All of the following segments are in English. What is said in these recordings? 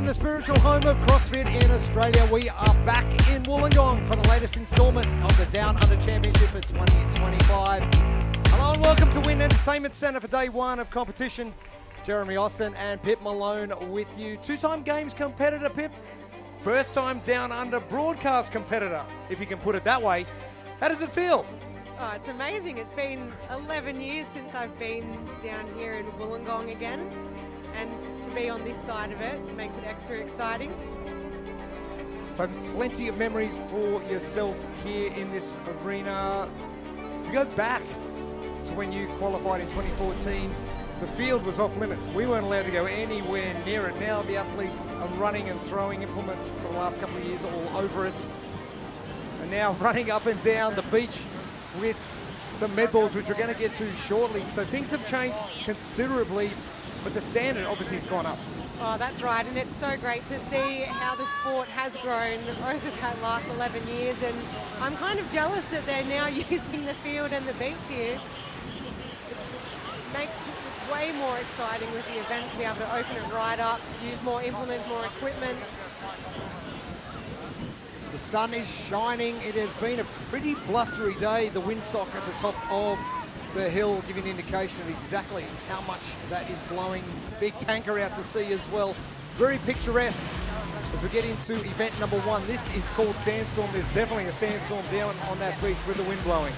From the spiritual home of CrossFit in Australia, we are back in Wollongong for the latest instalment of the Down Under Championship for 2025. Hello and welcome to Win Entertainment Centre for day one of competition. Jeremy Austin and Pip Malone with you. Two-time Games competitor, Pip. First-time Down Under broadcast competitor, if you can put it that way. How does it feel? Oh, it's amazing. It's been 11 years since I've been down here in Wollongong again. And to be on this side of it makes it extra exciting. So plenty of memories for yourself here in this arena. If you go back to when you qualified in 2014, the field was off limits. We weren't allowed to go anywhere near it. Now the athletes are running and throwing implements for the last couple of years all over it. And now running up and down the beach with some med balls, which we're going to get to shortly. So things have changed considerably, but the standard obviously has gone up. Oh, that's right, and it's so great to see how the sport has grown over that last 11 years, and I'm kind of jealous that they're now using the field and the beach here. It makes it way more exciting with the events to be able to open it right up, use more implements, more equipment. The sun is shining. It has been a pretty blustery day. The windsock at the top of the hill giving an indication of exactly how much that is blowing. Big tanker out to sea as well. Very picturesque as we get into event number one. This is called Sandstorm. There's definitely a sandstorm down on that beach with the wind blowing.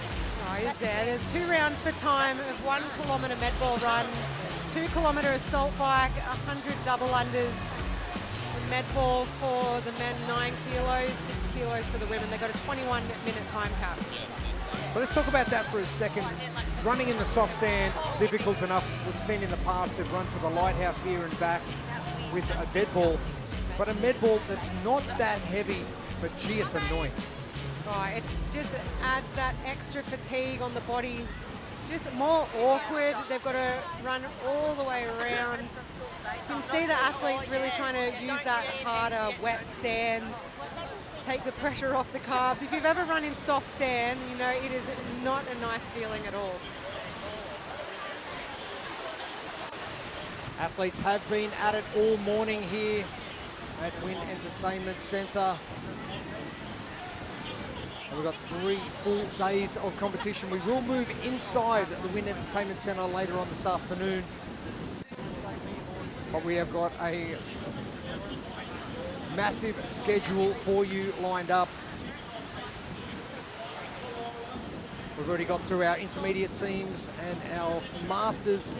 Oh, is there? There's 2 rounds for time of 1 kilometre med ball run, 2 kilometre assault bike, 100 double unders. The med ball for the men 9 kilos, 6 kilos for the women. They've got a 21-minute time cap. So let's talk about that for a second. Running in the soft sand, difficult enough. We've seen in the past they've run to the lighthouse here and back with a dead ball. But a med ball that's not that heavy, but gee, it's annoying. Oh, it's just adds that extra fatigue on the body. Just more awkward. They've got to run all the way around. You can see the athletes really trying to use that harder, wet sand, take the pressure off the calves. If you've ever run in soft sand, you know it is not a nice feeling at all. Athletes have been at it all morning here at Win Entertainment Centre. And we've got 3 full days of competition. We will move inside the Win Entertainment Centre later on this afternoon. But we have got a massive schedule for you lined up. We've already got through our intermediate teams and our masters.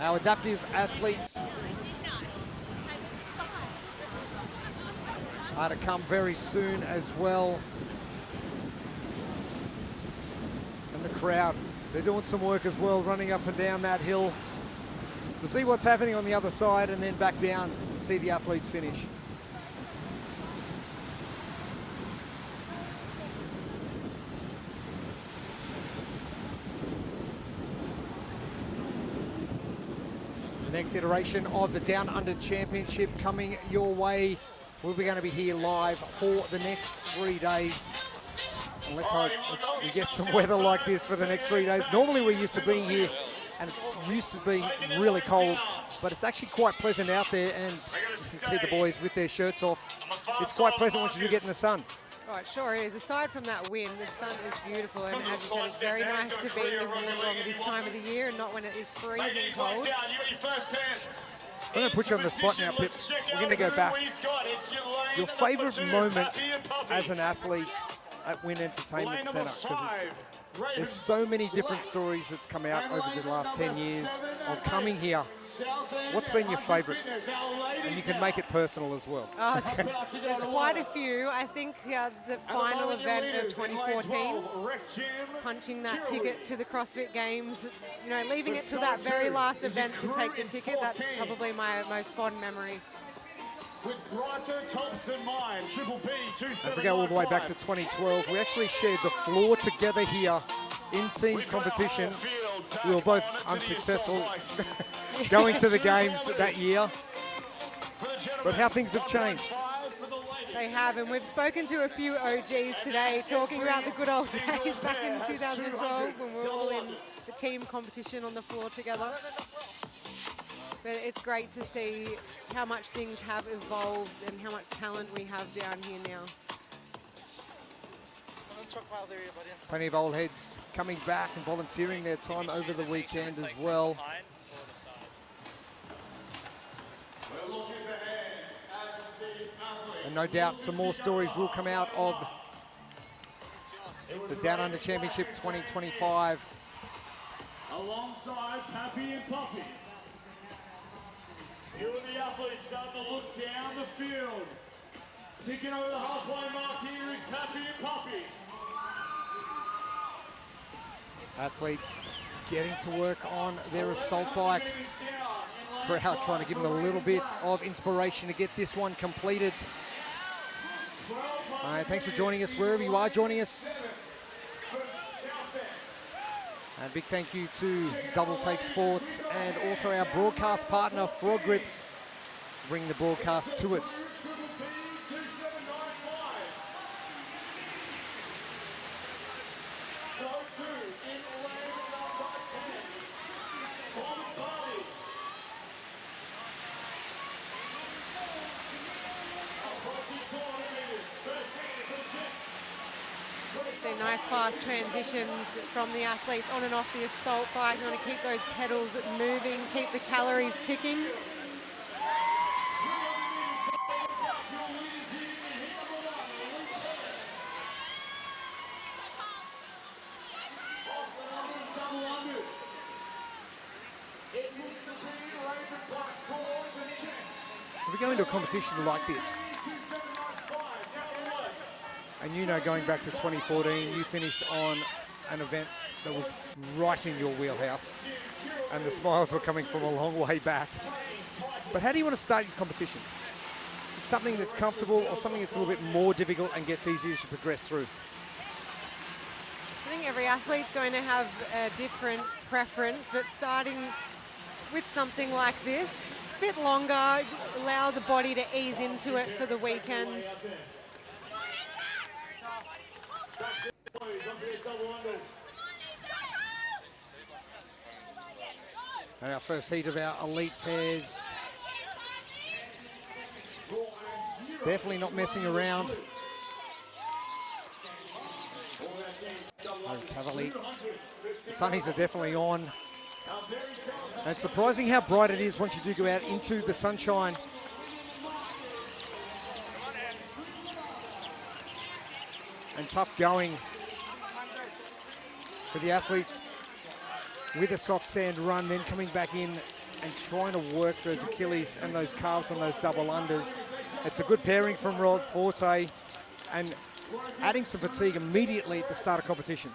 Our adaptive athletes are to come very soon as well. And the crowd, they're doing some work as well, running up and down that hill to see what's happening on the other side and then back down to see the athletes finish. The next iteration of the Down Under Championship coming your way. We're going to be here live for the next 3 days. And let's hope we get some weather like this for the next 3 days. Normally we're used to being here and it's used to being really cold, but it's actually quite pleasant out there, and you can see the boys with their shirts off. It's quite pleasant once you do get in the sun. Oh, it sure is. Aside from that wind, the sun is beautiful, and as you said, it's very nice to be in Wollongong at this time of the year and not when it is freezing cold. I'm going to put you on the spot now, Pip. We're going to go back. Your favourite moment as an athlete at Win Entertainment Centre, because there's so many different stories that's come out over the last 10 years of coming here. What's been your favourite? And you can make it personal as well. There's quite a few. I think the final event of 2014, punching that ticket to the CrossFit Games, you know, leaving it to that very last event to take the ticket, that's probably my most fond memory. If we go all the way back to 2012, we actually shared the floor together here in team competition. We were both unsuccessful going to the games that year. But how things have changed. They have, and we've spoken to a few OGs today talking about the good old days back in 2012 when we were all in the team competition on the floor together. But it's great to see how much things have evolved and how much talent we have down here now. Plenty of old heads coming back and volunteering their time over the weekend as well. And no doubt some more stories will come out of the Down Under Championship 2025. Alongside Pappy and Poppy. Few of the athletes starting to look down the field. Ticking over the halfway mark here is Pappy and Poppy. Athletes getting to work on their assault bikes. Crowd trying to give them a little bit of inspiration to get this one completed. Thanks for joining us wherever you are joining us. And a big thank you to Double Take Sports and also our broadcast partner, Frog Grips, bring the broadcast to us. So nice fast transitions from the athletes on and off the assault bike. You want to keep those pedals moving, keep the calories ticking. If we go into a competition like this, and you know, going back to 2014, you finished on an event that was right in your wheelhouse, and the smiles were coming from a long way back. But how do you want to start your competition? Something that's comfortable or something that's a little bit more difficult and gets easier as you progress through? I think every athlete's going to have a different preference, but starting with something like this, a bit longer, allow the body to ease into it for the weekend. And our first heat of our elite pairs. Definitely not messing around. Oh, Cavalier. The sunnies are definitely on. And it's surprising how bright it is once you do go out into the sunshine. And tough going for the athletes with a soft sand run, then coming back in and trying to work those Achilles and those calves on those double unders. It's a good pairing from Rod Forte and adding some fatigue immediately at the start of competition.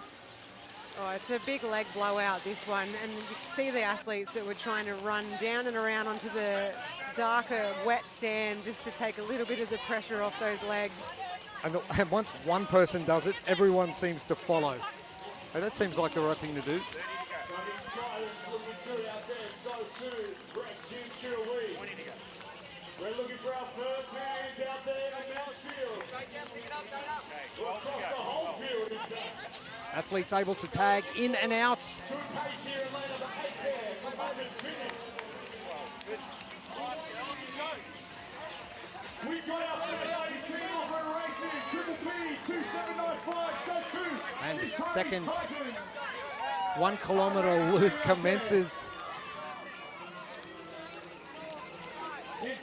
Oh, it's a big leg blowout, this one, and you can see the athletes that were trying to run down and around onto the darker, wet sand just to take a little bit of the pressure off those legs. And once one person does it, everyone seems to follow. So that seems like the right thing to do. We're looking for our first hands out there in Mansfield. Across the whole field. Athletes able to tag in and out. Good pace here in lane number 8 there for Moment Fitness. We've got our first ladies team over racing, Triple P 2795, so 2. And the second 1 kilometre loop commences. There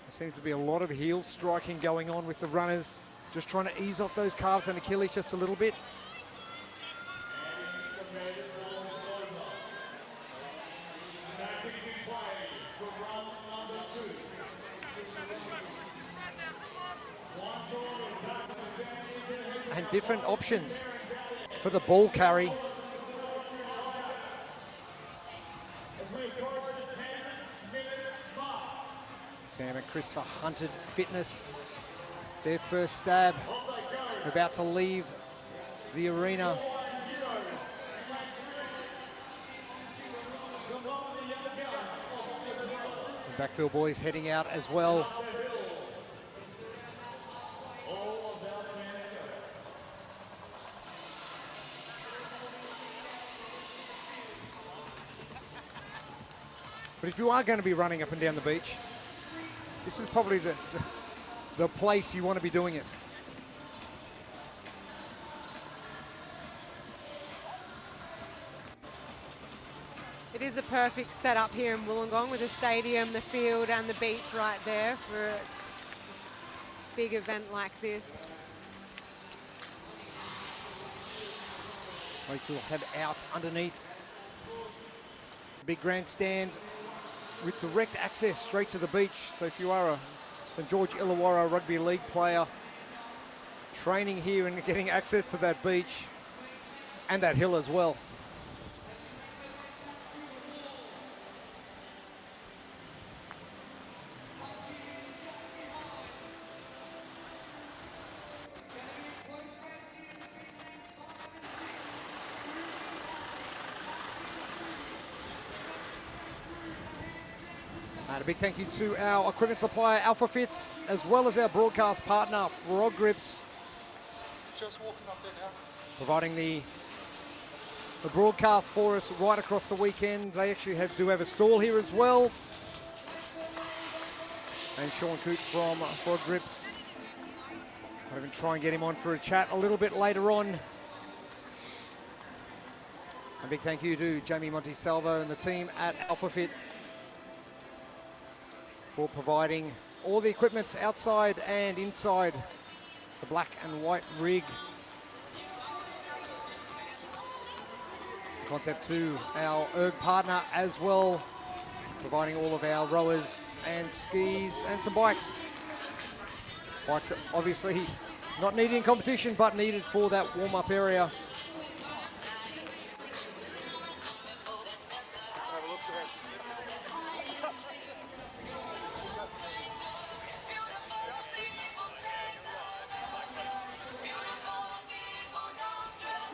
seems to be a lot of heel striking going on with the runners, just trying to ease off those calves and Achilles just a little bit. And different options for the ball carry. Sam and Christopher Hunted Fitness, their first stab. They're about to leave the arena. The backfield boys heading out as well. But if you are going to be running up and down the beach, this is probably the place you want to be doing it. It is a perfect setup here in Wollongong with the stadium, the field and the beach right there for a big event like this. Athletes will head out underneath the big grandstand with direct access straight to the beach. So if you are a St George Illawarra Rugby League player training here and getting access to that beach and that hill as well. And a big thank you to our equipment supplier, Alpha Fits, as well as our broadcast partner, Frog Grips. Just walking up there now. Providing the broadcast for us right across the weekend. They actually do have a stall here as well. And Sean Coote from Frog Grips. I'll even try and get him on for a chat a little bit later on. A big thank you to Jamie Montisalvo and the team at Alpha Fit for providing all the equipment outside and inside the black and white rig. Concept to our erg partner as well, providing all of our rowers and skis and some bikes. Bikes are obviously not needed in competition, but needed for that warm-up area.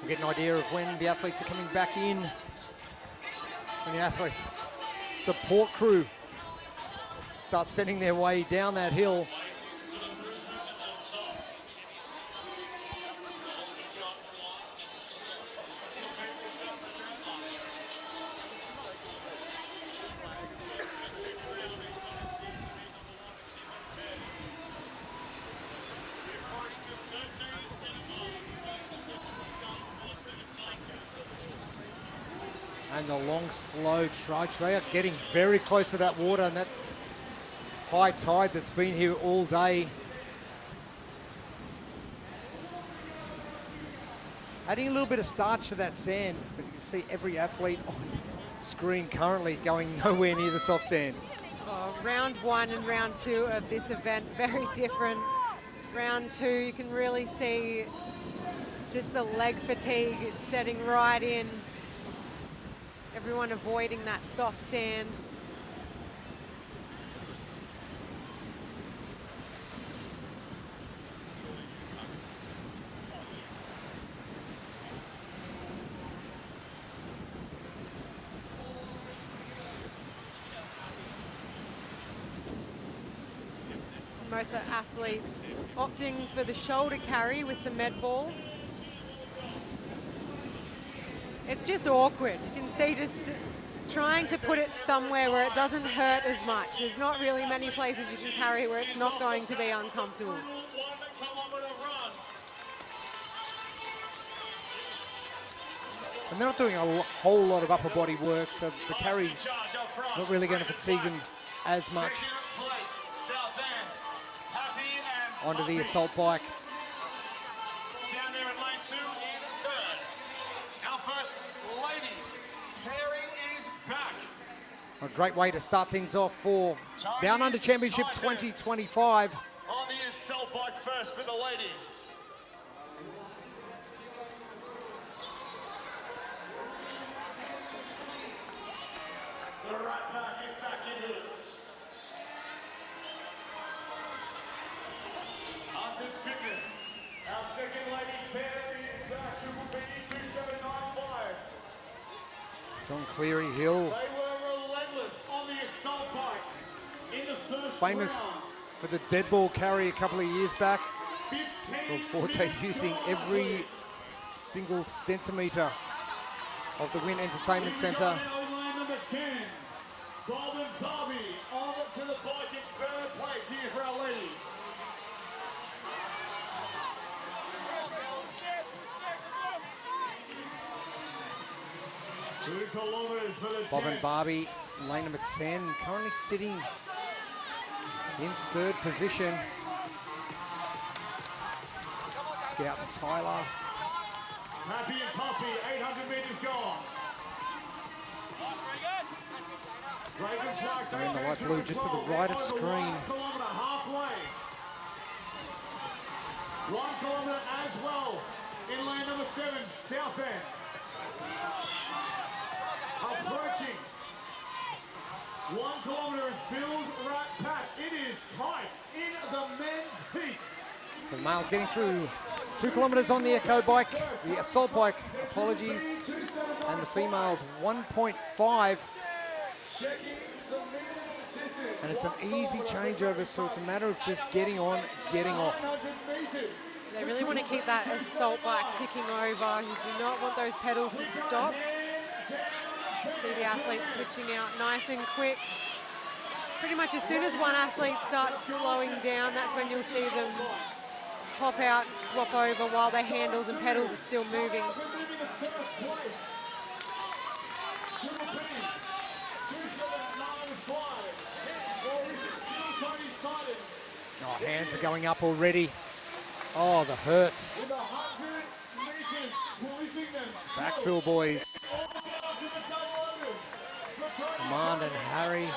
We get an idea of when the athletes are coming back in, when the athletes support crew start sending their way down that hill. And the long, slow trudge. They are getting very close to that water and that high tide that's been here all day. Adding a little bit of starch to that sand, but you can see every athlete on screen currently going nowhere near the soft sand. Oh, round 1 and round 2 of this event, very different. Round 2, you can really see just the leg fatigue setting right in. Everyone avoiding that soft sand. Both are athletes opting for the shoulder carry with the med ball. It's just awkward. You can see just trying to put it somewhere where it doesn't hurt as much. There's not really many places you can carry where it's not going to be uncomfortable. And they're not doing a whole lot of upper body work, so the carry's not really going to fatigue them as much. Onto the assault bike. Down there in lane 2 in third. Our first ladies pairing is back. A great way to start things off for Down Under Championship 2025. On the assault bike first for the ladies. The right back is back into it. Onto fitness. Our second ladies pair is back. Triple B 2795. John Cleary Hill, They were relentless on the assault bike in the first famous round. for the dead ball carry a couple of years back. 15 Rob Forte using every single centimetre of the Wynn Entertainment Centre. Line number 10, Golden 2 kilometers for the Bob and gents. Barbie, lane number 10, currently sitting in third position. Scout and Tyler. Happy and Puppy, 800 meters gone. Raven Clark, They're in the light blue just to the right of screen. 1 kilometer halfway. 1 kilometer as well in lane number 7, South End. Approaching. 1 kilometer is Bill's Rat Pack. It is tight in the men's heat. The males getting through 2 kilometers on the Echo bike, the assault bike, apologies, and the females 1.5. And it's an easy changeover, so it's a matter of just getting on, getting off. They really want to keep that assault bike ticking over. You do not want those pedals to stop. See the athletes switching out nice and quick. Pretty much as soon as one athlete starts slowing down, that's when you'll see them pop out, swap over while their handles and pedals are still moving. Oh, hands are going up already. Oh, the hurt. Backfill boys. Command and Harry.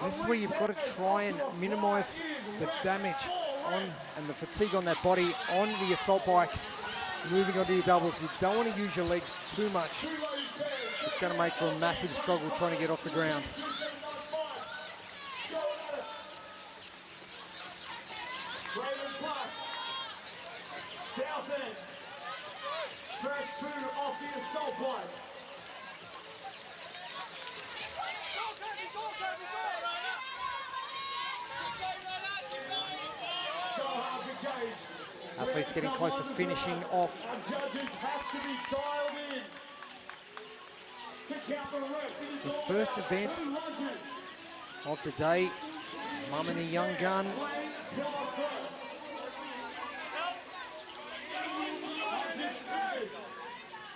This is where you've got to try and minimise the damage on and the fatigue on that body on the assault bike. Moving on to your doubles, you don't want to use your legs too much. It's going to make for a massive struggle trying to get off the ground. South End. First 2 off the assault bike. Athletes getting close to finishing off. Judges have to be dialed in to count the reps. The first event of the day. Mum and the young gun.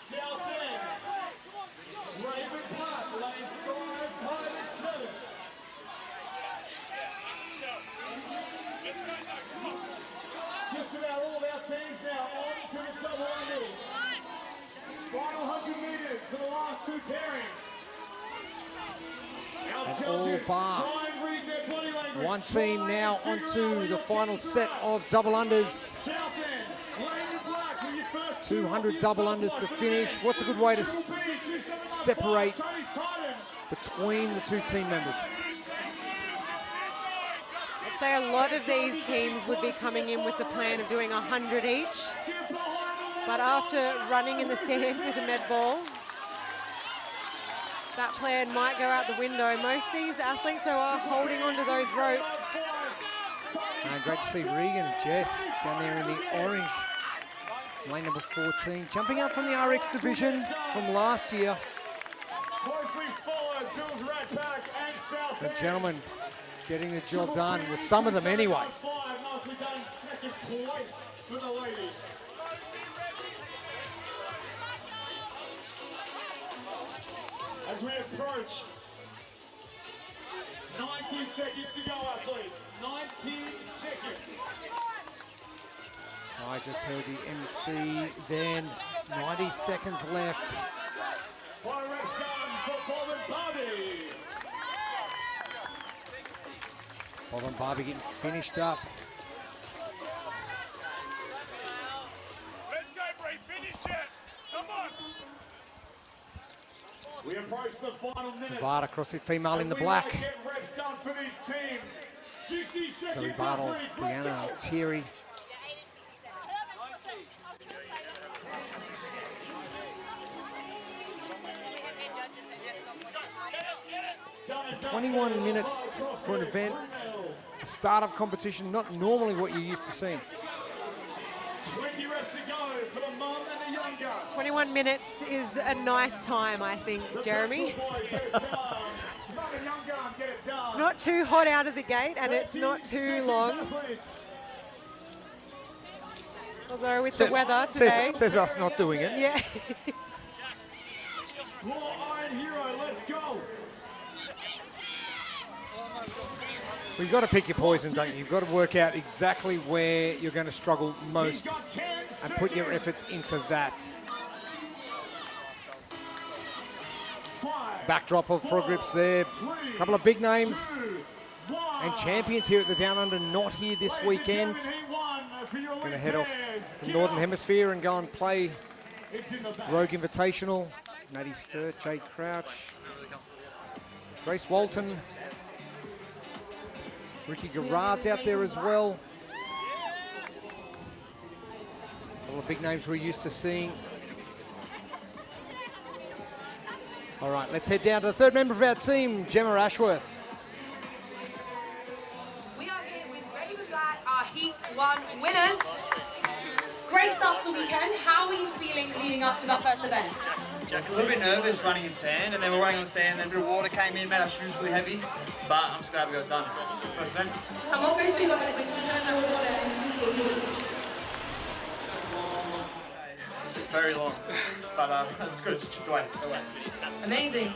South End. Raven Park, lane 7. Just about all of our teams now on to the double unders. Final 100 meters for the last 2 pairings. Our And judges all bar. try and read their body language. One team now onto the final set of double unders. South End, Raven Black with your first 200 double unders to finish. What's a good way to separate between the 2 team members? I'd say a lot of these teams would be coming in with the plan of doing 100 each. But after running in the sand with a med ball, that plan might go out the window. Most of these athletes are holding onto those ropes. And great to see Regan and Jess down there in the orange. Lane number 14, jumping up from the RX division from last year. Closely followed, Bill's Rat Pack and South The End. gentlemen getting the job done, well, some of them anyway. 5, nicely done, second place for the ladies. As we approach, 90 seconds to go, athletes. 90 seconds. I just heard the MC then. 90 seconds left. Fire reps done for Bob and Barbie. Bob and Barbie getting finished up. Let's go, Bree, finish it. Come on. We approach the final minute. Nevada CrossFit female in the We black. might get reps done for these teams. 60 seconds. Zoe Bartle, athletes, let's Brianna go. Thierry. Done and done. 21 minutes for an event. The start of competition, not normally what you're used to seeing. 20 reps to go for the mum and the young gun. 21 minutes is a nice time, I think, Jeremy. It's not too hot out of the gate, and it's not too long. Although with the weather today, Says us not doing it. yeah. Raw Iron Hero, let's go. Well, you've got to pick your poison, don't you? You've got to work out exactly where you're going to struggle most He's got 10 and put your seconds. efforts into that. 5, Backdrop of frog grips there. A couple of big names 2, 1. and champions here at the Down Under, not here this weekend. Going to head off the Northern Hemisphere and go and play Rogue Invitational. Natty Sturt, Jade Crouch, Grace Walton, Ricky Garrard's out there as well. A couple of big names we're used to seeing. All right, let's head down to the third member of our team, Gemma Ashworth. We are here with Ready with Black, our Heat 1 winners. Great start to the weekend. How are you feeling leading up to that first event? Jack, a little bit nervous running in sand, and then we're running on sand, then a bit of water came in, made our shoes really heavy, but I'm just glad we got it done. First event. And what goes through your head when you turn that water and you see the heat? Very long, but it's good, just chipped away. Amazing.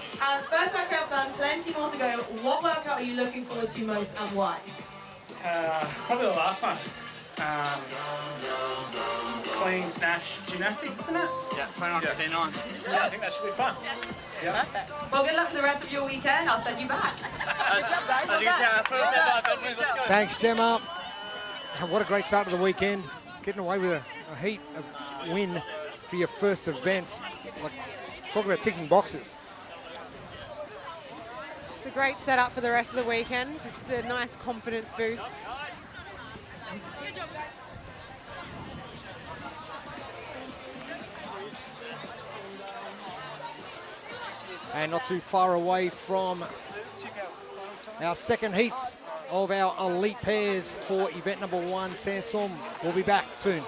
First workout done, plenty more to go. What workout are you looking forward to most and why? Probably the last one. Clean snatch gymnastics, isn't it? Yeah, 29.59. Yeah, I think that should be fun. Perfect. Well, good luck for the rest of your weekend. I'll send you back. Good job, guys. As you can tell, first ever event, let's go. Thanks, Gemma. And what a great start to the weekend. Getting away with a heat of win for your first event. Like, talk about ticking boxes. It's a great setup for the rest of the weekend. Just a nice confidence boost. And not too far away from our second heats of our elite pairs for event number 1, Sandstorm. We'll be back soon.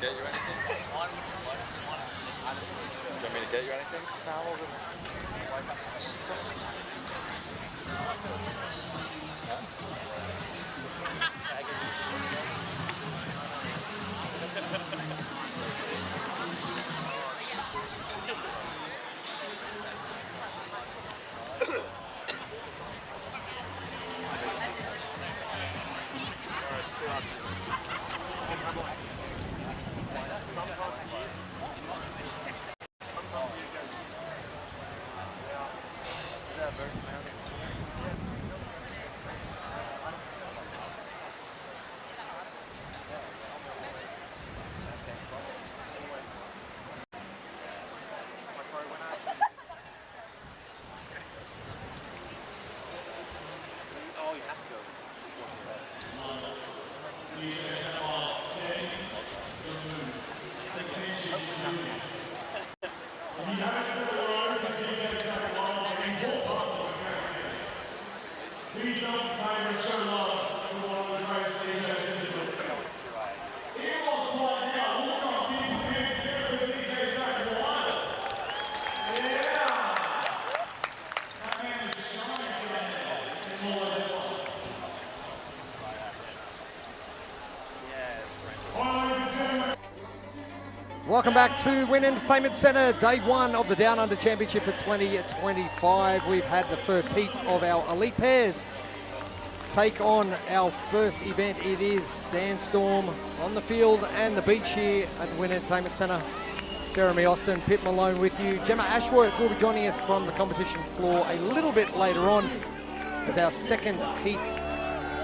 get you anything? Do you want me to get you anything? No, I'm all good. Welcome back to Win Entertainment Centre, day one of the Down Under Championship for 2025. We've had the first heats of our elite pairs take on our first event. It is Sandstorm on the field and the beach here at the Win Entertainment Centre. Jeremy Austin, Pip Malone with you. Gemma Ashworth will be joining us from the competition floor a little bit later on as our second heats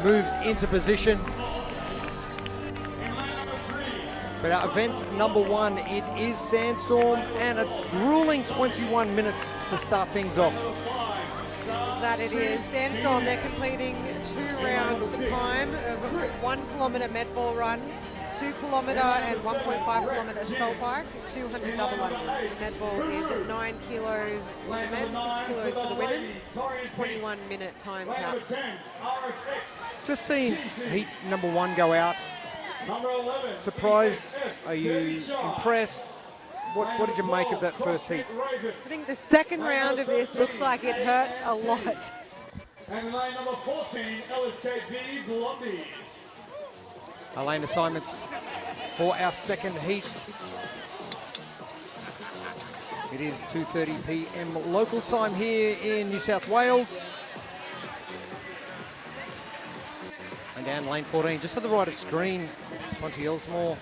moves into position. But our event number one, it is Sandstorm, and a grueling 21 minutes to start things off. That it is. Sandstorm, they're completing 2 rounds for time of a 1 kilometre med ball run, 2 kilometre and 1.5 kilometre salt bike, 200 double unders. The med ball is at 9 kilos for the men, 6 kilos for the women, 21-minute time cap. Just seeing heat number one go out. Surprised? Are you impressed? What did you make of that first heat? I think the second round of this looks like it hurts a lot. And line number 14, LSKT Blondies. Our lane assignments for our second heats. It is 2:30 p.m. local time here in New South Wales. And down lane 14, just to the right of screen, Monty Elsmore,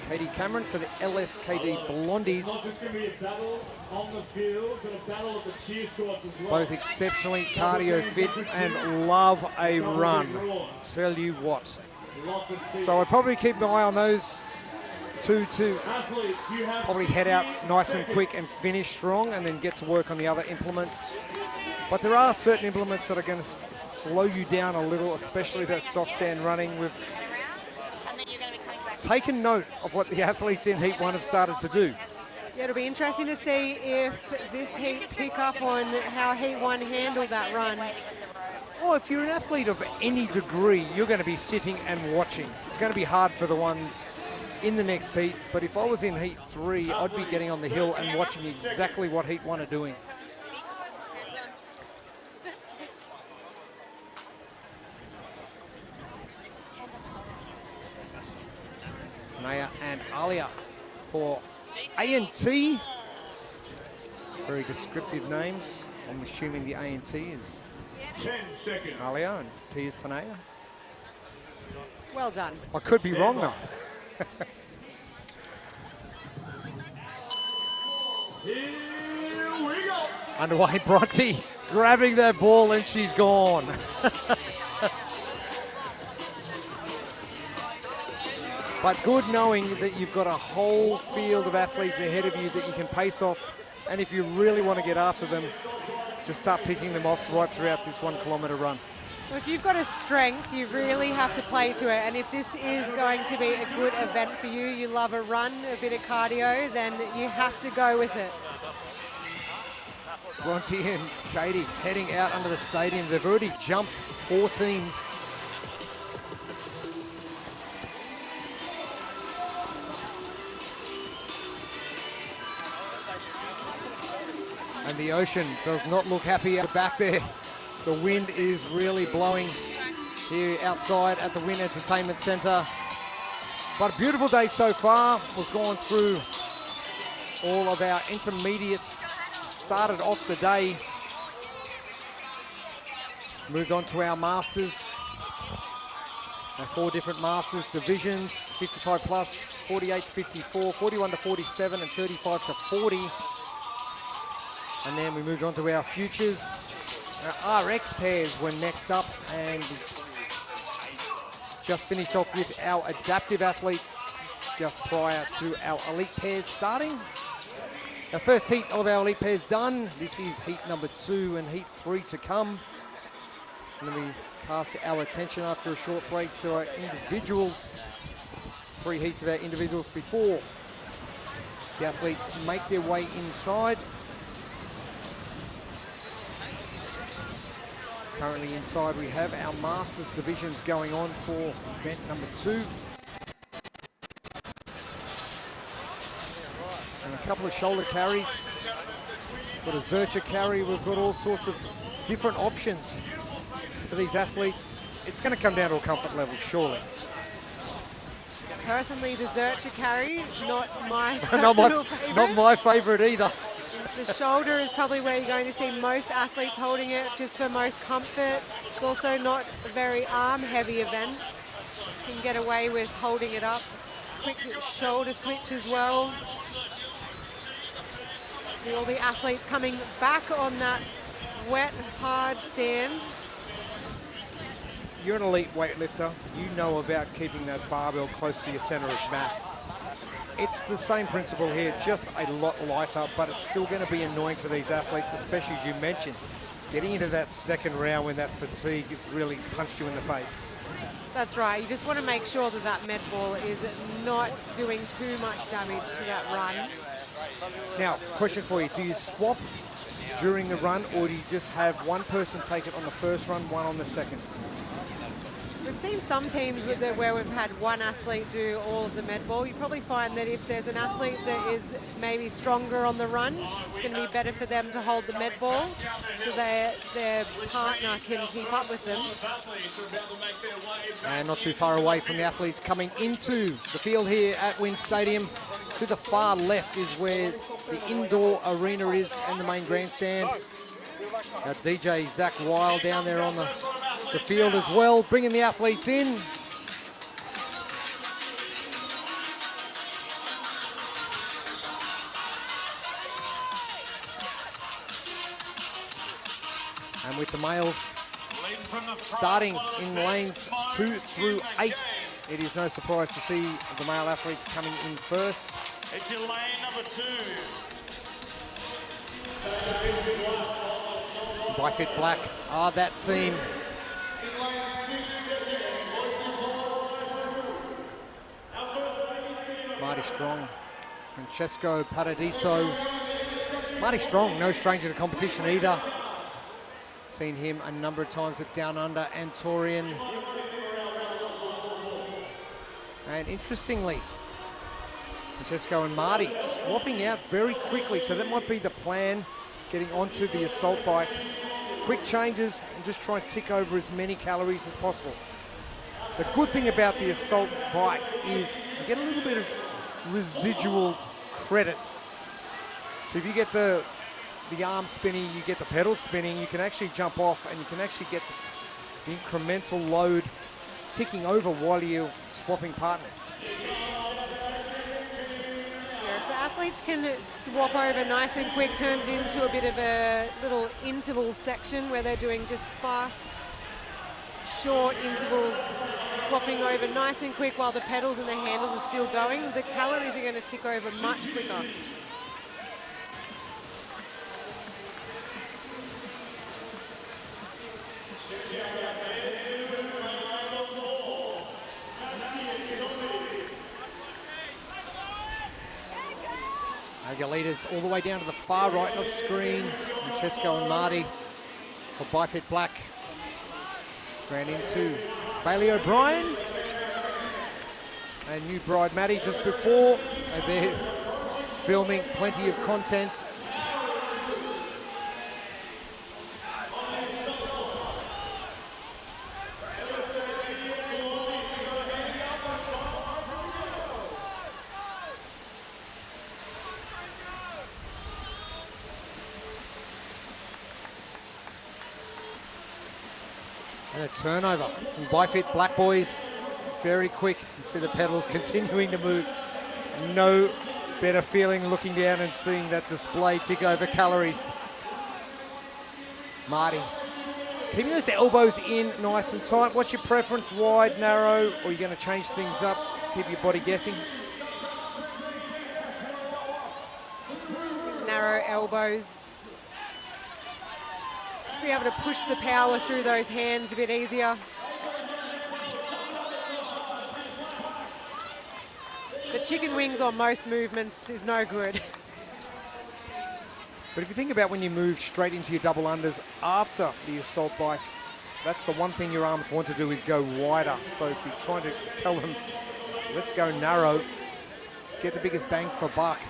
Katie Cameron for the LSKD Blondies. This is going to be a battle on the field, but a battle of the cheer squads as well. Both exceptionally cardio fit and love a run. Tell you what. So I'd probably keep my eye on those two to probably head out nice and quick and finish strong and then get to work on the other implements. But there are certain implements that are going to slow you down a little, especially that soft sand running. We've taken note of what the athletes in Heat 1 have started to do. Yeah, it'll be interesting to see if this heat pick up on how Heat 1 handled that run. Well, if you're an athlete of any degree, you're going to be sitting and watching. It's going to be hard for the ones in the next heat, but if I was in Heat 3, I'd be getting on the hill and watching exactly what Heat 1 are doing. Tanaya and Alia for A&T. Very descriptive names. I'm assuming the A&T is 10 seconds. Alia and T is Tanaya. Well done. I could be wrong though. Here we go. Underway, Bronte grabbing that ball and she's gone. But good knowing that you've got a whole field of athletes ahead of you that you can pace off. And if you really want to get after them, just start picking them off right throughout this 1 kilometre run. Well, if you've got a strength, you really have to play to it. And if this is going to be a good event for you, you love a run, a bit of cardio, then you have to go with it. Bronte and Katie heading out under the stadium. They've already jumped 4 teams. And the ocean does not look happy at the back there. The wind is really blowing here outside at the Wynn Entertainment Centre. But a beautiful day so far. We've gone through all of our intermediates. Started off the day. Moved on to our masters. Our 4 different masters divisions, 55 plus, 48 to 54, 41 to 47, and 35 to 40. And then we moved on to our futures. Our RX pairs were next up, and just finished off with our adaptive athletes just prior to our elite pairs starting. Our first heat of our elite pairs done. This is heat number 2 and heat 3 to come. And then we cast our attention after a short break to our individuals. 3 heats of our individuals before the athletes make their way inside. Currently inside we have our Masters divisions going on for event number 2. And a couple of shoulder carries. Got a Zercher carry. We've got all sorts of different options for these athletes. It's going to come down to a comfort level, surely. Personally, the Zercher carry, not my not favourite. Not my favourite either. The shoulder is probably where you're going to see most athletes holding it, just for most comfort. It's also not a very arm-heavy event. You can get away with holding it up. Quick shoulder switch as well. See all the athletes coming back on that wet, hard sand. You're an elite weightlifter. You know about keeping that barbell close to your center of mass. It's the same principle here, just a lot lighter, but it's still going to be annoying for these athletes, especially as you mentioned, getting into that second round when that fatigue has really punched you in the face. That's right. You just want to make sure that that med ball is not doing too much damage to that run. Now, question for you. Do you swap during the run, or do you just have one person take it on the first run, one on the second? We've seen some teams where we've had one athlete do all of the med ball. You probably find that if there's an athlete that is maybe stronger on the run, it's going to be better for them to hold the med ball so their partner can keep up with them. And not too far away from the athletes coming into the field here at Wynn Stadium. To the far left is where the indoor arena is and the main grandstand. Our DJ Zach Weil down there on the field as well, bringing the athletes in. And with the males starting in lanes 2 through 8, it is no surprise to see the male athletes coming in first. It's your lane number 2. Bifit Black are that team. Marty Strong, Francesco Paradiso. Marty Strong, no stranger to competition either. Seen him a number of times at Down Under and Torian. And interestingly, Francesco and Marty swapping out very quickly, so that might be the plan, getting onto the assault bike. Quick changes and just try and tick over as many calories as possible. The good thing about the assault bike is you get a little bit of residual credits. So if you get the arm spinning, you get the pedal spinning, you can actually jump off and you can actually get the incremental load ticking over while you're swapping partners. If the athletes can swap over nice and quick, turn it into a bit of a little interval section where they're doing just fast, short intervals, swapping over nice and quick while the pedals and the handles are still going, the calories are going to tick over much quicker. Your leaders all the way down to the far right of screen. Francesco and Marty for Bifit Black. Ran into Bailey O'Brien and new bride Maddie just before. And they're filming plenty of content. And a turnover from Byfit Black Boys. Very quick. You see the pedals continuing to move. No better feeling looking down and seeing that display tick over calories. Marty, keeping those elbows in nice and tight. What's your preference, wide, narrow, or are you going to change things up, keep your body guessing? Narrow elbows. Just be able to push the power through those hands a bit easier. The chicken wings on most movements is no good. But if you think about when you move straight into your double unders after the assault bike, that's the one thing your arms want to do is go wider. So if you're trying to tell them, let's go narrow, get the biggest bang for buck.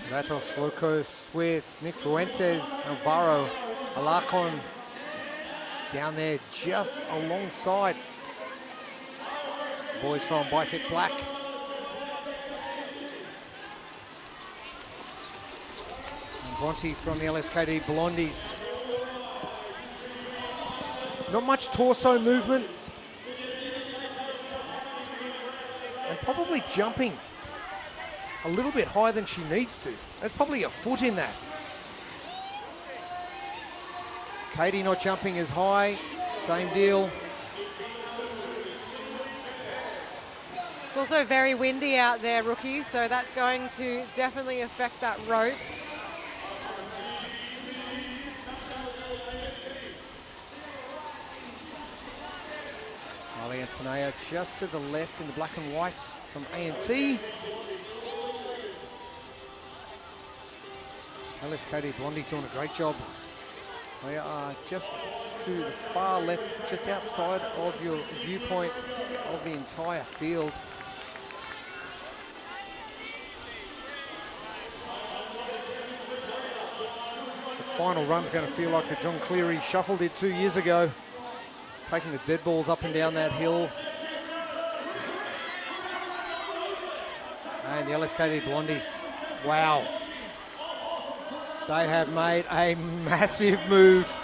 Matos Locos with Nick Fuentes, Alvaro Alarcon down there just alongside boys from Byfit Black. And Bronte from the LSKD Blondies. Not much torso movement. And probably jumping a little bit higher than she needs to. There's probably a foot in that. Katie not jumping as high, same deal. It's also very windy out there, rookie, so that's going to definitely affect that rope. Ali Antonea just to the left in the black and whites from A&T. LSKD Blondie doing a great job. They are just to the far left, just outside of your viewpoint of the entire field. The final run's going to feel like the John Cleary Shuffle did 2 years ago. Taking the dead balls up and down that hill. And the LSKD Blondies, wow. They have made a massive move.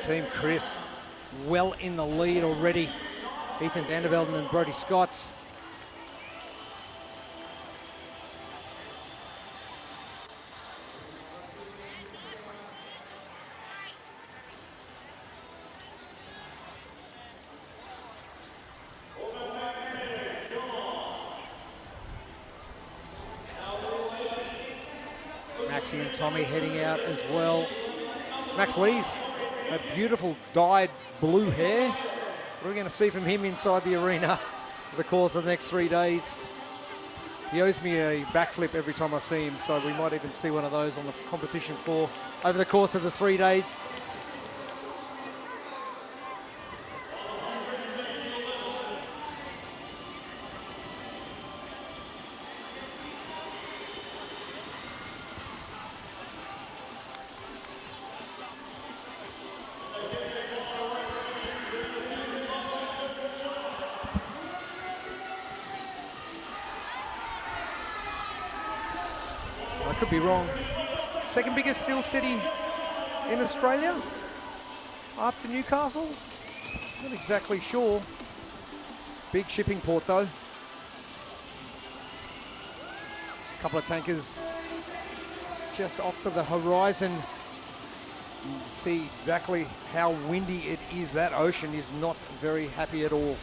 Team Chris well in the lead already. Ethan Vandervelden and Brody Scotts. Maxie and Tommy heading out as well. Max Lees, that beautiful dyed blue hair. What are we going to see from him inside the arena for the course of the next 3 days? He owes me a backflip every time I see him, so we might even see one of those on the competition floor over the course of the 3 days. I could be wrong. Second biggest steel city in Australia after Newcastle? Not exactly sure. Big shipping port though. A couple of tankers just off to the horizon. You see exactly how windy it is. That ocean is not very happy at all.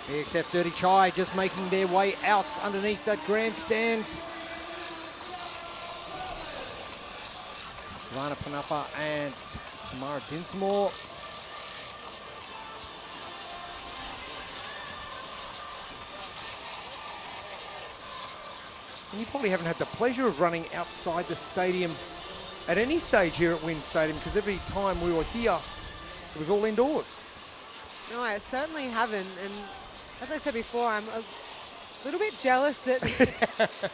EXF Dirty Chai just making their way out underneath that grandstand. Lana Panapa and Tamara Dinsmore. And you probably haven't had the pleasure of running outside the stadium at any stage here at Wynn Stadium, because every time we were here, it was all indoors. No, I certainly haven't. And as I said before, I'm a little bit jealous at,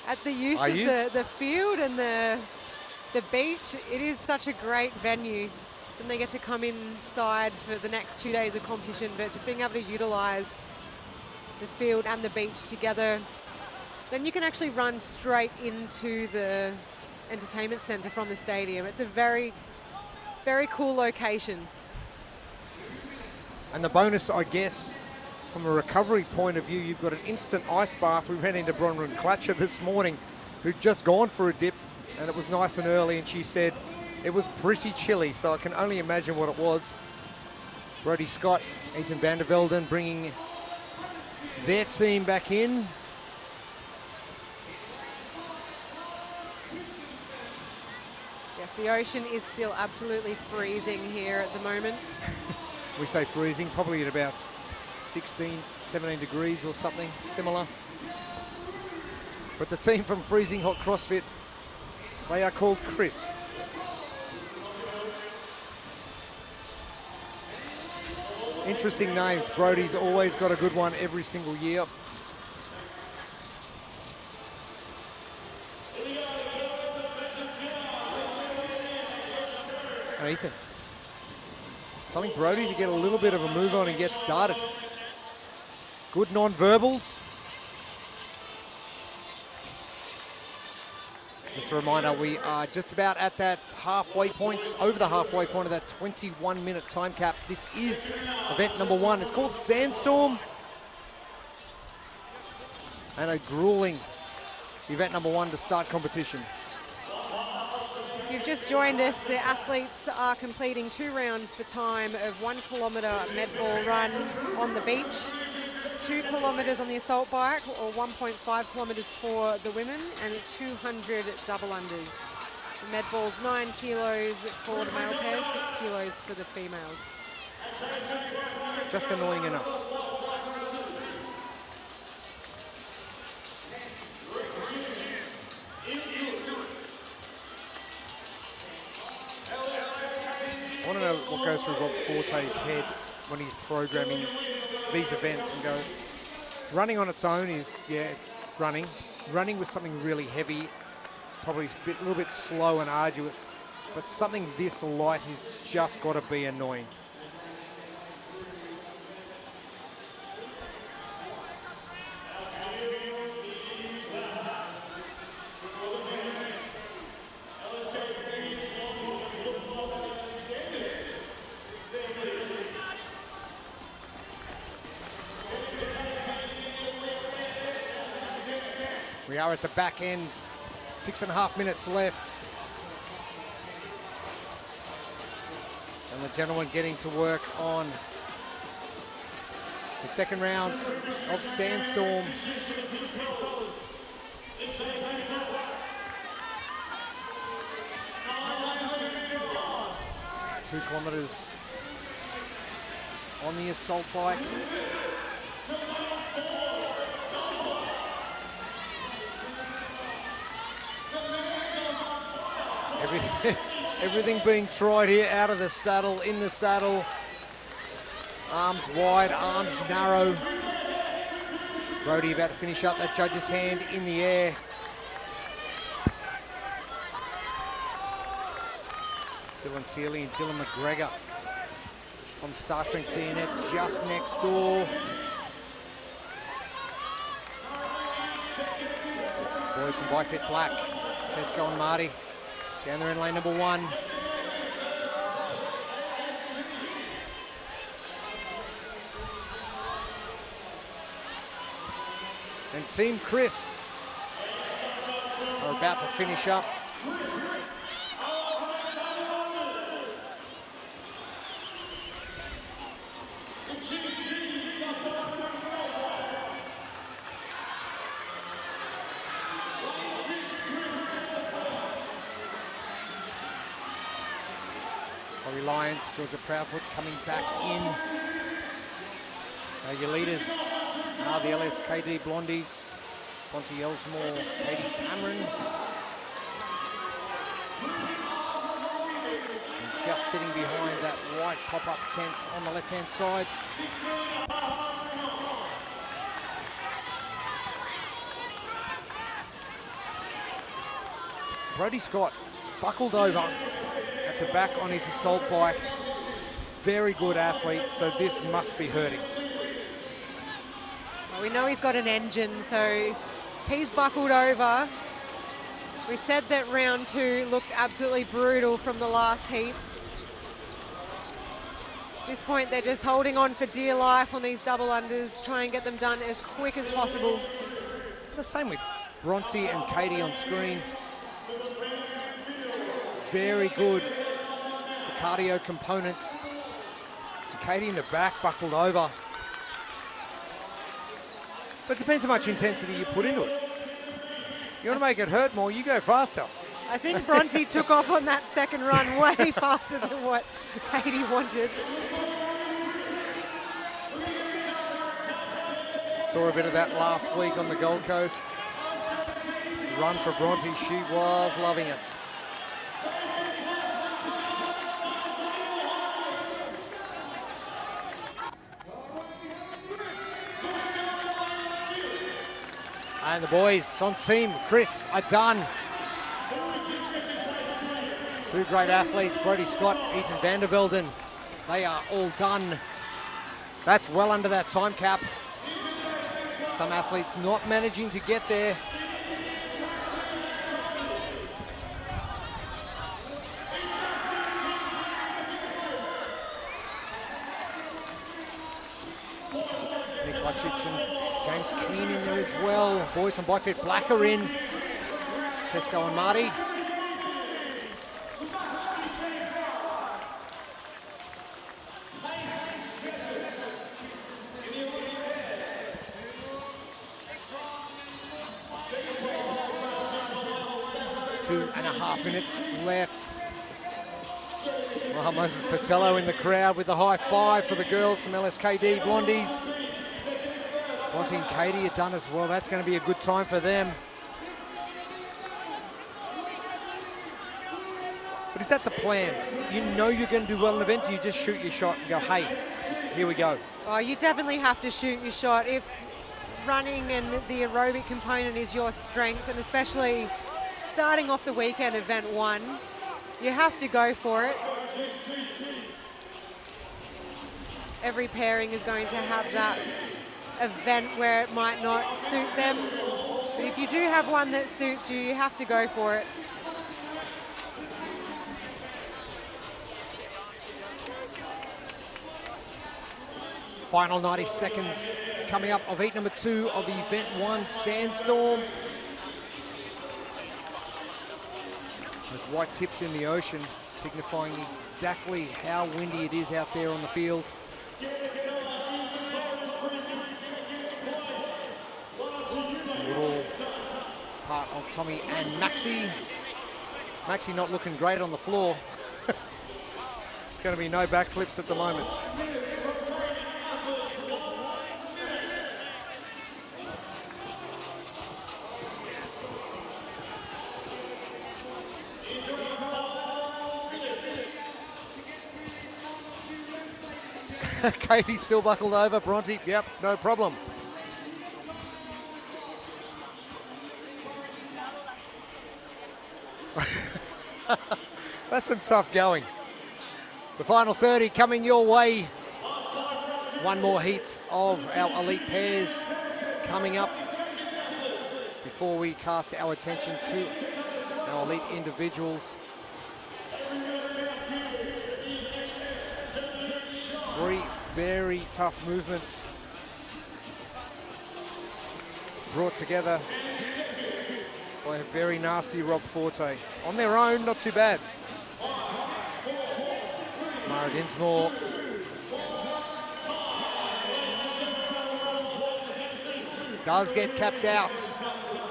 at the use Are of you? the field and the beach. It is such a great venue. And they get to come inside for the next 2 days of competition, but just being able to utilize the field and the beach together, then you can actually run straight into the entertainment center from the stadium. It's a very, very cool location. And the bonus, I guess, from a recovery point of view, you've got an instant ice bath. We ran into Bronwyn Clutcher this morning, who'd just gone for a dip, and it was nice and early, and she said it was pretty chilly, so I can only imagine what it was. Brody Scott, Ethan van der Velden bringing their team back in. Yes, the ocean is still absolutely freezing here at the moment. We say freezing, probably at about 16, 17 degrees or something similar. But the team from Freezing Hot CrossFit, they are called Chris. Interesting names. Brody's always got a good one every single year. And Ethan, telling Brody to get a little bit of a move on and get started. Good non-verbals. Just a reminder, we are just about at that halfway point, over the halfway point of that 21-minute time cap. This is event number 1. It's called Sandstorm. And a grueling event number 1 to start competition. If you've just joined us, the athletes are completing 2 rounds for time of 1 kilometre med ball run on the beach, 2 kilometres on the assault bike, or 1.5 kilometres for the women, and 200 double unders. The med ball's 9 kilos for the male pairs, 6 kilos for the females. Just annoying enough. I want to know what goes through Rob Forte's head when he's programming these events and go, running on its own is, yeah, it's running. Running with something really heavy, probably a little bit slow and arduous, but something this light has just got to be annoying. We are at the back end, 6.5 minutes left. And the gentleman getting to work on the second round of Sandstorm. Two kilometres on the assault bike. Everything being tried here out of the saddle, in the saddle. Arms wide, arms narrow. Brody about to finish up that judge's hand in the air. Dylan Seeley and Dylan McGregor from Star Strength DNF just next door. Boys from Bifit Black, Tesco and Marty. Down there in lane number 1. And Team Chris are about to finish up. Corey Lyons, Georgia Proudfoot coming back in. Your leaders are the LSKD Blondies, Bronte Elsmore, Katie Cameron. And just sitting behind that white pop-up tent on the left-hand side. Brody Scott buckled over at the back on his assault bike. Very good athlete, so this must be hurting. Well, we know he's got an engine, so he's buckled over. We said that round 2 looked absolutely brutal from the last heat. At this point, they're just holding on for dear life on these double unders, try and get them done as quick as possible. The same with Bronte and Katie on screen. Very good cardio components. Katie in the back buckled over. But it depends how much intensity you put into it. You want to make it hurt more, you go faster. I think Bronte took off on that second run way faster than what Katie wanted. Saw a bit of that last week on the Gold Coast. Run for Bronte, she was loving it. And the boys on team, Chris are done. Two great athletes, Brody Scott, Ethan van der Velden. They are all done. That's well under that time cap. Some athletes not managing to get there. Nick Lucic and James Keane in there as well. Boys on Bifit Black are in. Tesco and Marty. Two and a half minutes left. Well, Moses Patello in the crowd with the high five for the girls from LSKD Blondies. Bronte and Katie are done as well. That's going to be a good time for them. But is that the plan? You know you're going to do well in an event, you just shoot your shot and go, hey, here we go. Oh, you definitely have to shoot your shot. If running and the aerobic component is your strength, and especially starting off the weekend, event 1, you have to go for it. Every pairing is going to have that event where it might not suit them. But if you do have one that suits you, you have to go for it. Final 90 seconds coming up of heat number 2 of event 1, Sandstorm. There's white tips in the ocean signifying exactly how windy it is out there on the field. Little part of Tommy and Maxi. Maxi not looking great on the floor. It's going to be no backflips at the moment. Katie's still buckled over. Bronte, yep, no problem. That's some tough going. The final 30 coming your way. One more heat of our elite pairs coming up before we cast our attention to our elite individuals. 3 very tough movements brought together by a very nasty Rob Forte. On their own, not too bad. Mara Dinsmore. Does get capped out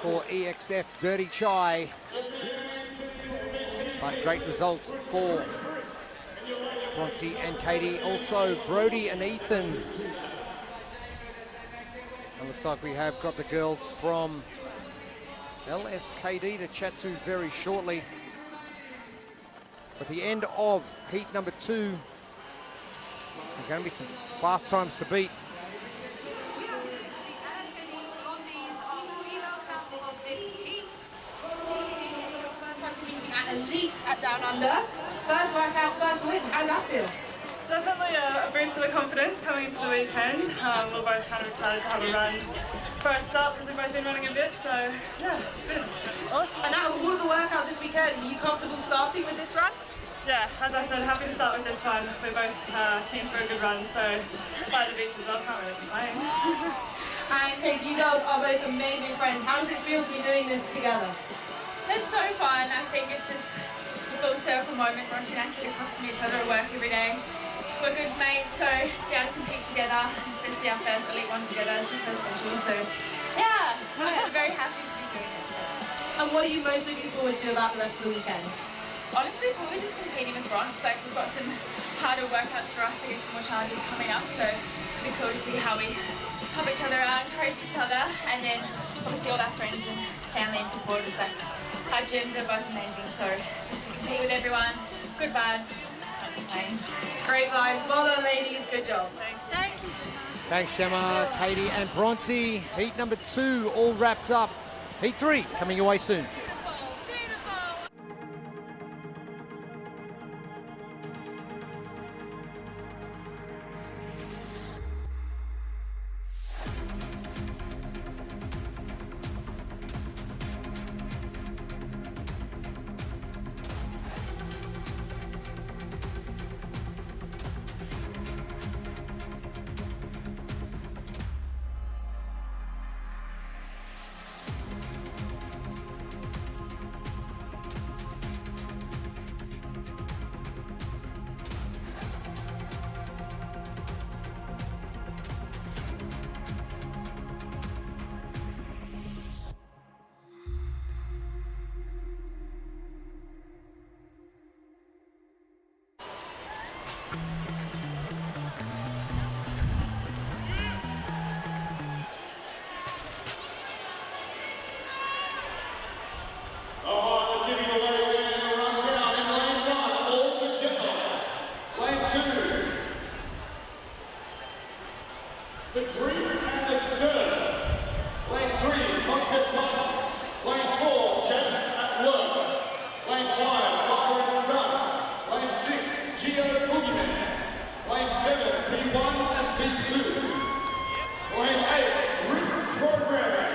for EXF Dirty Chai. But great results for Bronte and Katie, also Brody and Ethan. It looks like we have got the girls from LSKD to chat to very shortly. At the end of heat number 2, there's going to be some fast times to beat. Elite at Down Under. First workout, first win. How's that feel? Definitely a boost for the confidence coming into the weekend. We're both kind of excited to have a run first up because we've both been running a bit, so yeah, it's good. And out of all of the workouts this weekend, are you comfortable starting with this run? Yeah, as I said, happy to start with this one. We're both keen for a good run, so by the beach as well, can't really complain. And Kate, you girls are both amazing friends. How does it feel to be doing this together? It's so fun. I think it's just a full circle moment. Bronte and I sit across from each other at work every day. We're good mates, so to be able to compete together, especially our first elite one together, it's just so special. So yeah, I'm very happy to be doing this together. And what are you most looking forward to about the rest of the weekend? Honestly, probably just competing with Bronte. Like we've got some harder workouts for us, I guess some more challenges coming up, so it'll be cool to see how we help each other out, encourage each other, and then obviously all our friends and family and supporters. Like our gyms are both amazing, so just to compete with everyone, good vibes, can't complain. Great vibes. Well done, ladies. Good job. Thank you, Gemma. Thanks, Gemma, Katie and Bronte. Heat number 2 all wrapped up. Heat 3 coming your way soon. The Dream and the Surf. Lane 3, Concept Titles. Lane 4, Chase at Work. Lane 5, Father and Son. Lane 6, Geo Boogeyman. Lane 7, P1 and P2. Lane 8, Grit Programming.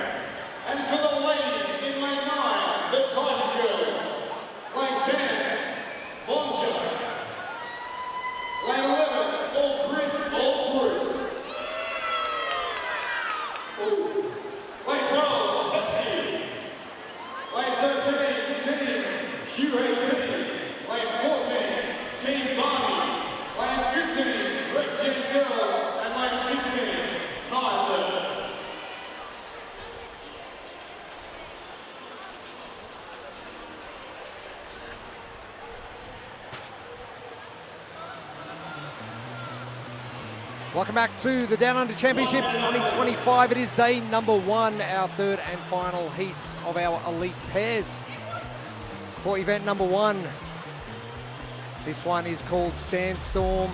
And for the ladies in Lane 9, the Titan Girls. Lane 10, Bonja. Lane 11, All Grit, All Brute. Lane 12, Pepsi. Lane 13, Team QHP. Lane 14, Team Barney. Lane 15, Red Gym Girls. And lane 16, Tyler's. Welcome back to the Down Under Championships 2025. It is day number 1, our third and final heats of our elite pairs. For event number 1, this one is called Sandstorm.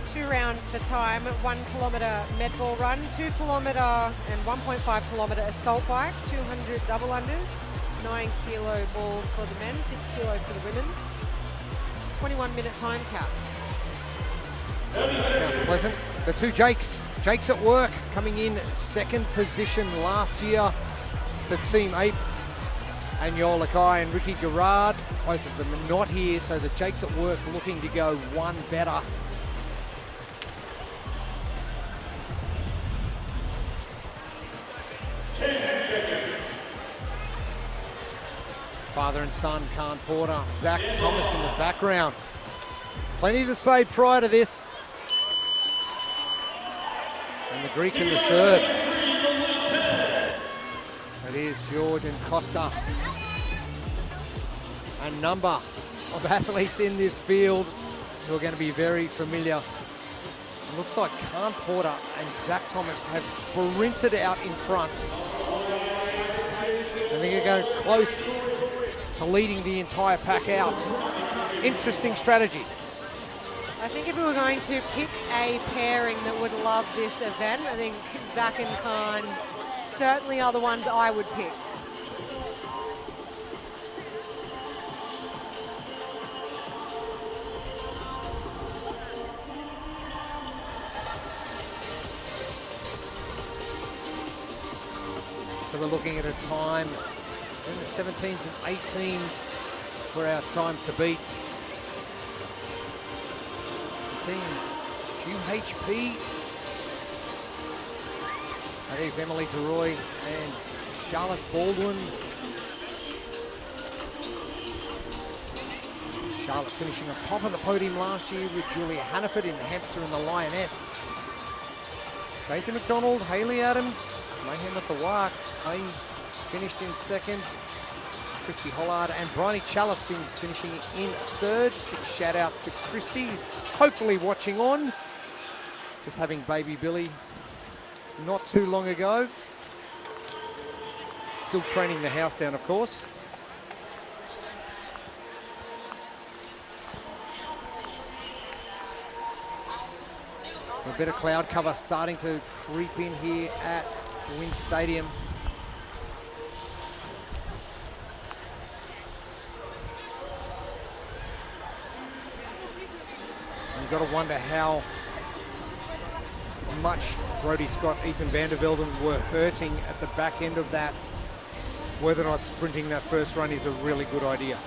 2 rounds for time, 1 kilometre med ball run, 2 kilometre and 1.5 kilometre assault bike, 200 double unders, 9 kilo ball for the men, 6 kilo for the women, 21-minute time cap. Sounds pleasant. The two Jakes at Work coming in second position last year to Team Ape. And Yola Kai and Ricky Garrard, both of them are not here, so the Jakes at Work looking to go one better. Father and son, Khan Porter, Zach Thomas in the background. Plenty to say prior to this. And the Greek and the Serb. It is George and Costa. And number of athletes in this field who are going to be very familiar. It looks like Khan Porter and Zach Thomas have sprinted out in front. And they're going to go close to leading the entire pack out. Interesting strategy. I think if we were going to pick a pairing that would love this event, I think Zach and Khan certainly are the ones I would pick. So we're looking at a time in the 17s and 18s for our time to beat. Team QHP. That is Emily DeRoy and Charlotte Baldwin. Charlotte finishing on top of the podium last year with Julia Hannaford in the Hamster and the Lioness. Daisy McDonald, Hayley Adams, Mayhem at the Wark. They finished in second. Christy Hollard and Bryony Chalice finishing in third. Big shout out to Christy, hopefully watching on. Just having baby Billy not too long ago. Still training the house down, of course. A bit of cloud cover starting to creep in here at Wynn Stadium. You've got to wonder how much Brodie Scott, Ethan van der Velden were hurting at the back end of that. Whether or not sprinting that first run is a really good idea.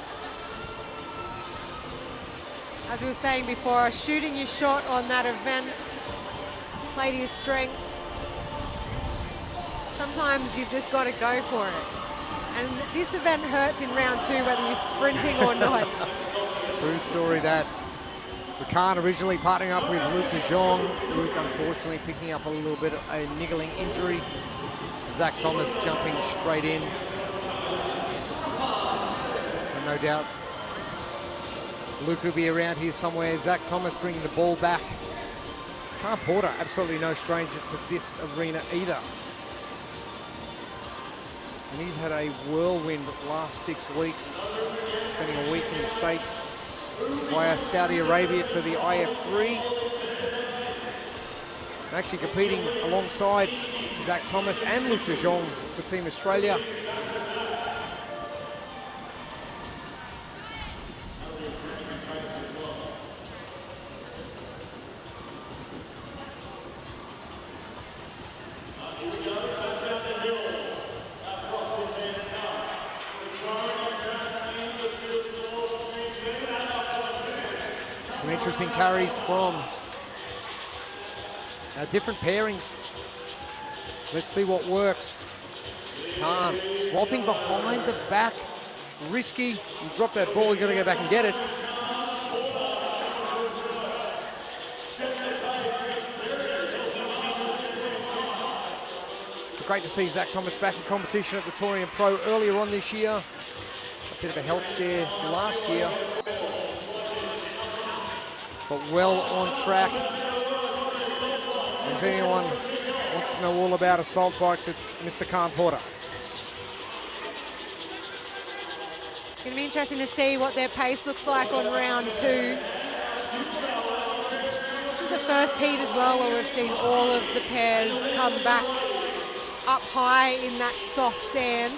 As we were saying before, shooting your shot on that event, play to your strengths. Sometimes you've just got to go for it. And this event hurts in round two, whether you're sprinting or not. True story, that's. So Khan originally partnering up with Luke de Jong. Luke unfortunately picking up a little bit of a niggling injury. Zach Thomas jumping straight in. And no doubt Luke will be around here somewhere. Zach Thomas bringing the ball back. Khan Porter, absolutely no stranger to this arena either. And he's had a whirlwind last 6 weeks, spending a week in the States via Saudi Arabia for the IF3. And actually competing alongside Zach Thomas and Luke de Jong for Team Australia. Interesting carries from different pairings. Let's see what works. Khan swapping behind the back. Risky. You drop that ball, you got to go back and get it. Great to see Zach Thomas back in competition at the Torian Pro earlier on this year. A bit of a health scare last year, but well on track. And if anyone wants to know all about assault bikes, it's Mr. Khan Porter. It's going to be interesting to see what their pace looks like on round two. This is the first heat as well where we've seen all of the pairs come back up high in that soft sand.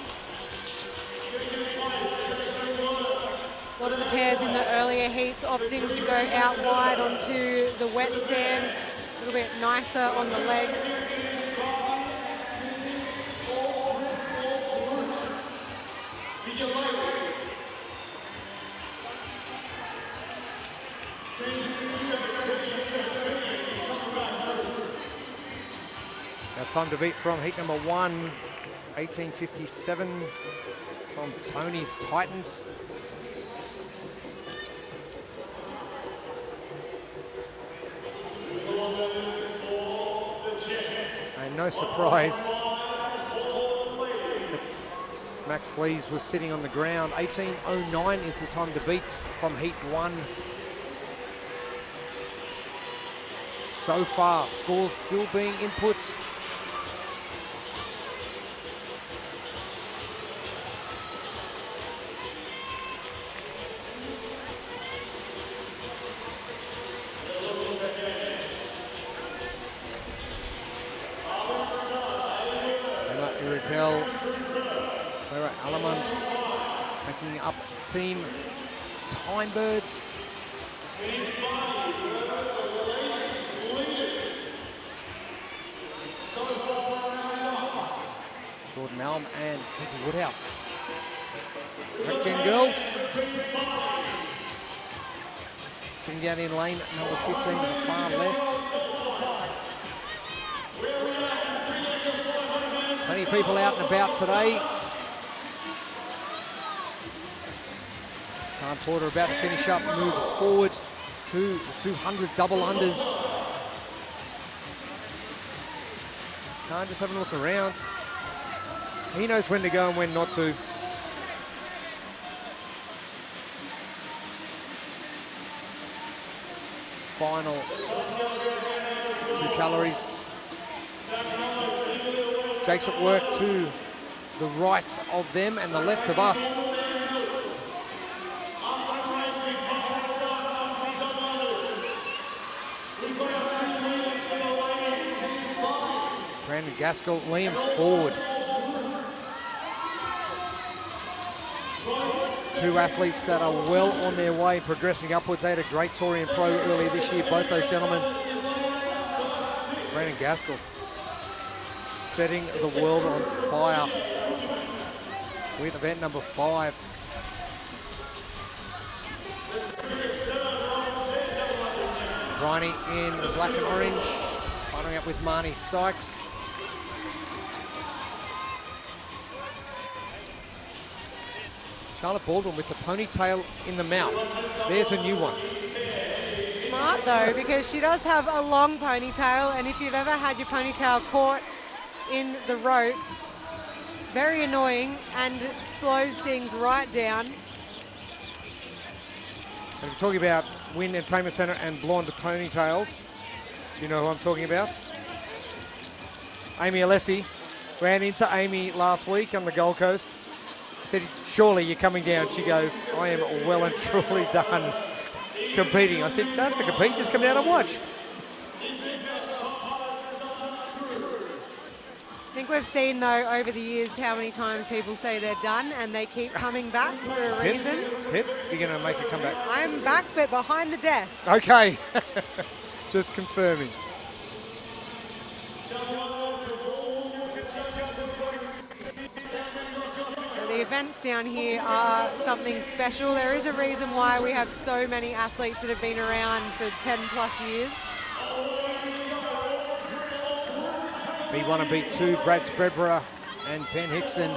A lot of the pairs in the earlier heats opting to go out wide onto the wet sand, a little bit nicer on the legs. Our time to beat from heat number 1, 18:57 from Tony's Titans. And no surprise, Max Lees was sitting on the ground. 18:09 is the time to beat from heat 1. So far, scores still being inputs. Emma Iredell, Clara Alamond making up team Time Birds. Jordan Malm and Kenzie Woodhouse. Track Gen girls. Sitting down in lane number 15 to the far left. Plenty of people out and about today. Khan Porter about to finish up, move forward to the 200 double unders. Khan just having a look around. He knows when to go and when not to. Final 2 calories. Jake's at work to the right of them and the left of us. Brandon Gaskell, Liam forward. 2 athletes that are well on their way, progressing upwards. They had a great Torian Pro earlier this year, both those gentlemen. Brandon Gaskell setting the world on fire with event number 5. Bryony in the black and orange, partnering up with Marnie Sykes. Charlotte Baldwin with the ponytail in the mouth. There's a new one. Smart though, because she does have a long ponytail, and if you've ever had your ponytail caught in the rope, very annoying and slows things right down. And if you're talking about Wynn Entertainment Centre and blonde ponytails, do you know who I'm talking about? Amy Alessi ran into Amy last week on the Gold Coast. I said, surely you're coming down. She goes, I am well and truly done competing. I said, don't have to compete, just come down and watch. I think we've seen though over the years how many times people say they're done and they keep coming back for a reason. Pip, you're going to make a comeback. I'm back, but behind the desk. Okay, just confirming. The events down here are something special. There is a reason why we have so many athletes that have been around for 10 plus years. B1 and B2, Brad Spreadborough and Ben Hickson.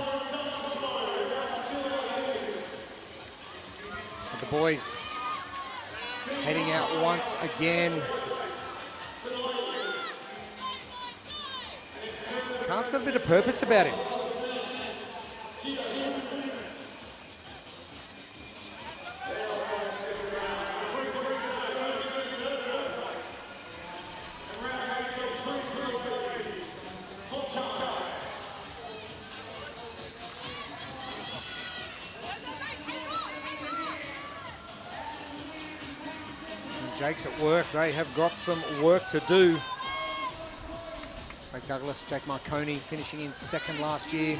The boys heading out once again. Khan's got a bit of purpose about him. Jake's at work. They have got some work to do. Craig Douglas, Jake Marconi finishing in second last year.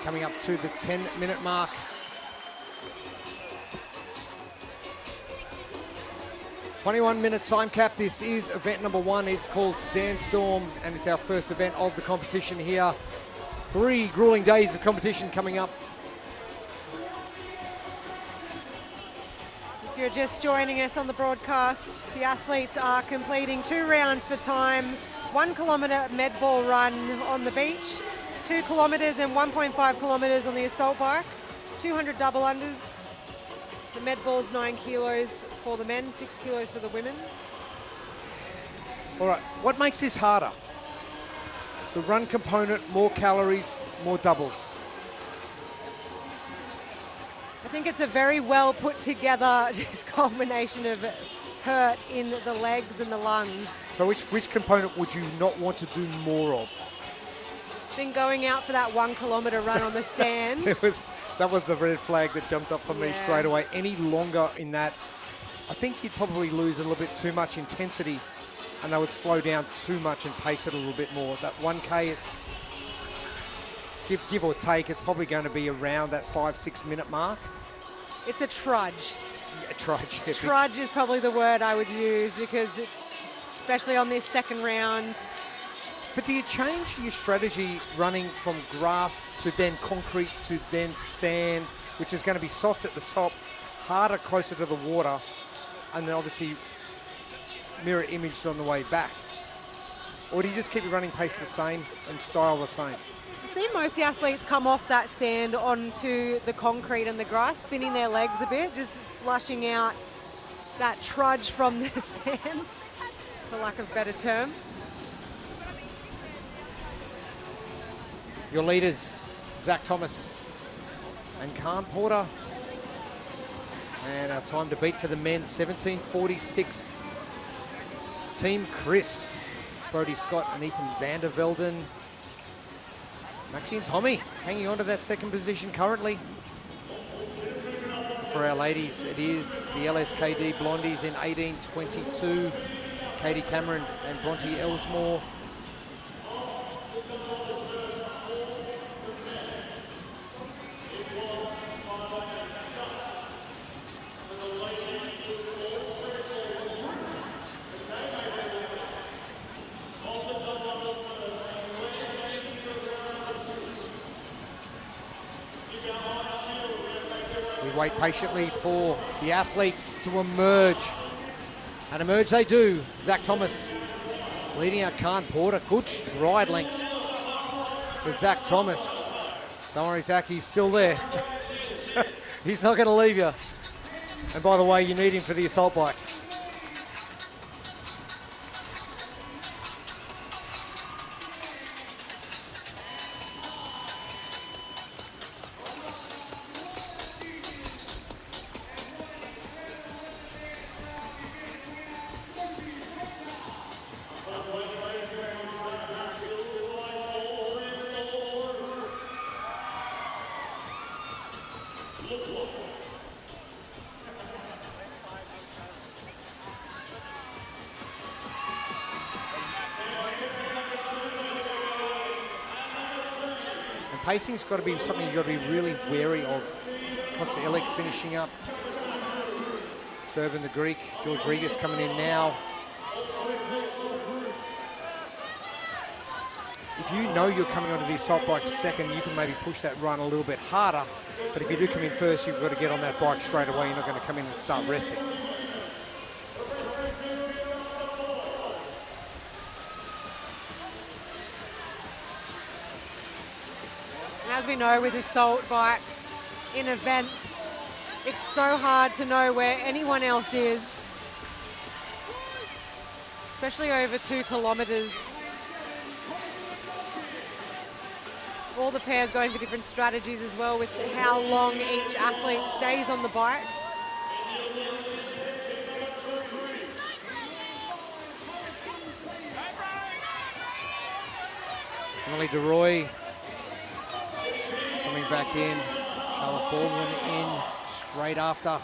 Coming up to the 10-minute mark. "21-minute time cap. This is event number 1. It's called Sandstorm, and it's our first event of the competition here. 3 grueling days of competition coming up. you're just joining us on the broadcast, the athletes are completing 2 rounds for time, 1 kilometre med ball run on the beach, 2 kilometres and 1.5 kilometres on the assault bike, 200 double unders. The med ball's 9 kilos for the men, 6 kilos for the women. All right, what makes this harder? The run component, more calories, more doubles. I think it's a very well put together just combination of hurt in the legs and the lungs. So which component would you not want to do more of? I think going out for that 1 kilometre run on the sand. That was the red flag that jumped up for me Yeah. straight away. Any longer in that, I think you'd probably lose a little bit too much intensity and they would slow down too much and pace it a little bit more. That 1K, it's give or take, it's probably going to be around that 5-6 minute mark. It's a trudge. Yeah, trudge. Yeah, Trudge is probably the word I would use because it's, especially on this second round. But do you change your strategy running from grass to then concrete to then sand, which is going to be soft at the top, harder closer to the water, and then obviously mirror imaged on the way back? Or do you just keep your running pace the same and style the same? I've seen most of the athletes come off that sand onto the concrete and the grass, spinning their legs a bit, just flushing out that trudge from the sand, for lack of a better term. Your leaders, Zach Thomas and Khan Porter. And our time to beat for the men, 17:46. Team Chris, Brody Scott and Ethan van der Velden. Maxie and Tommy hanging on to that second position currently. For our ladies, it is the LSKD Blondies in 18:22. Katie Cameron and Bronte Elsmore. Wait patiently for the athletes to emerge. And emerge they do. Zach Thomas leading out Khan Porter. Good stride length for Zach Thomas. Don't worry, Zach, he's still there. He's not going to leave you. And by the way, you need him for the assault bike. Pacing's got to be something you've got to be really wary of. Costa Ilic finishing up. Serving the Greek. George Regas coming in now. If you know you're coming onto the assault bike second, you can maybe push that run a little bit harder. But if you do come in first, you've got to get on that bike straight away. You're not going to come in and start resting. As we know with assault bikes in events, it's so hard to know where anyone else is, especially over 2 kilometres. All the pairs going for different strategies as well with how long each athlete stays on the bike. Emily DeRoy coming back in. Charlotte Baldwin in straight after.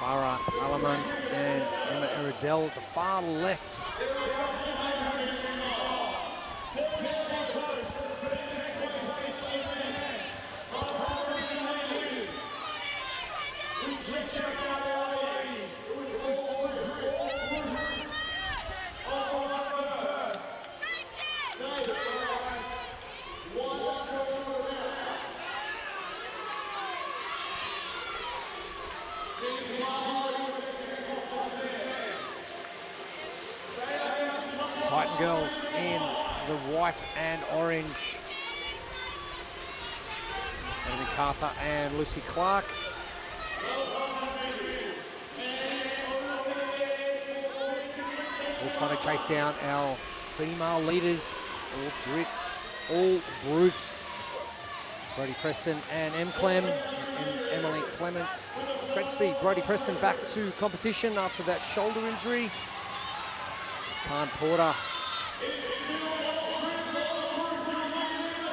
Farah Alamont and Emma Eridell at the far left. girls in the white and orange. Amy Carter and Lucy Clark. We're trying to chase down our female leaders, all Brits, all brutes. Brodie Preston and Clem and Emily Clements. Great to see Brodie Preston back to competition after that shoulder injury. It's Khan Porter.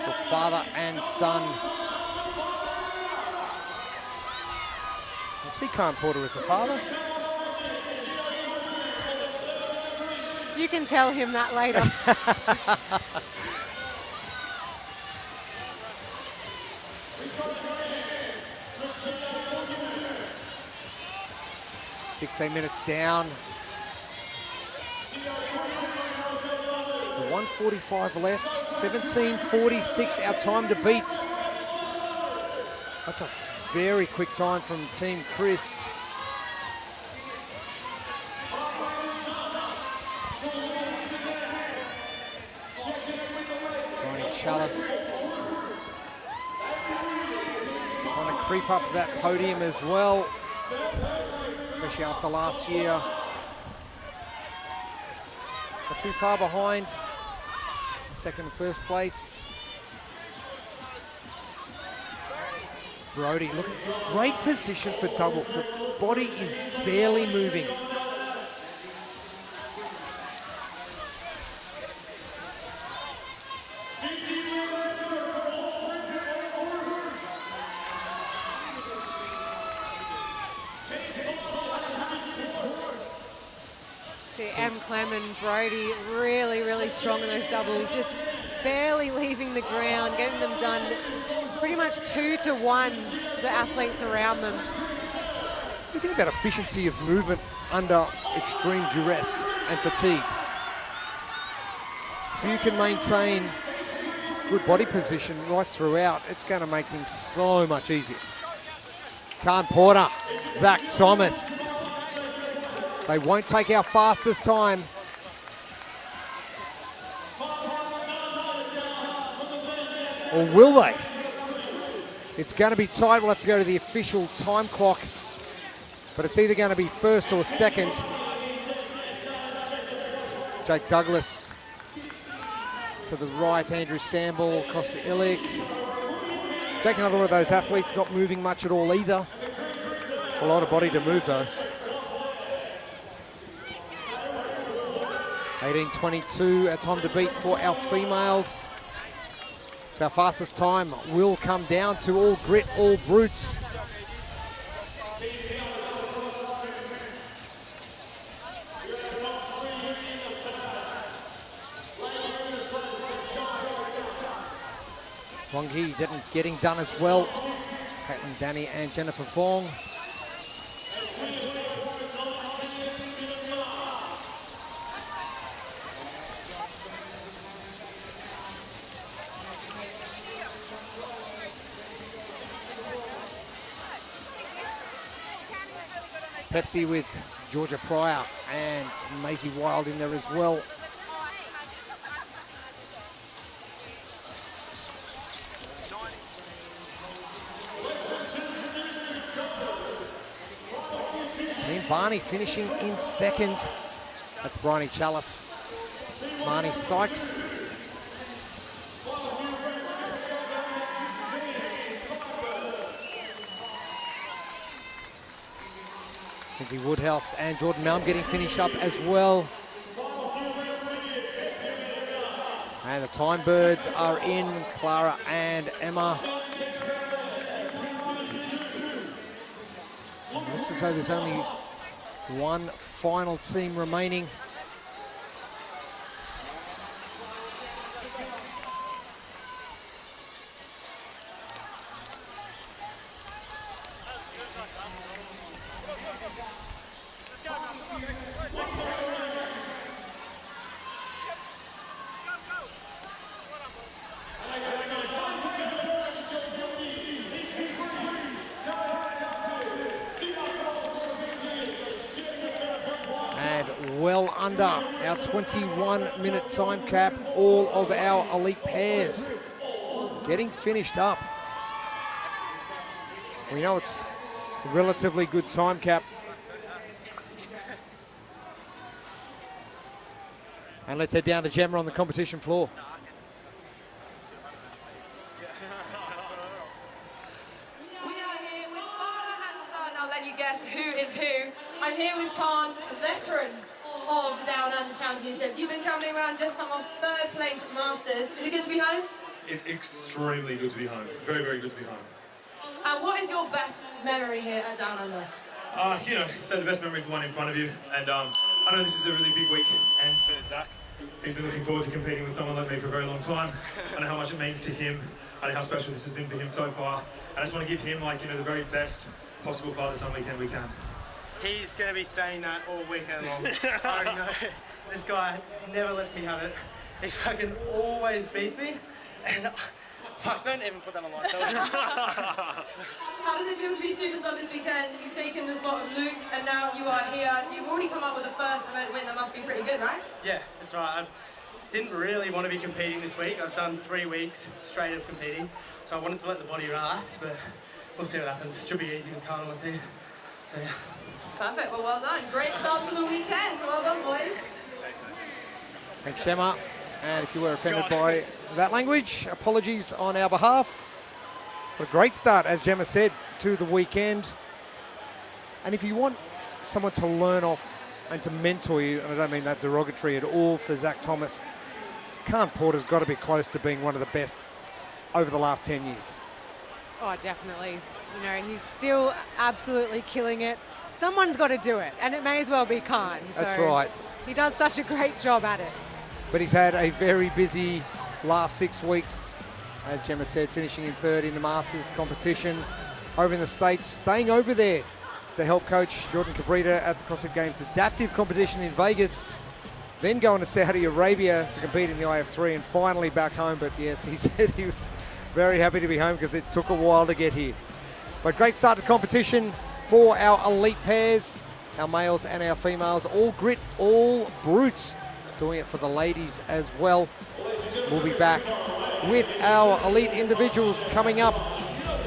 The father and son. I see Khan Porter as a father. You can tell him that later. 16 minutes down. 1:45 left. 17:46 our time to beat. That's a very quick time from Team Chris. Ronnie Chalice trying to creep up that podium as well, especially after last year. Not too far behind second and first place. Brodie, look at great position for doubles. The body is barely moving. Clem and Brodie really strong in those doubles, just barely leaving the ground, getting them done pretty much 2-1, the athletes around them. Thinking about efficiency of movement under extreme duress and fatigue. If you can maintain good body position right throughout, it's going to make things so much easier. Khan Porter, Zach Thomas. They won't take our fastest time. Or will they? It's going to be tight. We'll have to go to the official time clock. But it's either going to be first or second. Jake Douglas to the right, Andrew Samble, Costa Illick. Jake, another one of those athletes not moving much at all either. It's a lot of body to move though. 18:22, our time to beat for our females. So our fastest time will come down to all grit, all brutes. Wongi getting done as well. Caitlin Danny and Jennifer Vong. Pepsi with Georgia Pryor and Maisie Wild in there as well. Team Barney finishing in second. That's Bryony Chalice, Marnie Sykes. Lindsay Woodhouse and Jordan Malm getting finished up as well. And the Time Birds are in, Clara and Emma. It looks as though there's only one final team remaining. Well under our 21-minute time cap. All of our elite pairs getting finished up. We know it's a relatively good time cap. And let's head down to Gemma on the competition floor. We are here with father and son. I'll let you guess who is who. I'm here with Khan, a veteran of the Down Under Championships. You've been travelling around, just come off 3rd place at Masters. Is it good to be home? It's extremely good to be home. Very, very good to be home. And what is your best memory here at Down Under? So the best memory is the one in front of you. And I know this is a really big week. And for Zach, he's been looking forward to competing with someone like me for a very long time. I know how much it means to him. I know how special this has been for him so far. I just want to give him, the very best possible father-son weekend we can. He's going to be saying that all weekend long. I already know. This guy never lets me have it. He fucking always beats me. And fuck, don't even put that on live television. How does it feel to be Super Sub this weekend? You've taken the spot of Luke, and now you are here. You've already come up with the first event win. That must be pretty good, right? Yeah, that's right. I didn't really want to be competing this week. I've done 3 weeks straight of competing. So I wanted to let the body relax, but we'll see what happens. It should be easy with Carl on my team. So yeah. Perfect. Well done. Great start to the weekend. Well done, boys. Thanks, Gemma. And if you were offended by that language, apologies on our behalf. What a great start, as Gemma said, to the weekend. And if you want someone to learn off and to mentor you, and I don't mean that derogatory at all for Zach Thomas, Khan Porter's got to be close to being one of the best over the last 10 years. Oh, definitely. He's still absolutely killing it. Someone's got to do it, and it may as well be Khan. That's right. He does such a great job at it. But he's had a very busy last 6 weeks, as Gemma said, finishing in 3rd in the Masters competition over in the States, staying over there to help coach Jordan Cabrita at the CrossFit Games adaptive competition in Vegas, then going to Saudi Arabia to compete in the IF3 and finally back home. But yes, he said he was very happy to be home because it took a while to get here. But great start to competition for our elite pairs, our males and our females, all grit, all brutes, doing it for the ladies as well. We'll be back with our elite individuals coming up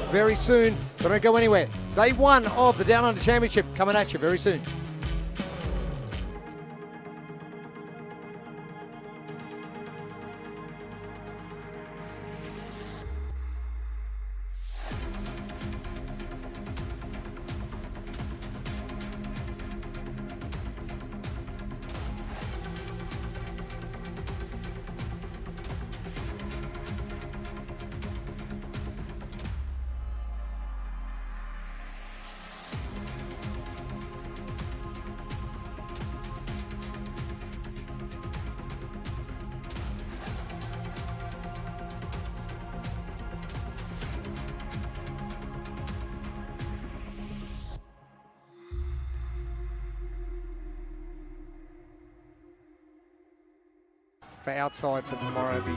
very soon, so don't go anywhere. Day 1 of the Down Under Championship coming at you very soon. For outside for tomorrow, be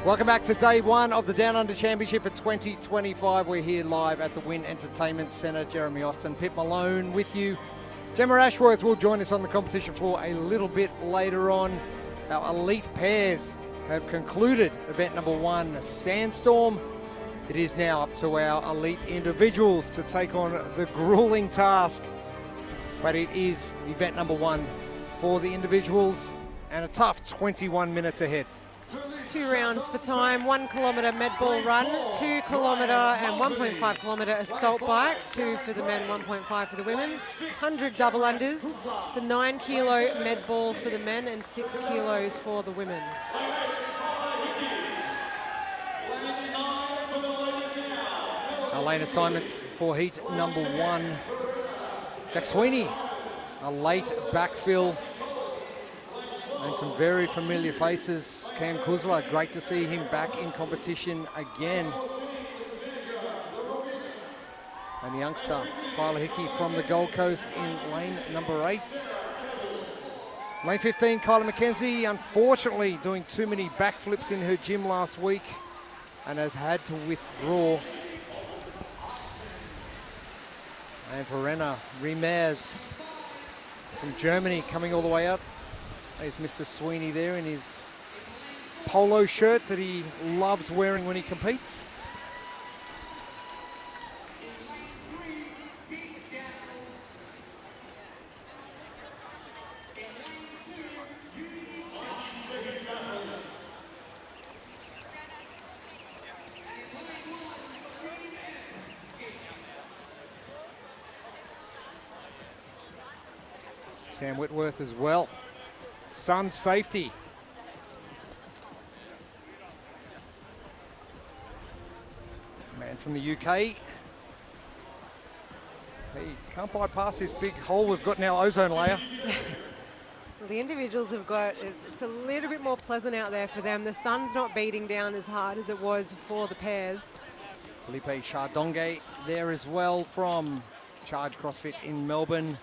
Welcome back to day one of the Down Under Championship for 2025. We're here live at the Wynn Entertainment Centre. Jeremy Austin, Pip Malone with you. Gemma Ashworth will join us on the competition floor a little bit later on. Our elite pairs have concluded event number one, Sandstorm. It is now up to our elite individuals to take on the grueling task. But it is event number one for the individuals and a tough 21 minutes ahead. 2 rounds for time, 1 kilometre med ball run, 2 kilometre and 1.5 kilometre assault bike, 2 for the men, 1.5 for the women, 100 double unders, it's a 9 kilo med ball for the men and 6 kilos for the women. Our lane assignments for heat number one. Jack Sweeney, a late backfill. And some very familiar faces. Cam Kuzla, great to see him back in competition again. And the youngster, Tyler Hickey from the Gold Coast in lane number 8. Lane 15, Kyla McKenzie, unfortunately doing too many backflips in her gym last week and has had to withdraw. And Verena Reimers from Germany coming all the way up. There's Mr. Sweeney there in his polo shirt that he loves wearing when he competes. Sam Whitworth as well. Sun safety. Man from the UK. He can't bypass this big hole we've got in our ozone layer. Well, the individuals have got, it's a little bit more pleasant out there for them. The sun's not beating down as hard as it was for the pairs. Felipe Chardonge there as well from Charge CrossFit in Melbourne.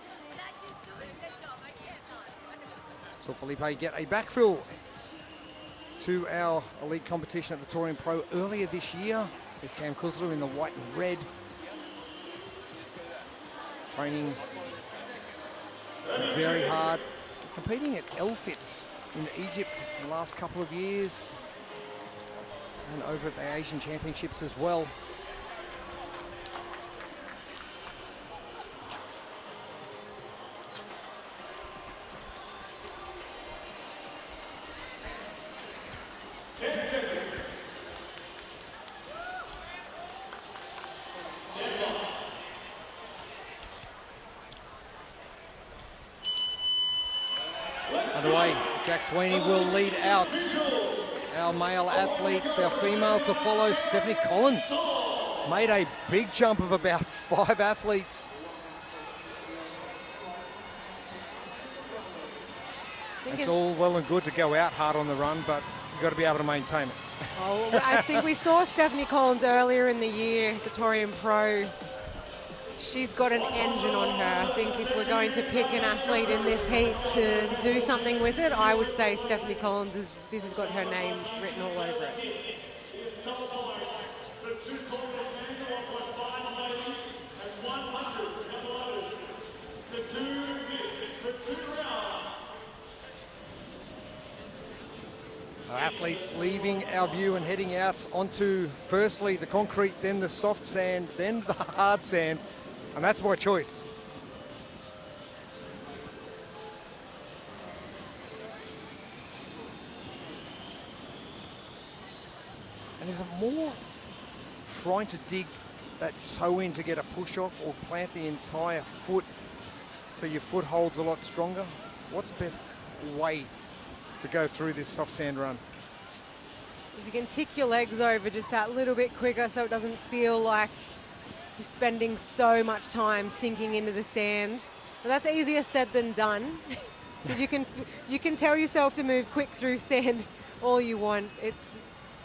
Saw Felipe get a backfill to our elite competition at the Torian Pro earlier this year. There's Cam Kuzler in the white and red. Training very hard. Competing at Elfits in Egypt in the last couple of years. And over at the Asian Championships as well. Underway, Jack Sweeney will lead out our male athletes, our females to follow. Stephanie Collins made a big jump of about 5 athletes. It's all well and good to go out hard on the run, but you've got to be able to maintain it. Oh, I think we saw Stephanie Collins earlier in the year, the Torian Pro. She's got an engine on her. I think if we're going to pick an athlete in this heat to do something with it, I would say Stephanie Collins, this has got her name written all over it. Our athletes leaving our view and heading out onto firstly the concrete, then the soft sand, then the hard sand, and that's my choice. And is it more trying to dig that toe in to get a push off or plant the entire foot so your foot holds a lot stronger? What's the best way to go through this soft sand run? If you can tick your legs over just that little bit quicker so it doesn't feel like you're spending so much time sinking into the sand. But that's easier said than done. Because you can tell yourself to move quick through sand all you want. It's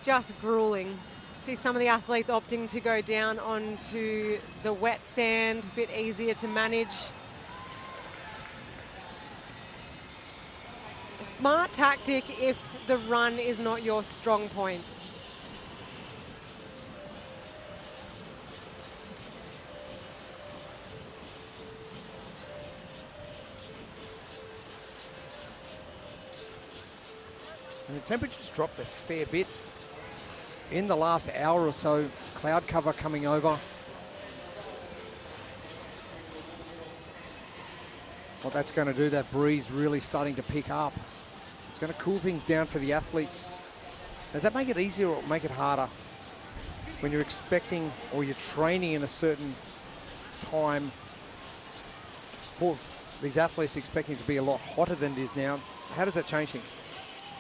just grueling. See some of the athletes opting to go down onto the wet sand, a bit easier to manage. A smart tactic if the run is not your strong point. The temperature's dropped a fair bit in the last hour or so. Cloud cover coming over. What that's going to do, that breeze really starting to pick up. It's going to cool things down for the athletes. Does that make it easier or make it harder when you're expecting or you're training in a certain time for these athletes expecting to be a lot hotter than it is now? How does that change things?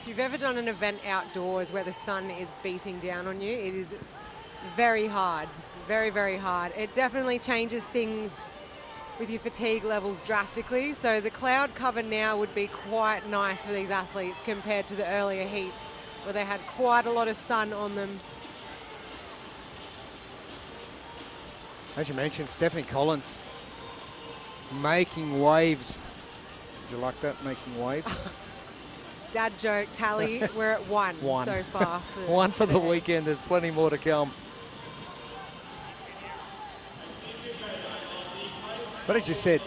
If you've ever done an event outdoors where the sun is beating down on you, it is very hard, very, very hard. It definitely changes things with your fatigue levels drastically. So the cloud cover now would be quite nice for these athletes compared to the earlier heats where they had quite a lot of sun on them. As you mentioned, Stephanie Collins making waves. Did you like that, making waves? Dad joke tally, we're at one so far. One for the weekend, there's plenty more to come. But as you said,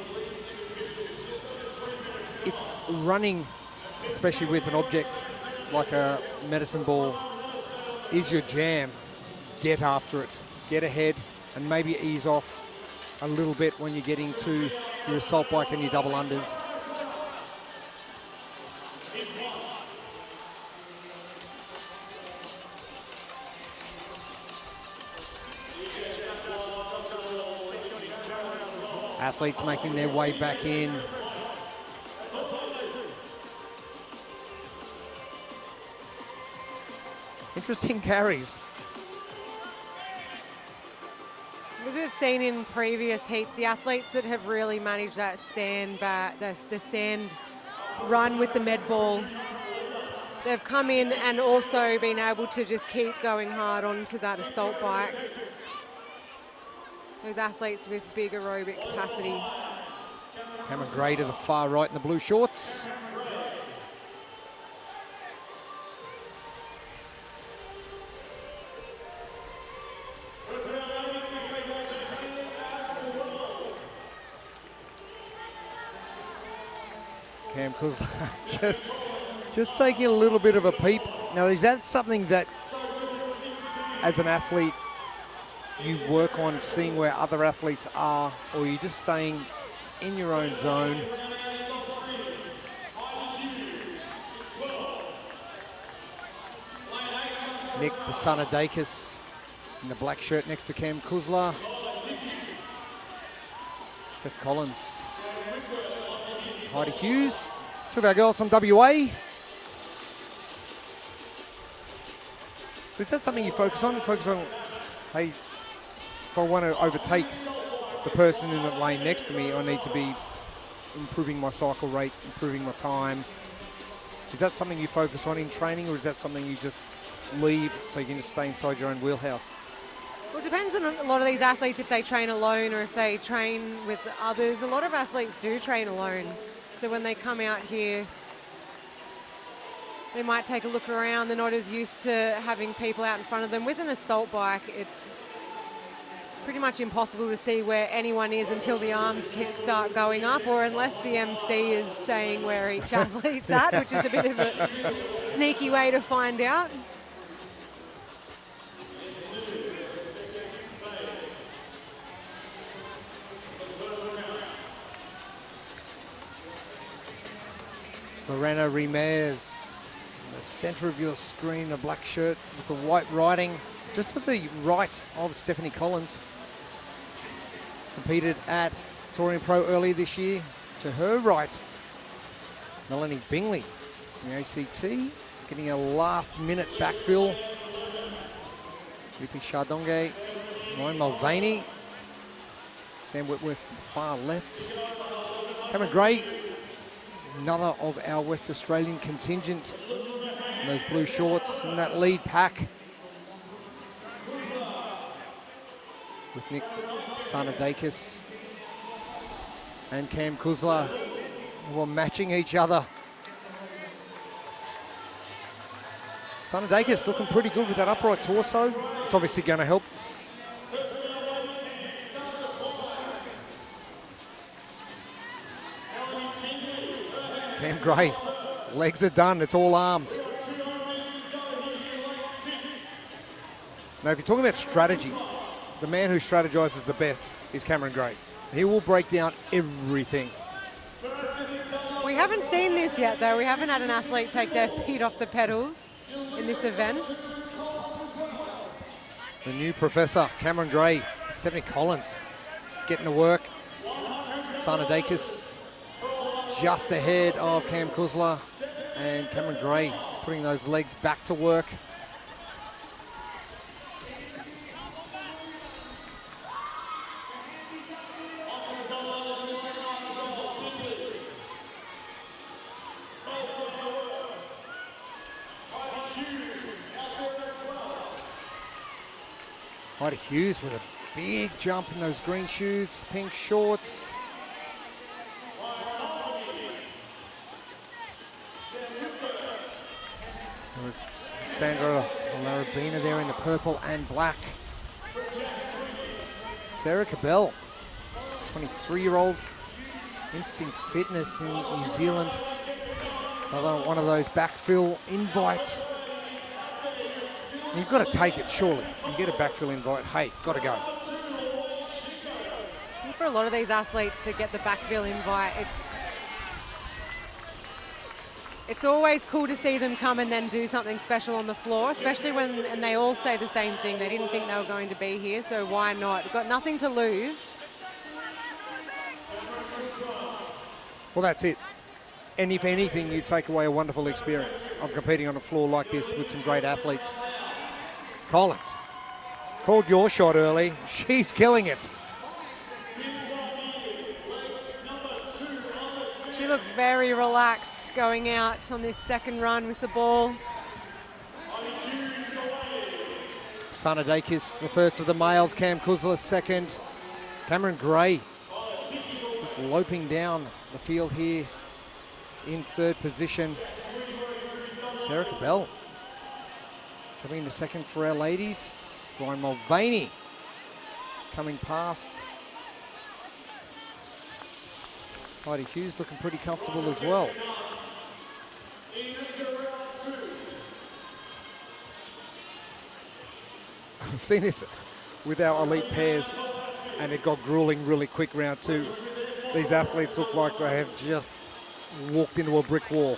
if running, especially with an object like a medicine ball, is your jam, get after it, get ahead, and maybe ease off a little bit when you're getting to your assault bike and your double unders. Athletes making their way back in. Interesting carries. As we've seen in previous heats, the athletes that have really managed that the sand run with the med ball, they've come in and also been able to just keep going hard onto that assault bike. Those athletes with big aerobic capacity. Cameron Gray to the far right in the blue shorts. Cam Kuzla just taking a little bit of a peep. Now, is that something that, as an athlete, you work on seeing where other athletes are, or are you just staying in your own zone? Nick Basanadakis in the black shirt next to Cam Kuzla. Steph Collins. Heidi Hughes, two of our girls from WA. Is that something you focus on? Focus on, hey, if I want to overtake the person in the lane next to me, I need to be improving my cycle rate, improving my time. Is that something you focus on in training, or is that something you just leave so you can just stay inside your own wheelhouse? Well, it depends on a lot of these athletes if they train alone or if they train with others. A lot of athletes do train alone. So when they come out here, they might take a look around. They're not as used to having people out in front of them. With an assault bike, it's pretty much impossible to see where anyone is until the arms start going up, or unless the MC is saying where each athlete's at, which is a bit of a sneaky way to find out. Verena Rimes, in the center of your screen, a black shirt with the white writing, just to the right of Stephanie Collins. Competed at Touring Pro earlier this year. To her right, Melanie Bingley in the ACT, getting a last-minute backfill. Rupi Chardonge, Ryan Mulvaney, Sam Whitworth far left. Cameron Gray, another of our West Australian contingent in those blue shorts in that lead pack. With Nick Sanadakis and Cam Kuzla, who are matching each other. Sanadakis looking pretty good with that upright torso. It's obviously going to help. Cam Gray, legs are done, it's all arms. Now, if you're talking about strategy, the man who strategizes the best is Cameron Gray. He will break down everything. We haven't seen this yet, though. We haven't had an athlete take their feet off the pedals in this event. The new professor, Cameron Gray, Stephanie Collins, getting to work. Sarnadakis just ahead of Cam Kuzla, and Cameron Gray putting those legs back to work. Heidi Hughes with a big jump in those green shoes, pink shorts. Sandra Larabina there in the purple and black. Sarah Cabell, 23-year-old, Instinct Fitness in New Zealand. Another one of those backfill invites. You've got to take it, surely. You get a backfill invite, hey, got to go. And for a lot of these athletes that get the backfill invite, it's always cool to see them come and then do something special on the floor, especially when, and they all say the same thing, they didn't think they were going to be here, so why not? We've got nothing to lose. Well, that's it. And if anything, you take away a wonderful experience of competing on a floor like this with some great athletes. Collins called your shot early. She's killing it. She looks very relaxed going out on this second run with the ball. Sarnadakis, the first of the males. Cam Kuzla, second. Cameron Gray just loping down the field here in third position. Sarah Cabell jumping into second for our ladies. Ryan Mulvaney coming past. Heidi Hughes looking pretty comfortable as well. I've seen this with our elite pairs, and it got grueling really quick round two. These athletes look like they have just walked into a brick wall.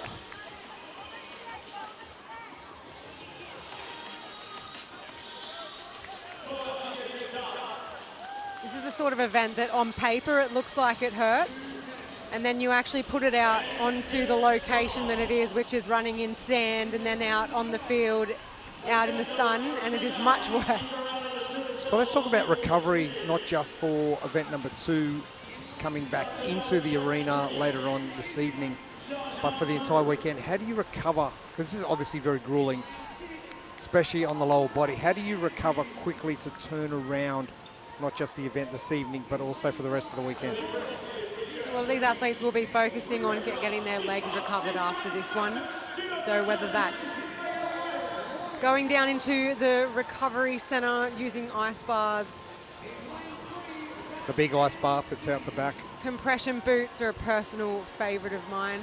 This is the sort of event that on paper it looks like it hurts, and then you actually put it out onto the location that it is, which is running in sand and then out on the field, out in the sun, and it is much worse. So let's talk about recovery, not just for event number 2 coming back into the arena later on this evening, but for the entire weekend. How do you recover? Because this is obviously very grueling, especially on the lower body. How do you recover quickly to turn around not just the event this evening, but also for the rest of the weekend? Well, these athletes will be focusing on getting their legs recovered after this one. So whether that's going down into the recovery center using ice baths. The big ice bath that's out the back. Compression boots are a personal favorite of mine.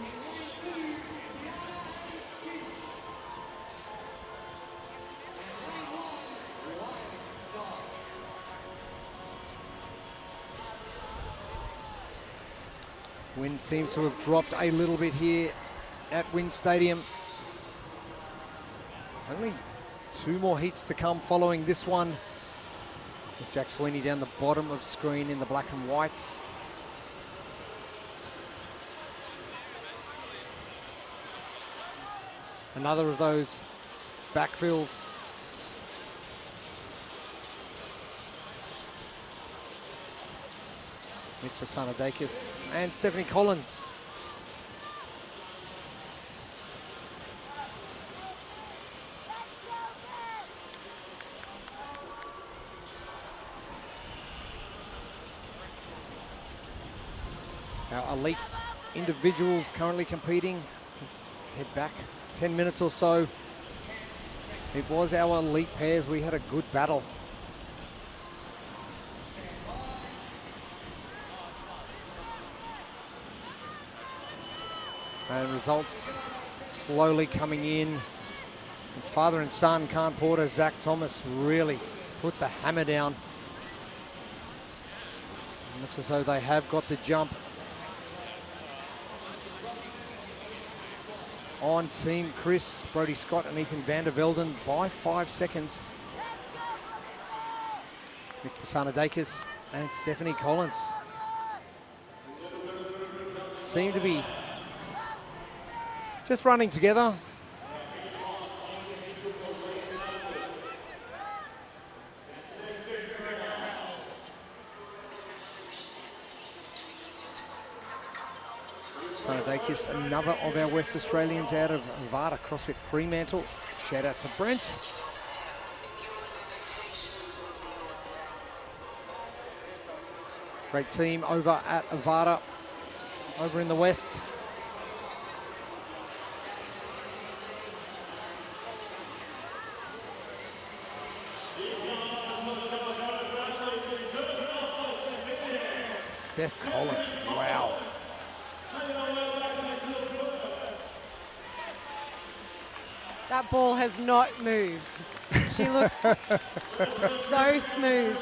Wind seems to have dropped a little bit here at Wynn Stadium. Only 2 more heats to come following this one. There's Jack Sweeney down the bottom of screen in the black and whites. Another of those backfills. Nick Prasanadakis and Stephanie Collins. Our elite individuals currently competing. Head back 10 minutes or so. It was our elite pairs. We had a good battle. And results slowly coming in. And father and son, Khan Porter, Zach Thomas, really put the hammer down. Looks as though they have got the jump on Team Chris, Brody Scott and Ethan van der Velden by 5 seconds. Nick Pasanadakis and Stephanie Collins seem to be just running together. Pasanadakis, another of our West Australians out of Avada CrossFit Fremantle. Shout out to Brent. Great team over at Avada, over in the West. Steph Collins, wow. That ball has not moved. She looks so smooth.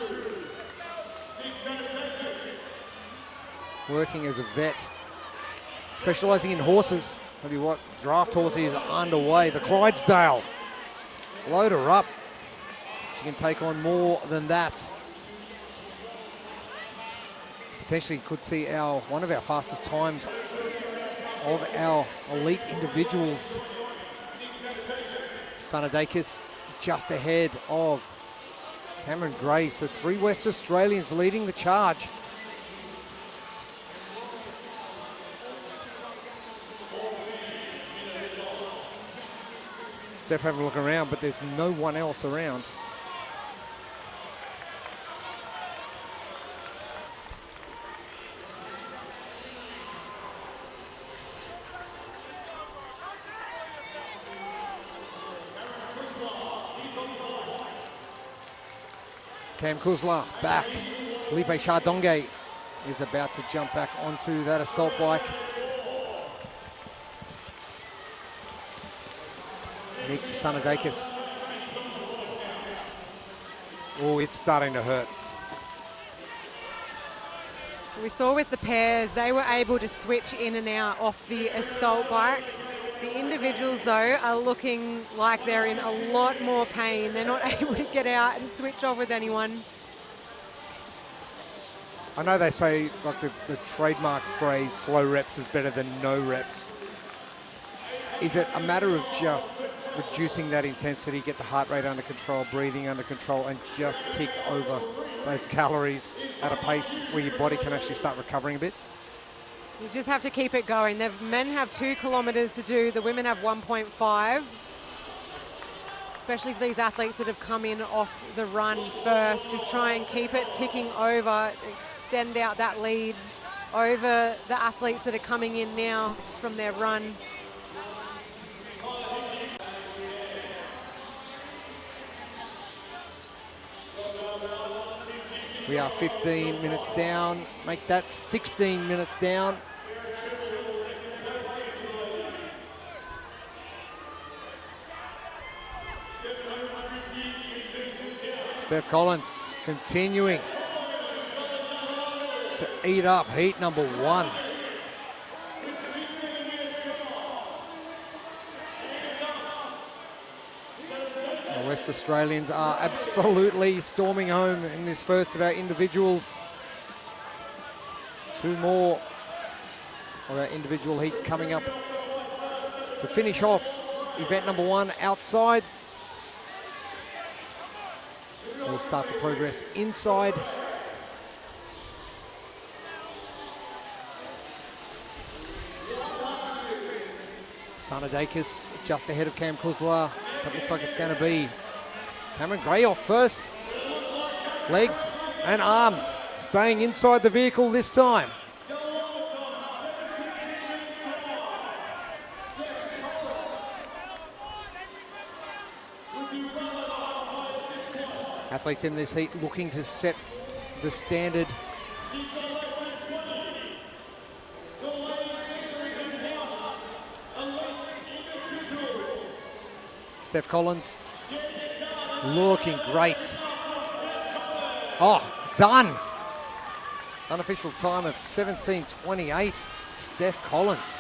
Working as a vet, specialising in horses. Tell you what, draft horse is underway. The Clydesdale. Load her up. She can take on more than that. Potentially could see one of our fastest times of our elite individuals. Sanadakis just ahead of Cameron Gray. So 3 West Australians leading the charge. Steph having a look around, but there's no one else around. Cam Kuzla back. Felipe Chardonge is about to jump back onto that assault bike. Nick Sanadakis. Oh, it's starting to hurt. We saw with the pairs, they were able to switch in and out off the assault bike. The individuals, though, are looking like they're in a lot more pain. They're not able to get out and switch off with anyone. I know they say, like the trademark phrase, slow reps is better than no reps. Is it a matter of just reducing that intensity, get the heart rate under control, breathing under control, and just tick over those calories at a pace where your body can actually start recovering a bit? You just have to keep it going. The men have 2 kilometres to do. The women have 1.5. Especially for these athletes that have come in off the run first. Just try and keep it ticking over, extend out that lead over the athletes that are coming in now from their run. We are 15 minutes down. Make that 16 minutes down. Steph Collins continuing to eat up heat number 1. The West Australians are absolutely storming home in this first of our individuals. 2 more of our individual heats coming up to finish off event number 1 outside. We'll start the progress inside. Sanadakis just ahead of Cam Kuzla. That looks like it's going to be Cameron Gray off first. Legs and arms staying inside the vehicle this time. Athletes in this heat looking to set the standard. Steph Collins looking great. Oh, done. Unofficial time of 17:28. Steph Collins.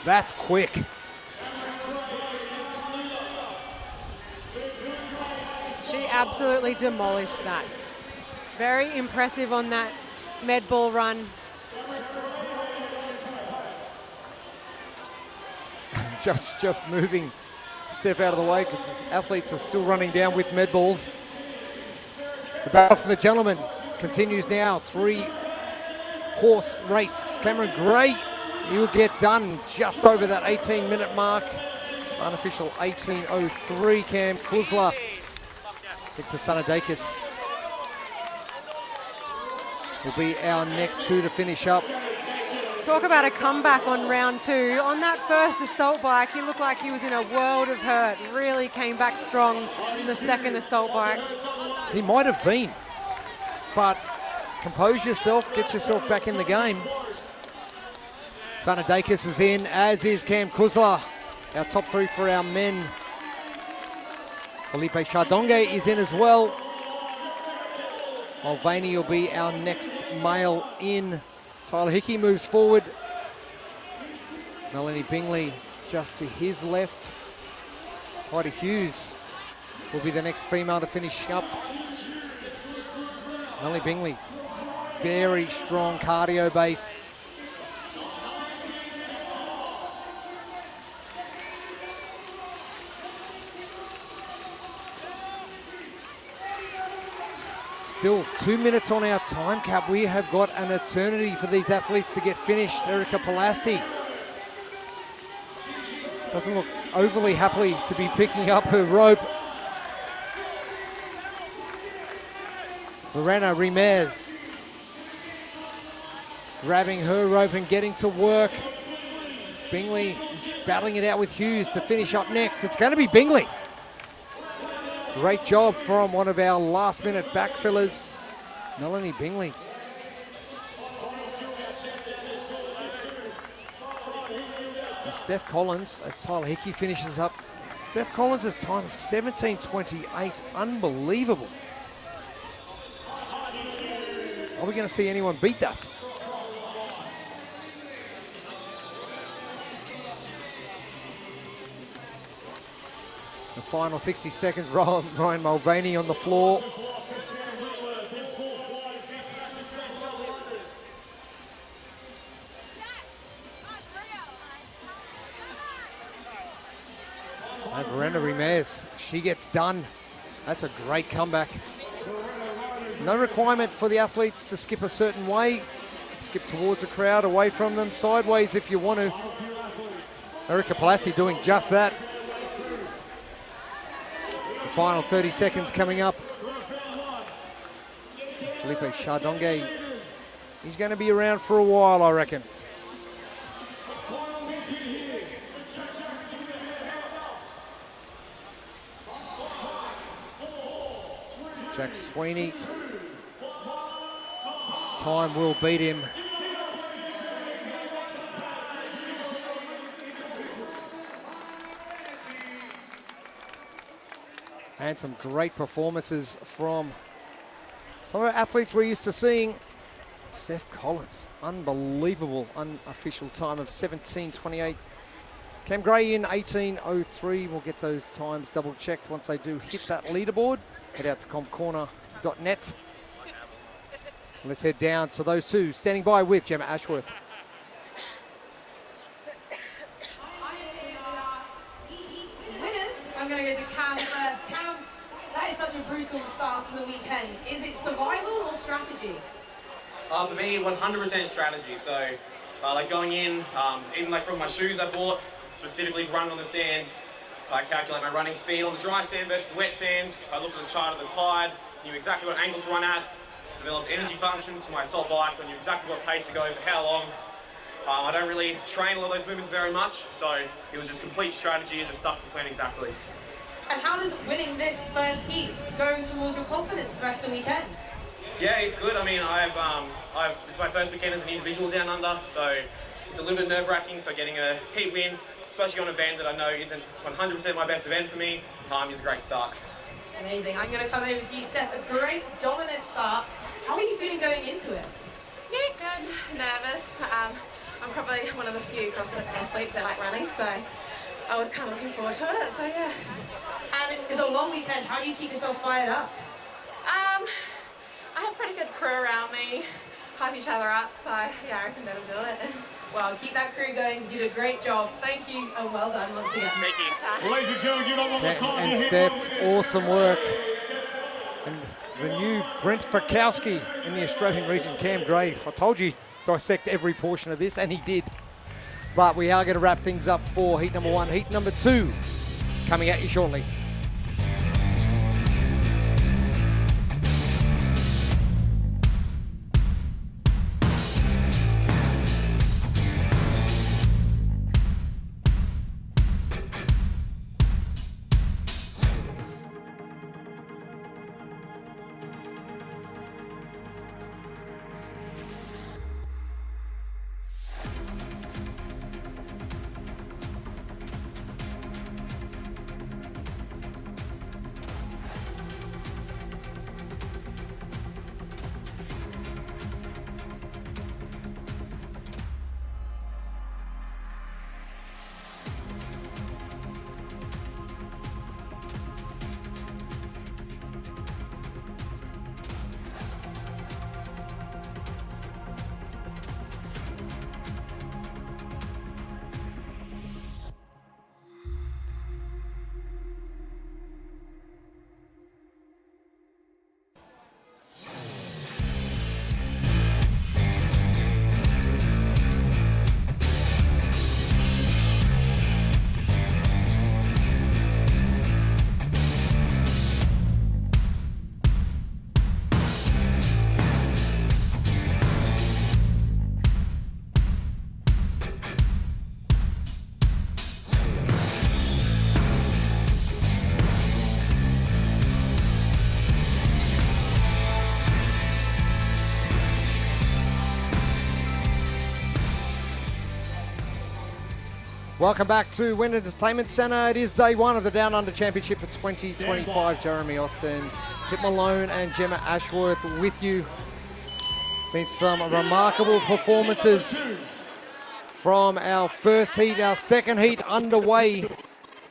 That's quick. She absolutely demolished that. Very impressive on that med ball run. Just moving Steph out of the way because the athletes are still running down with med balls. The battle for the gentleman continues now. 3-horse race. Cameron Gray, he will get done just over that 18-minute mark. Unofficial 18:03. Cam Kuzla. Victor Sanadakis will be our next two to finish up. Talk about a comeback on round 2. On that first assault bike, he looked like he was in a world of hurt. Really came back strong in the second assault bike. He might have been, but compose yourself, get yourself back in the game. Sanadakis is in, as is Cam Kuzla. Our top 3 for our men. Felipe Chardonge is in as well. Mulvaney will be our next male in. Tyler Hickey moves forward. Melanie Bingley just to his left. Heidi Hughes will be the next female to finish up. Melanie Bingley, very strong cardio base. Still 2 minutes on our time cap. We have got an eternity for these athletes to get finished. Erica Pilasti doesn't look overly happy to be picking up her rope. Lorena Rimez grabbing her rope and getting to work. Bingley battling it out with Hughes to finish up next. It's going to be Bingley. Great job from one of our last-minute backfillers, Melanie Bingley. And Steph Collins, as Tyler Hickey finishes up. Steph Collins' time of 17:28, unbelievable. Are we going to see anyone beat that? The final 60 seconds, Ryan Mulvaney on the floor. And Verena Rimez, she gets done. That's a great comeback. No requirement for the athletes to skip a certain way. Skip towards the crowd, away from them, sideways if you want to. Erica Pilasti doing just that. Final 30 seconds coming up. Felipe Chardonge, he's going to be around for a while, I reckon. Jack Sweeney, time will beat him. And some great performances from some of our athletes we're used to seeing. Steph Collins, unbelievable unofficial time of 17:28. Cam Gray in 18:03. We'll get those times double checked once they do hit that leaderboard. Head out to compcorner.net. Let's head down to those two standing by with Gemma Ashworth. I'm going to go to Cam first. Cam, that is such a brutal start to the weekend. Is it survival or strategy? For me, 100% strategy. So, like going in, even like from my shoes I bought, specifically run on the sand. I calculate my running speed on the dry sand versus the wet sand. I looked at the chart of the tide, knew exactly what angle to run at, developed energy functions for my assault bikes, I knew exactly what pace to go for how long. I don't really train a lot of those movements very much, so it was just complete strategy and just stuck to the plan exactly. And how does winning this first heat go towards your confidence for the rest of the weekend? Yeah, it's good. I mean, this is my first weekend as an individual down under, so it's a little bit nerve-wracking. So getting a heat win, especially on an event that I know isn't 100% my best event for me, Just a great start. Amazing. I'm going to come over to you, Steph. A great dominant start. How are you feeling going into it? Yeah, good. Nervous. I'm probably one of the few CrossFit athletes that like running, so I was kind of looking forward to it. So yeah. And it's a long weekend. How do you keep yourself fired up? I have a pretty good crew around me, hype each other up. So yeah, I reckon that'll do it. Well, keep that crew going because you did a great job. Thank you and well done once again. Thank you. Ladies and gentlemen, give up one more time. And Steph, awesome work. And the new Brent Fakowski in the Australian region, Cam Gray. I told you dissect every portion of this, and he did. But we are going to wrap things up for heat number 1. Heat number 2 coming at you shortly. Welcome back to Win Entertainment Centre. It is day 1 of the Down Under Championship for 2025. Jeremy Austin, Pip Malone and Gemma Ashworth with you. Seen some remarkable performances from our first heat, our second heat underway.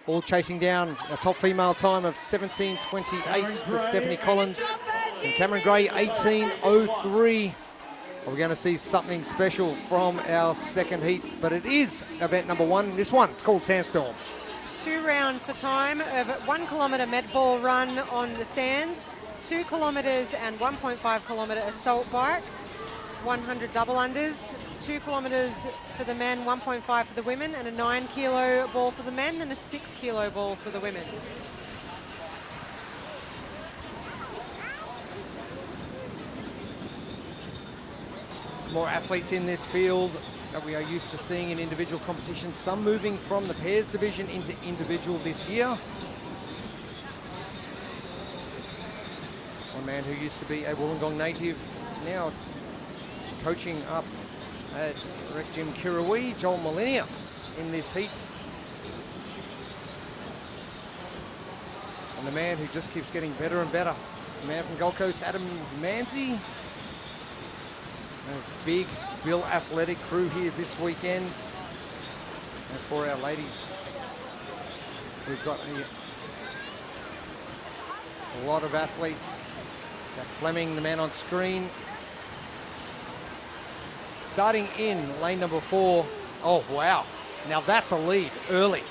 All chasing down a top female time of 17:28 for Stephanie Collins and Cameron Gray 18:03. We're going to see something special from our second heat, but it is event number 1. This one, it's called Sandstorm. 2 rounds for time of 1 kilometre med ball run on the sand, 2 kilometres and 1.5 kilometre assault bike, 100 double unders. It's 2 kilometres for the men, 1.5 for the women, and a 9 kilo ball for the men and a 6 kilo ball for the women. More athletes in this field that we are used to seeing in individual competitions, some moving from the pairs division into individual this year. One man who used to be a Wollongong native, now coaching up at Rec Gym Kirrawee, Joel Molina in this heats. And the man who just keeps getting better and better, the man from Gold Coast, Adam Manzi. A big Bill Athletic crew here this weekend. And for our ladies, we've got a lot of athletes. Jack Fleming, the man on screen. Starting in lane number 4. Oh, wow. Now that's a lead early.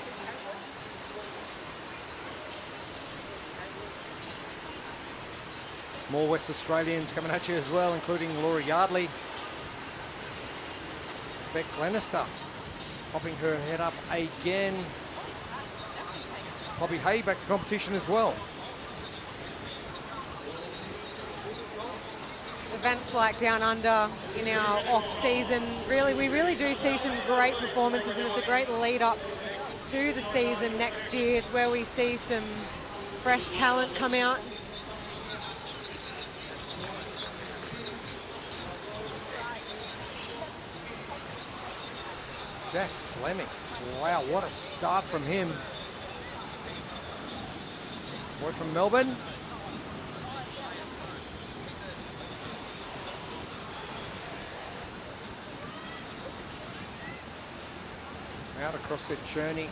More West Australians coming at you as well, including Laura Yardley. Beck Glenister popping her head up again. Poppy Hay back to competition as well. Events like Down Under in our off-season, we really do see some great performances, and it's a great lead up to the season next year. It's where we see some fresh talent come out. Jack Fleming, wow, what a start from him. Boy from Melbourne. Out across that journey.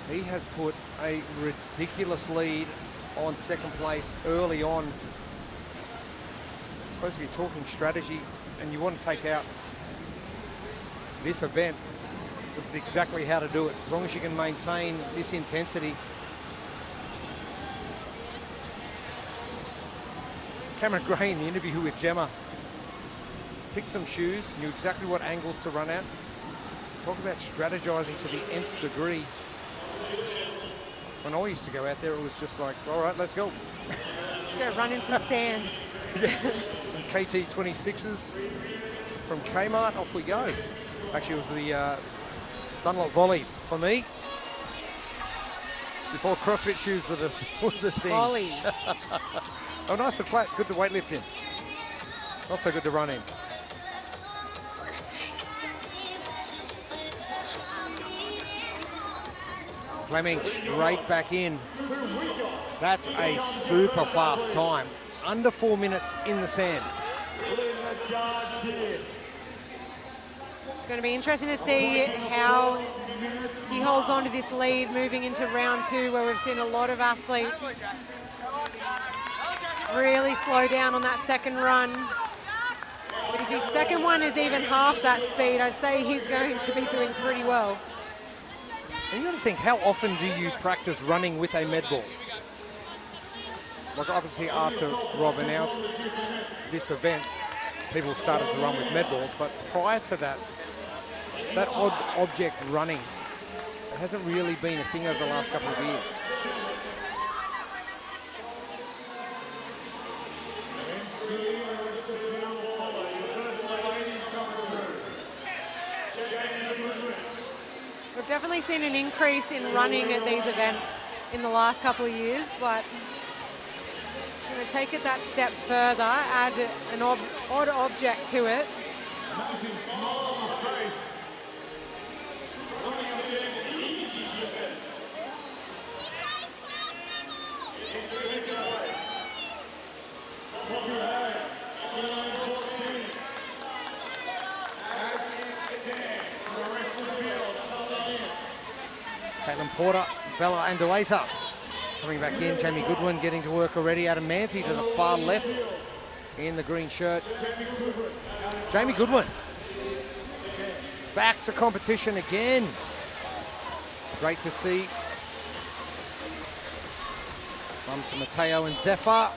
He has put a ridiculous lead on second place early on. I suppose if you're talking strategy and you want to take out this event, this is exactly how to do it. As long as you can maintain this intensity. Cameron Gray in the interview with Gemma picked some shoes, knew exactly what angles to run at. Talk about strategizing to the nth degree. When I used to go out there, it was just like, all right, let's go. Let's go run in some sand. Some KT 26s from Kmart, off we go. Actually, it was the Dunlop Volleys for me. Before CrossFit shoes was a thing. Volleys. Oh, nice and flat, good to weightlift in. Not so good to run in. Fleming straight back in. That's a super fast time. Under 4 minutes in the sand. It's going to be interesting to see how he holds on to this lead moving into round 2, where we've seen a lot of athletes really slow down on that second run. But if his second one is even half that speed, I'd say he's going to be doing pretty well. And you got to think, how often do you practice running with a med ball? Like obviously after Rob announced this event, people started to run with med balls, but prior to that, that odd object running, it hasn't really been a thing over the last couple of years. We've definitely seen an increase in running at these events in the last couple of years, but going to take it that step further, add an odd object to it. Caitlin Porter, Bella Andueza coming back in. Jamie Goodwin getting to work already. Adam Manzi to the far left in the green shirt. Jamie Goodwin back to competition again. Great to see. On to Mateo and Zephyr.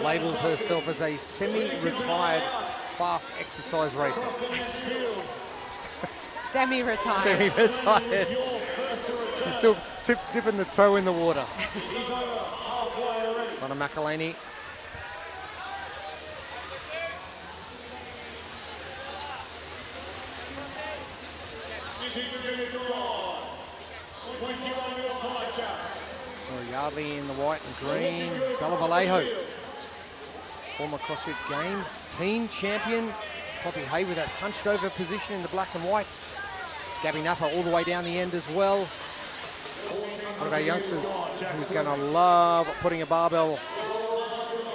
Labels herself as a semi-retired fast exercise racer. Semi-retired. Semi-retired. She's still dipping the toe in the water. Lana McElhaney. Laura Yardley in the white and green. Bella Vallejo, former CrossFit Games team champion. Poppy Hay with that hunched over position in the black and whites. Gabby Napa all the way down the end as well. One of our youngsters who's going to love putting a barbell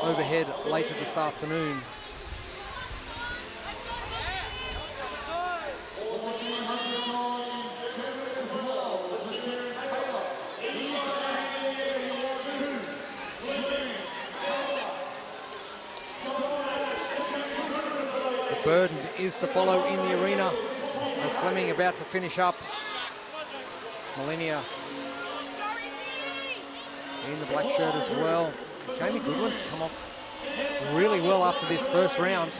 overhead later this afternoon. The burden is to follow in the arena as Fleming about to finish up. Millennia in the black shirt as well. Jamie Goodwin's come off really well after this first round.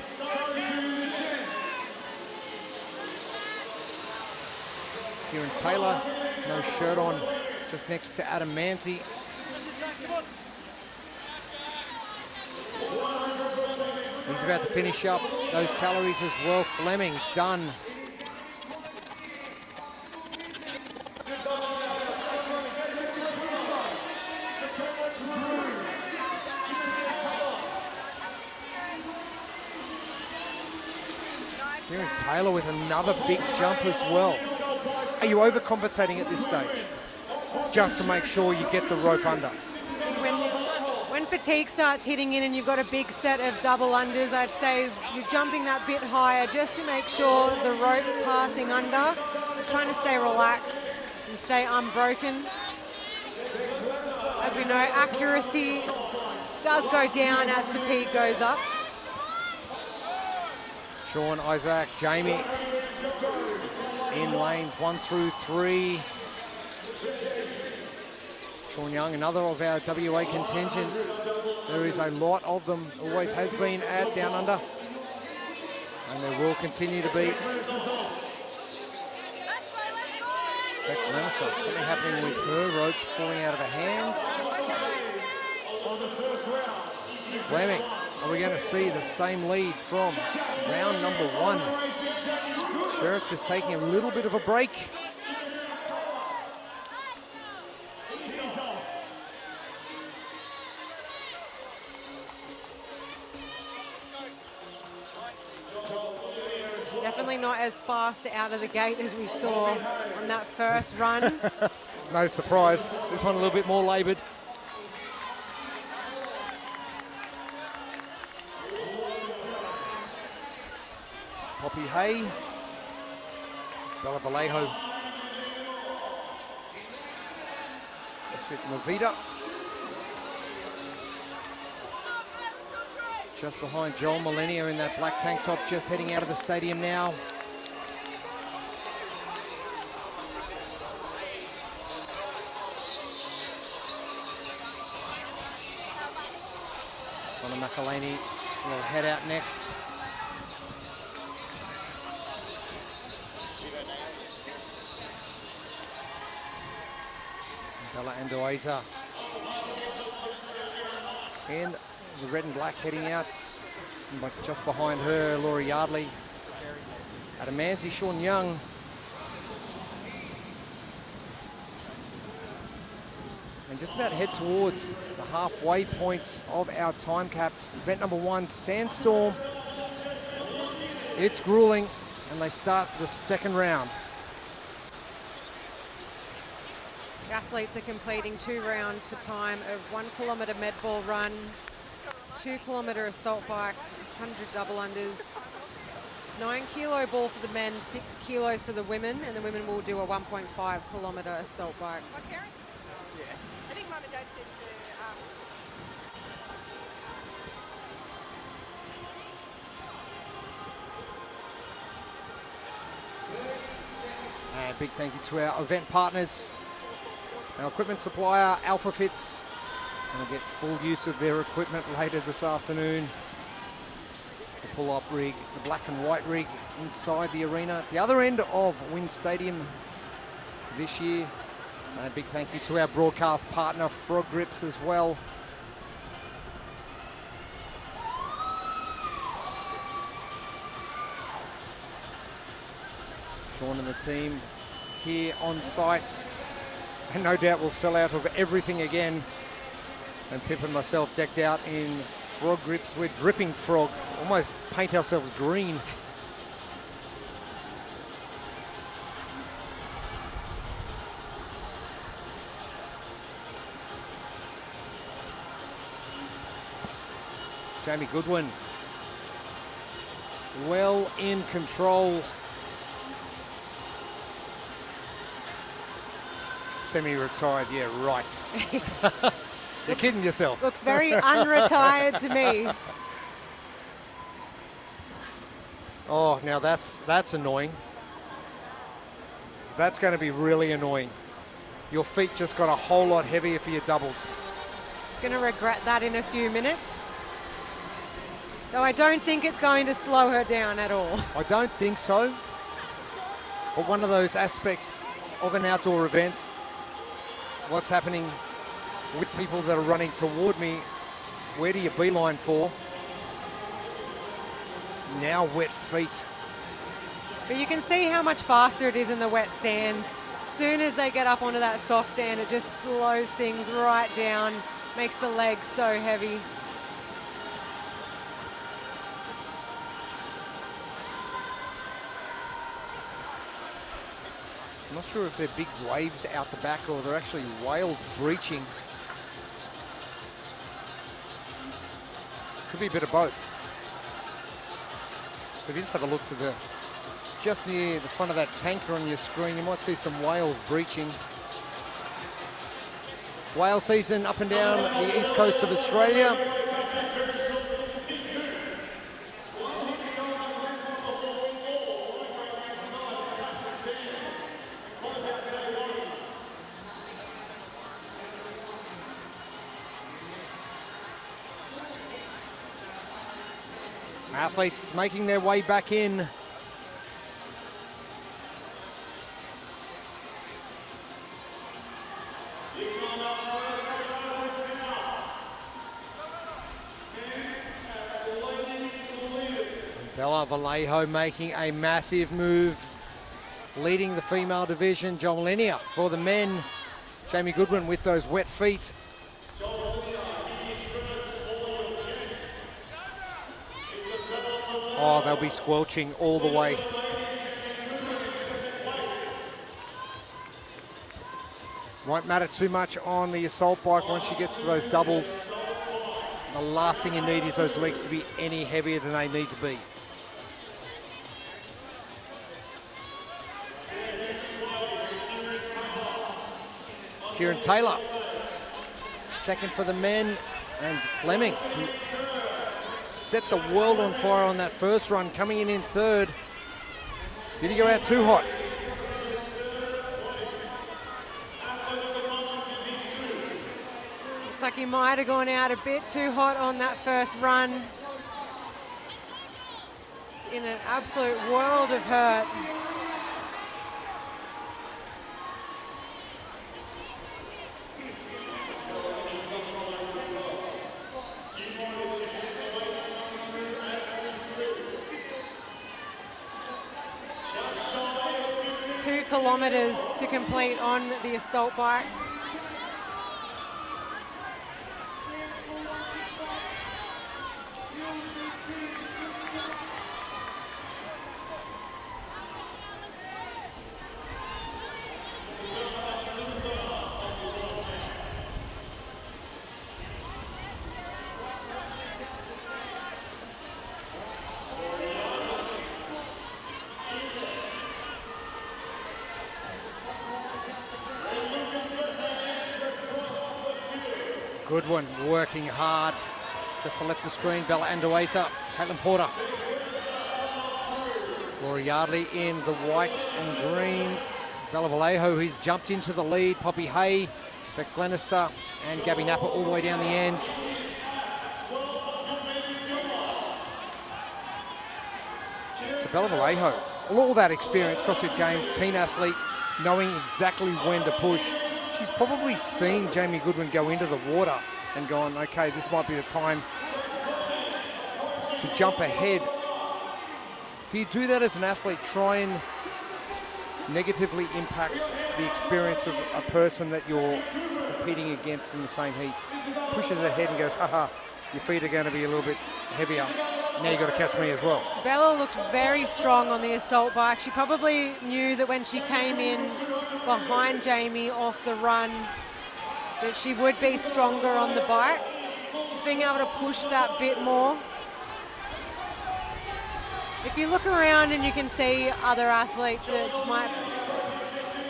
Kieran Taylor, no shirt on, just next to Adam Manzi. He's about to finish up those calories as well. Fleming done. Kieran Taylor with another big jump as well. Are you overcompensating at this stage? Just to make sure you get the rope under. When fatigue starts hitting in and you've got a big set of double unders, I'd say you're jumping that bit higher just to make sure the rope's passing under. Just trying to stay relaxed and stay unbroken. As we know, accuracy does go down as fatigue goes up. Sean, Isaac, Jamie in lanes 1 through 3. Sean Young, another of our WA contingents. There is a lot of them, always has been at Down Under. And there will continue to be. Beck Lemerson, something happening with her rope falling out of her hands. Fleming, are we going to see the same lead from round number 1? Sheriff just taking a little bit of a break. Definitely not as fast out of the gate as we saw on that first run. No surprise. This one a little bit more laboured. Poppy Hay. Bella Vallejo. Mavita. Just behind Joel Millennia in that black tank top, just heading out of the stadium now. Connor McElhaney will head out next. Bella Andoiza. And the red and black heading out, but just behind her, Laura Yardley. Adamanzi, Sean Young. And just about head towards the halfway points of our time cap. Event number 1, Sandstorm. It's grueling, and they start the second round. The athletes are completing 2 rounds for time of 1 kilometre med ball run, 2 kilometre assault bike, 100 double unders, 9 kilo ball for the men, 6 kilos for the women, and the women will do a 1.5 kilometre assault bike. I think Mum and Dad said And big thank you to our event partners, our equipment supplier, Alpha Fits. We'll get full use of their equipment later this afternoon. The pull-up rig, the black and white rig inside the arena at the other end of Wynn Stadium this year. And a big thank you to our broadcast partner, Frog Grips, as well. Sean and the team here on site, and no doubt we'll sell out of everything again. And Pip and myself decked out in Frog Grips. We're dripping frog, almost paint ourselves green. Jamie Goodwin, well in control. Semi-retired, yeah, right. You're kidding yourself. Looks very unretired to me. Oh, now that's annoying. That's going to be really annoying. Your feet just got a whole lot heavier for your doubles. She's going to regret that in a few minutes. Though I don't think it's going to slow her down at all. I don't think so. But one of those aspects of an outdoor event, what's happening with people that are running toward me, where do you beeline for? Now wet feet. But you can see how much faster it is in the wet sand. As soon as they get up onto that soft sand, it just slows things right down, makes the legs so heavy. I'm not sure if they're big waves out the back or they're actually whales breaching. Could be a bit of both. So if you just have a look to the, just near the front of that tanker on your screen, you might see some whales breaching. Whale season up and down the east coast of Australia. Athletes making their way back in. Bella Vallejo making a massive move, leading the female division. John Linear for the men. Jamie Goodwin with those wet feet. Oh, they'll be squelching all the way. Won't matter too much on the assault bike once she gets to those doubles. The last thing you need is those legs to be any heavier than they need to be. Kieran Taylor, second for the men, and Fleming, who set the world on fire on that first run, coming in third. Did he go out too hot? Looks like he might have gone out a bit too hot on that first run. He's in an absolute world of hurt. Kilometers to complete on the assault bike. Goodwin working hard. Just to left the screen, Bella Anduesa, Caitlin Porter. Laura Yardley in the white and green. Bella Vallejo, who's jumped into the lead. Poppy Hay, Beck Glenister, and Gabby Napa all the way down the end. So Bella Vallejo, all that experience, CrossFit Games, teen athlete, knowing exactly when to push. She's probably seen Jamie Goodwin go into the water and gone, okay, this might be the time to jump ahead. Do you do that as an athlete? Try and negatively impact the experience of a person that you're competing against in the same heat. Pushes ahead and goes, haha, your feet are going to be a little bit heavier. Now you've got to catch me as well. Bella looked very strong on the assault bike. She probably knew that when she came in behind Jamie off the run, that she would be stronger on the bike. Just being able to push that bit more. If you look around and you can see other athletes that might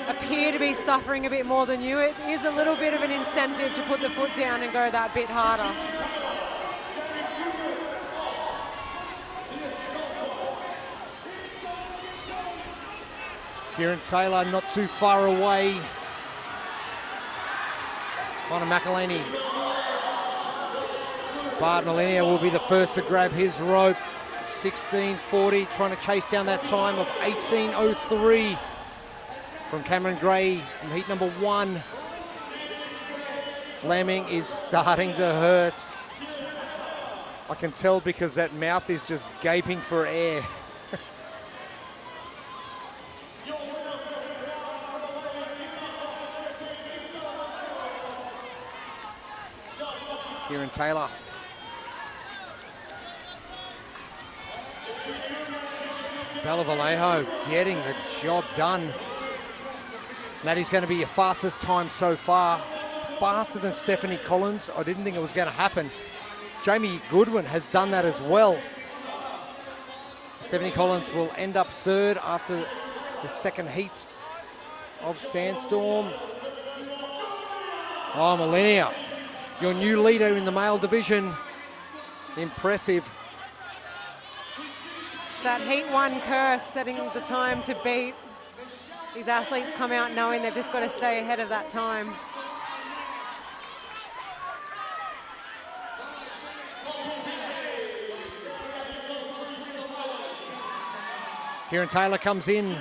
appear to be suffering a bit more than you, it is a little bit of an incentive to put the foot down and go that bit harder. Kieran Taylor not too far away. Connor McElhaney. Bard Millennia will be the first to grab his rope. 16:40, trying to chase down that time of 18:03 from Cameron Gray from heat number 1. Fleming is starting to hurt. I can tell because that mouth is just gaping for air. Kieran Taylor. Bella Vallejo getting the job done. That is going to be your fastest time so far. Faster than Stephanie Collins. I didn't think it was going to happen. Jamie Goodwin has done that as well. Stephanie Collins will end up third after the second heats of Sandstorm. Oh, Millennia, your new leader in the male division. Impressive. It's that heat 1 curse, setting the time to beat. These athletes come out knowing they've just got to stay ahead of that time. Kieran Taylor comes in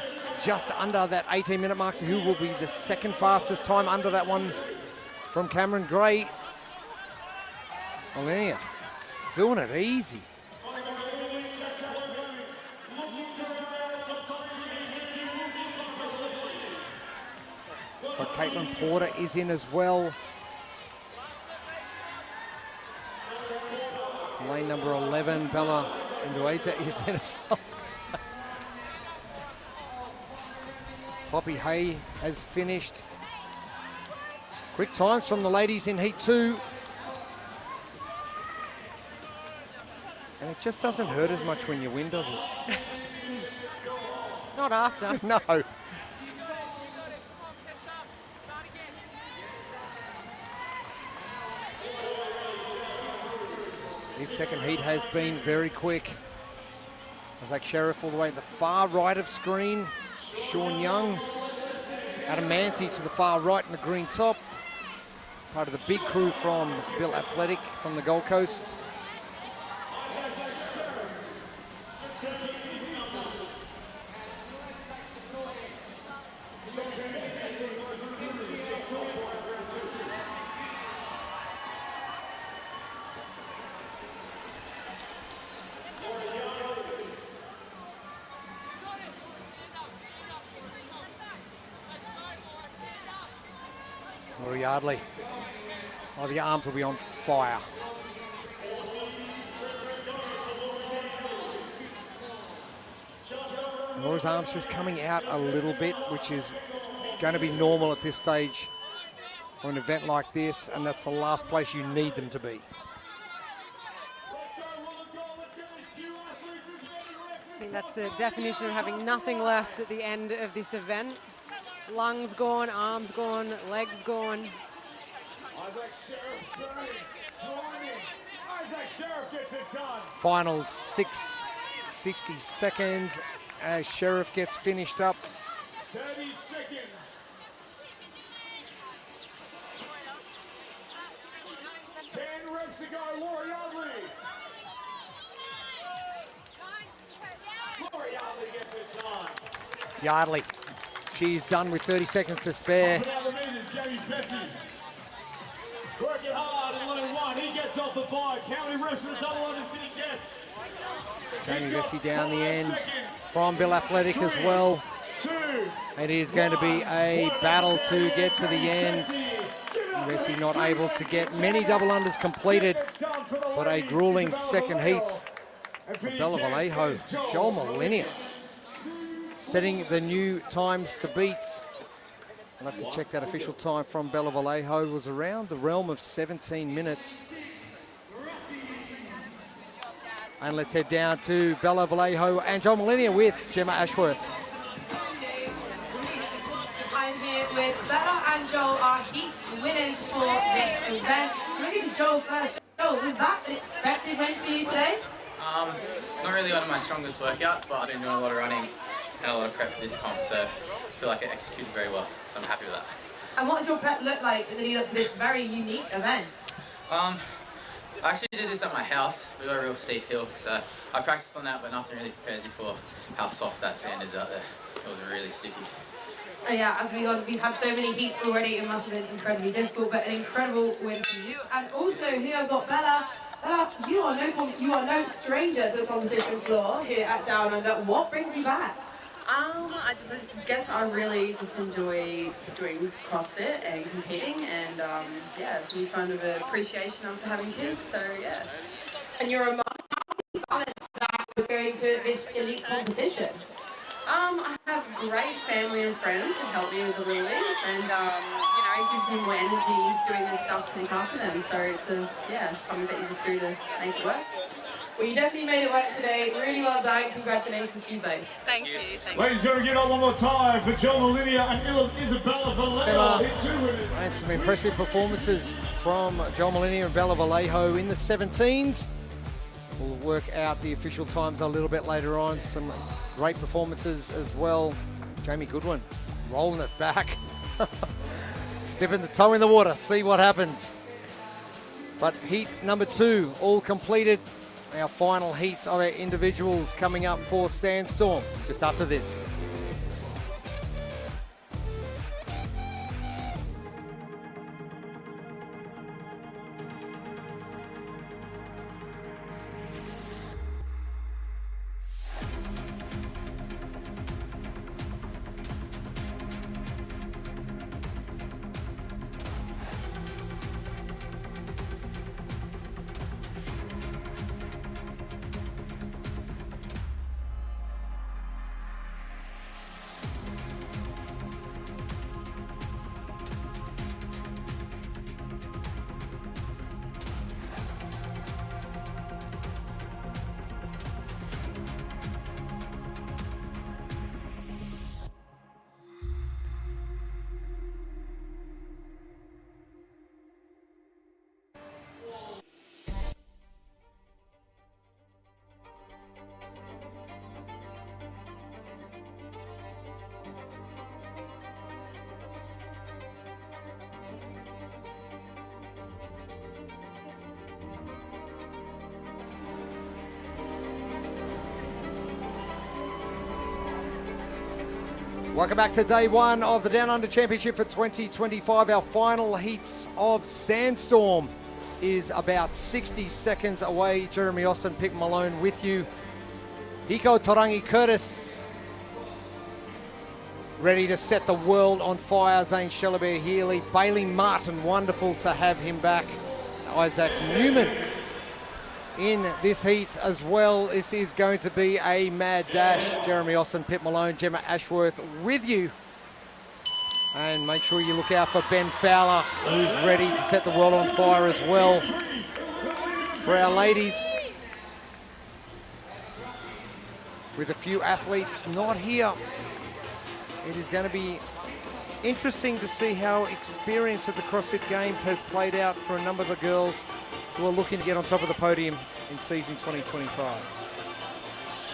just under that 18-minute mark, so who will be the second fastest time under that one from Cameron Gray. Millennia doing it easy. So Caitlin Porter is in as well. Lane number 11, Bella Ndueza is in as well. Poppy Hay has finished. Quick times from the ladies in Heat 2. And it just doesn't hurt as much when you win, does it? Not after. No. This second heat has been very quick. Isaac Sheriff all the way at the far right of screen. Sean Young, Adam Mancy to the far right in the green top. Part of the big crew from Bill Athletic from the Gold Coast. Laura Yardley. Oh, the arms will be on fire. And Laura's arms just coming out a little bit, which is going to be normal at this stage for an event like this, and that's the last place you need them to be. I think that's the definition of having nothing left at the end of this event. Lungs gone, arms gone, legs gone. Final 60 seconds as Sheriff gets finished up. 30 seconds. Reps to go, Laura Yardley. Laura Yardley gets it done. Yardley, she's done with 30 seconds to spare. Jamie Vesey. Working hard in lane 1. He gets off the 5. How many reps in the double unders did he get? Jamie Vesey down the end from Bill Athletic as well. It is going to be a battle to get to the end. Vesey not able to get many double unders completed, but a grueling second heat for Bella Vallejo. Joel Millennia setting the new times to beat. I'll have to check that official time from Bella Vallejo. It was around the realm of 17 minutes. And let's head down to Bella Vallejo and Joel Millennia with Gemma Ashworth. I'm here with Bella and Joel, our heat winners for this event. Maybe Joel first. Joel, was that an expected win for you today? Not really one of my strongest workouts, but I've been doing a lot of running and a lot of prep for this comp, so I feel like I executed very well, so I'm happy with that. And what does your prep look like in the lead up to this very unique event? I actually did this at my house. We got a real steep hill, so I practiced on that, but nothing really prepares you for how soft that sand is out there. It was really sticky. Yeah, as we've had so many heats already, it must have been incredibly difficult, but an incredible win for you. And also here I've got Bella. Bella, you are no stranger to the competition floor here at Down Under. What brings you back? I guess I really just enjoy doing CrossFit and competing, and yeah, new kind of appreciation after having kids. So yeah. And you're a mum. How do you balance that with going to this elite competition? I have great family and friends to help me with the lilies, and it gives me more energy doing this stuff to look after them. So it's something that you just do to make it work. Well, you definitely made it work today. Really well done. Congratulations to you both. Thank you. Ladies and gentlemen, give it up one more time for Joel Molina and Isabella Vallejo, the 2 winners. And some impressive performances from Joel Molina and Bella Vallejo in the 17s. We'll work out the official times a little bit later on. Some great performances as well. Jamie Goodwin rolling it back. Dipping the toe in the water, see what happens. But heat number 2 all completed. Our final heats of our individuals coming up for Sandstorm just after this. Welcome back to day 1 of the Down Under Championship for 2025. Our final heats of Sandstorm is about 60 seconds away. Jeremy Austin, Pip Malone with you. Hiko Tarangi Curtis ready to set the world on fire. Zane Shelley Healy, Bailey Martin, wonderful to have him back. Isaac Newman in this heat as well. This is going to be a mad dash. Jeremy Austin, Pip Malone, Gemma Ashworth with you. And make sure you look out for Ben Fowler, who's ready to set the world on fire as well. For our ladies, with a few athletes not here, it is going to be interesting to see how experience at the CrossFit Games has played out for a number of the girls who are looking to get on top of the podium in season 2025.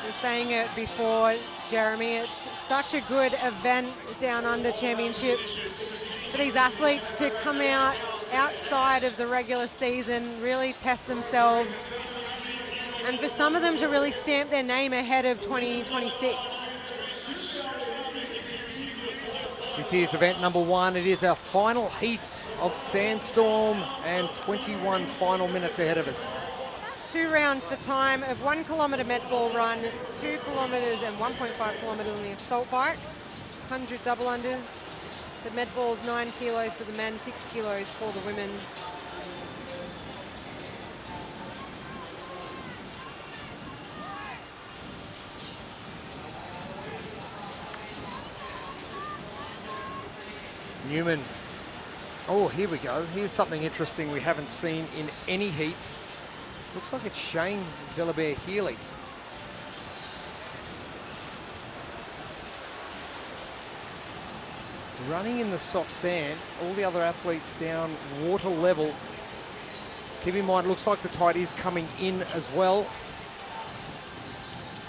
We're saying it before, Jeremy, it's such a good event, Down Under Championships, for these athletes to come out outside of the regular season, really test themselves, and for some of them to really stamp their name ahead of 2026. This is event number 1. It is our final heats of Sandstorm and 21 final minutes ahead of us. 2 rounds for time of 1 kilometre med ball run, 2 kilometres and 1.5 kilometres on the assault bike, 100 double unders. The med ball's 9 kilos for the men, 6 kilos for the women. Newman. Oh, here we go. Here's something interesting we haven't seen in any heat. Looks like it's Shane Zelabere Healy. Running in the soft sand, all the other athletes down water level. Keep in mind, looks like the tide is coming in as well.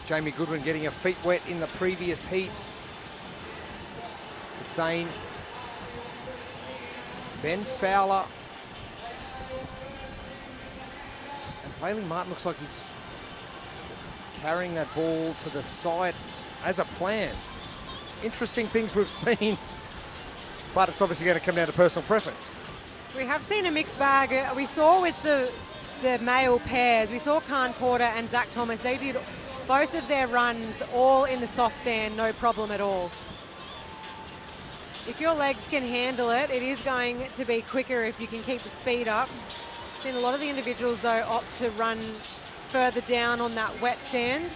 Jamie Goodwin getting her feet wet in the previous heats. Zane, Ben Fowler, and Bailey Martin looks like he's carrying that ball to the side as a plan. Interesting things we've seen, but it's obviously going to come down to personal preference. We have seen a mixed bag. We saw with the male pairs, we saw Khan Porter and Zach Thomas. They did both of their runs all in the soft sand, no problem at all. If your legs can handle it, it is going to be quicker if you can keep the speed up. I've seen a lot of the individuals, though, opt to run further down on that wet sand.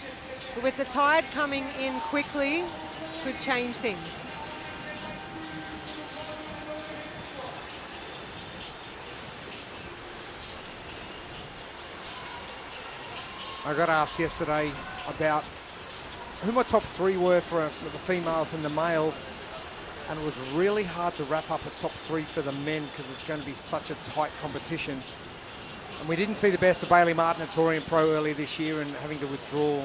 But with the tide coming in quickly, could change things. I got asked yesterday about who my top 3 were for the females and the males, and it was really hard to wrap up a top 3 for the men because it's going to be such a tight competition. And we didn't see the best of Bailey Martin at Torian Pro earlier this year and having to withdraw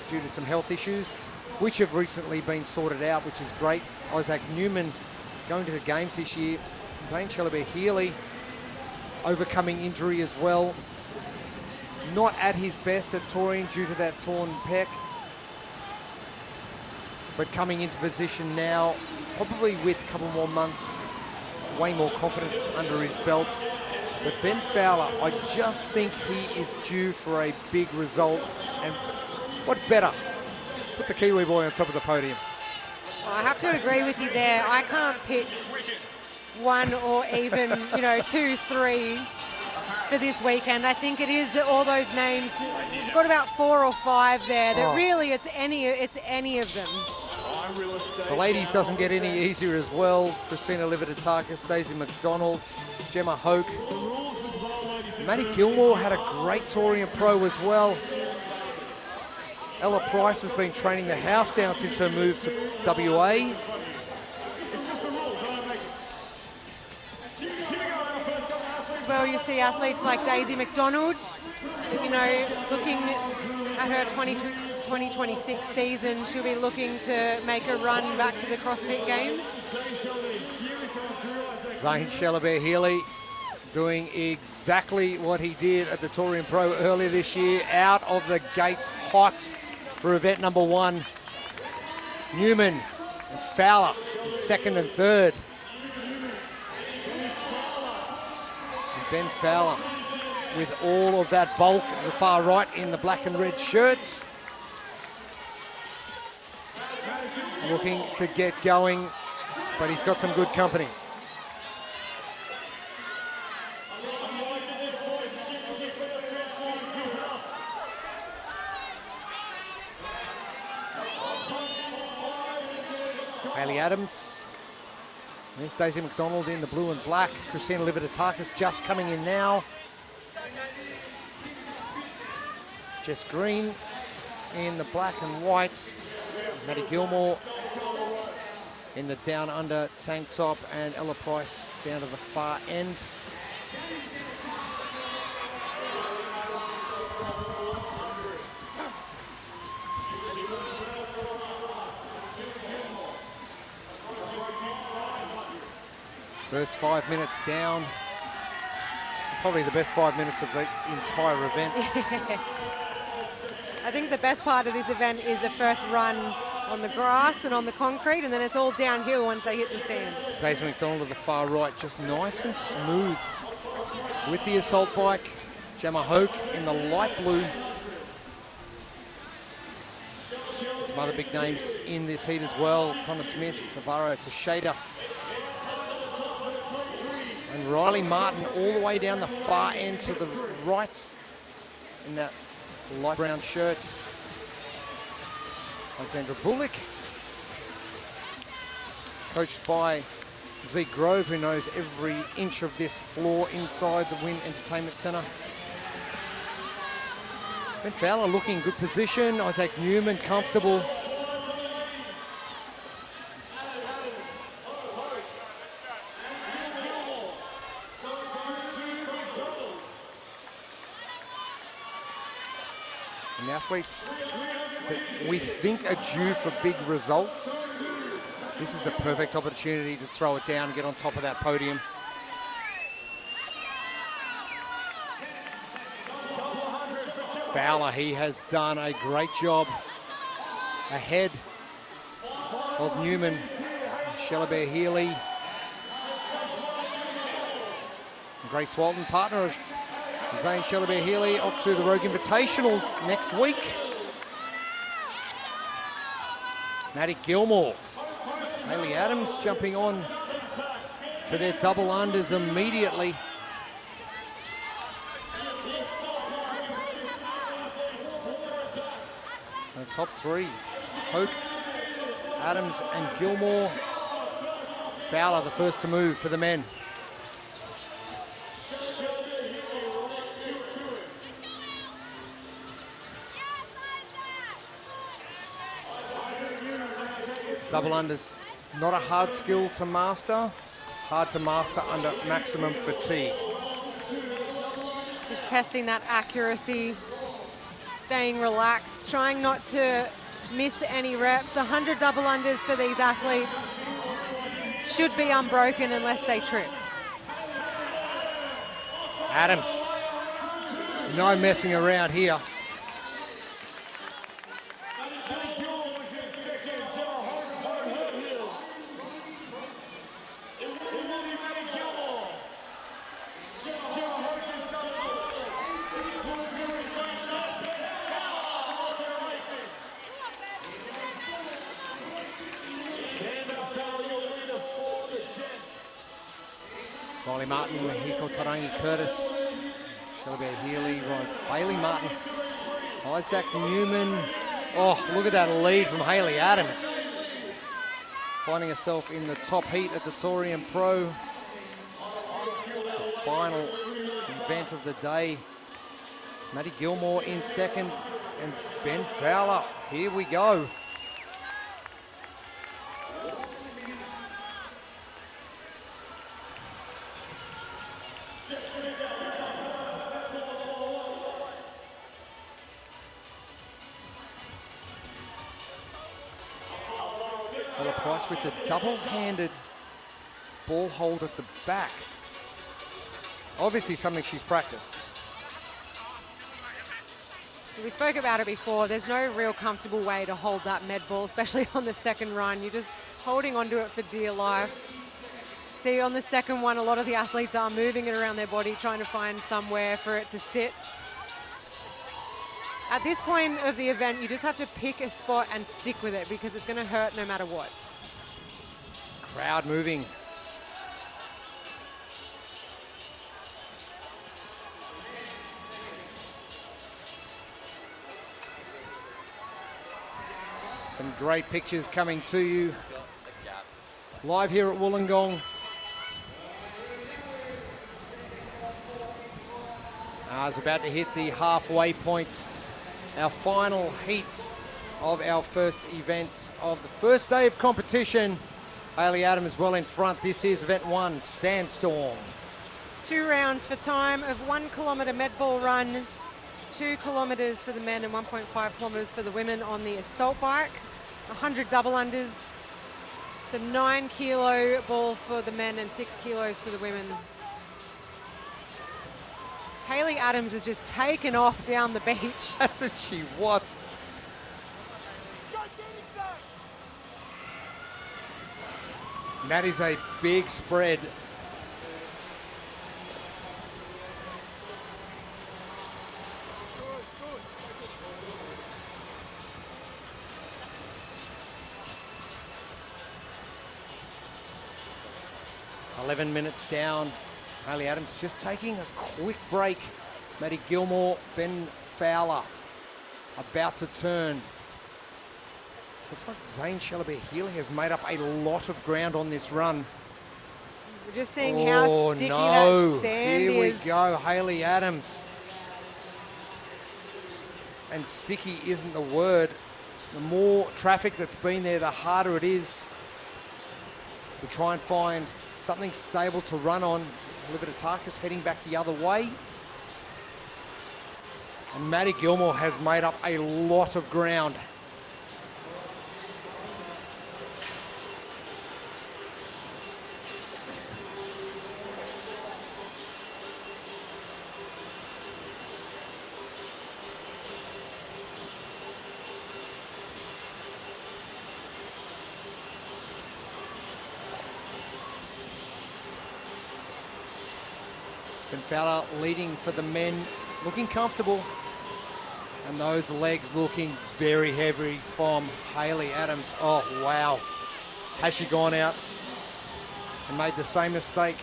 due to some health issues, which have recently been sorted out, which is great. Isaac Newman going to the games this year. Zane Chalobert-Healy overcoming injury as well. Not at his best at Torian due to that torn pec, but coming into position now, probably with a couple more months, way more confidence under his belt. But Ben Fowler, I just think he is due for a big result. And what better? Put the Kiwi boy on top of the podium. I have to agree with you there. I can't pick one or even, 2, 3 for this weekend. I think it is all those names. You've got about 4 or 5 there that really it's any of them. The ladies doesn't get any easier as well. Christina Lividatakis, Daisy McDonald, Gemma Hoke. Maddie Gilmore had a great Torian Pro as well. Ella Price has been training the house down since her move to WA. Well, you see athletes like Daisy McDonald, looking at her 2026 season, she'll be looking to make a run back to the CrossFit Games. Zane Chalobert-Healy doing exactly what he did at the Torian Pro earlier this year, out of the gates hot for event number 1. Newman and Fowler in 2nd and 3rd. Ben Fowler with all of that bulk at the far right in the black and red shirts. Looking to get going, but he's got some good company. Hayley Adams. There's Daisy McDonald in the blue and black. Christina Lividatakis just coming in now. Jess Green in the black and whites. Maddie Gilmore in the down under tank top, and Ella Price down to the far end. First 5 minutes down. Probably the best 5 minutes of the entire event. I think the best part of this event is the first run on the grass and on the concrete, and then it's all downhill once they hit the sand. Daisy McDonald to the far right, just nice and smooth with the assault bike. Gemma Hoke in the light blue. Some other big names in this heat as well. Connor Smith, Tavaro Teixeira. And Riley Martin all the way down the far end to the right in that light brown shirt. Alexandra Bullock, coached by Zeke Grove, who knows every inch of this floor inside the Wynn Entertainment Centre. Ben Fowler looking in good position. Isaac Newman comfortable. And the athletes that we think are due for big results, this is the perfect opportunity to throw it down and get on top of that podium. Fowler, he has done a great job ahead of Newman. Chalobert-Healy. Grace Walton, partner of Zane Chalobert-Healy, off to the Rogue Invitational next week. Maddie Gilmore. Hayley Adams jumping on to their double unders immediately. The top three, Hoke, Adams and Gilmore. Fowler, the first to move for the men. Double unders, not a hard skill to master, hard to master under maximum fatigue. It's just testing that accuracy, staying relaxed, trying not to miss any reps. 100 double unders for these athletes should be unbroken unless they trip. Adams, no messing around here. Riley Martin, Hiko Tarangi Curtis, Shelby Healy, Bailey Martin, Isaac Newman. Oh, look at that lead from Hayley Adams. Finding herself in the top heat at the Torium Pro. The final event of the day. Maddie Gilmore in second and Ben Fowler. Here we go. Price with the double-handed ball hold at the back. Obviously something she's practiced. We spoke about it before. There's no real comfortable way to hold that med ball, especially on the second run. You're just holding onto it for dear life. See, on the second one, a lot of the athletes are moving it around their body, trying to find somewhere for it to sit. At this point of the event, you just have to pick a spot and stick with it because it's going to hurt no matter what. Crowd moving. Some great pictures coming to you live here at Wollongong. I was about to hit the halfway point. Our final heats of our first events of the first day of competition. Hayley Adams well in front. This is event 1, Sandstorm. 2 rounds for time of 1 kilometre med ball run, 2 kilometres for the men and 1.5 kilometres for the women on the assault bike. 100 double unders. It's a 9 kilo ball for the men and 6 kilos for the women. Hayley Adams has just taken off down the beach. Hasn't she? What? That is a big spread. $11 minutes down. Hayley Adams just taking a quick break. Maddie Gilmore, Ben Fowler about to turn. Looks like Zane Shellabear Healy has made up a lot of ground on this run. We're just seeing how sticky that sand Here is. we go, Hayley Adams. And sticky isn't the word. The more traffic that's been there, the harder it is to try and find something stable to run on. Livitatakis heading back the other way. And Maddie Gilmore has made up a lot of ground. Ben Fowler leading for the men, looking comfortable. And those legs looking very heavy from Hayley Adams. Oh, wow. Has she gone out and made the same mistake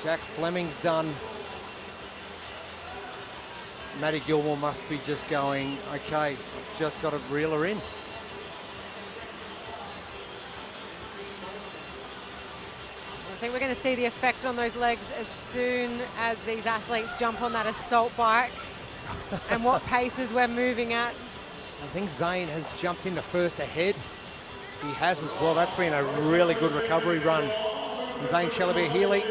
Jack Fleming's done? Maddie Gilmore must be just going, okay, I've just got to reel her in. think we're going to see the effect on those legs as soon as these athletes jump on that assault bike and what paces we're moving at. I think Zane has jumped into first ahead. He has as well. That's been a really good recovery run from Zane Shalabeer-Healy,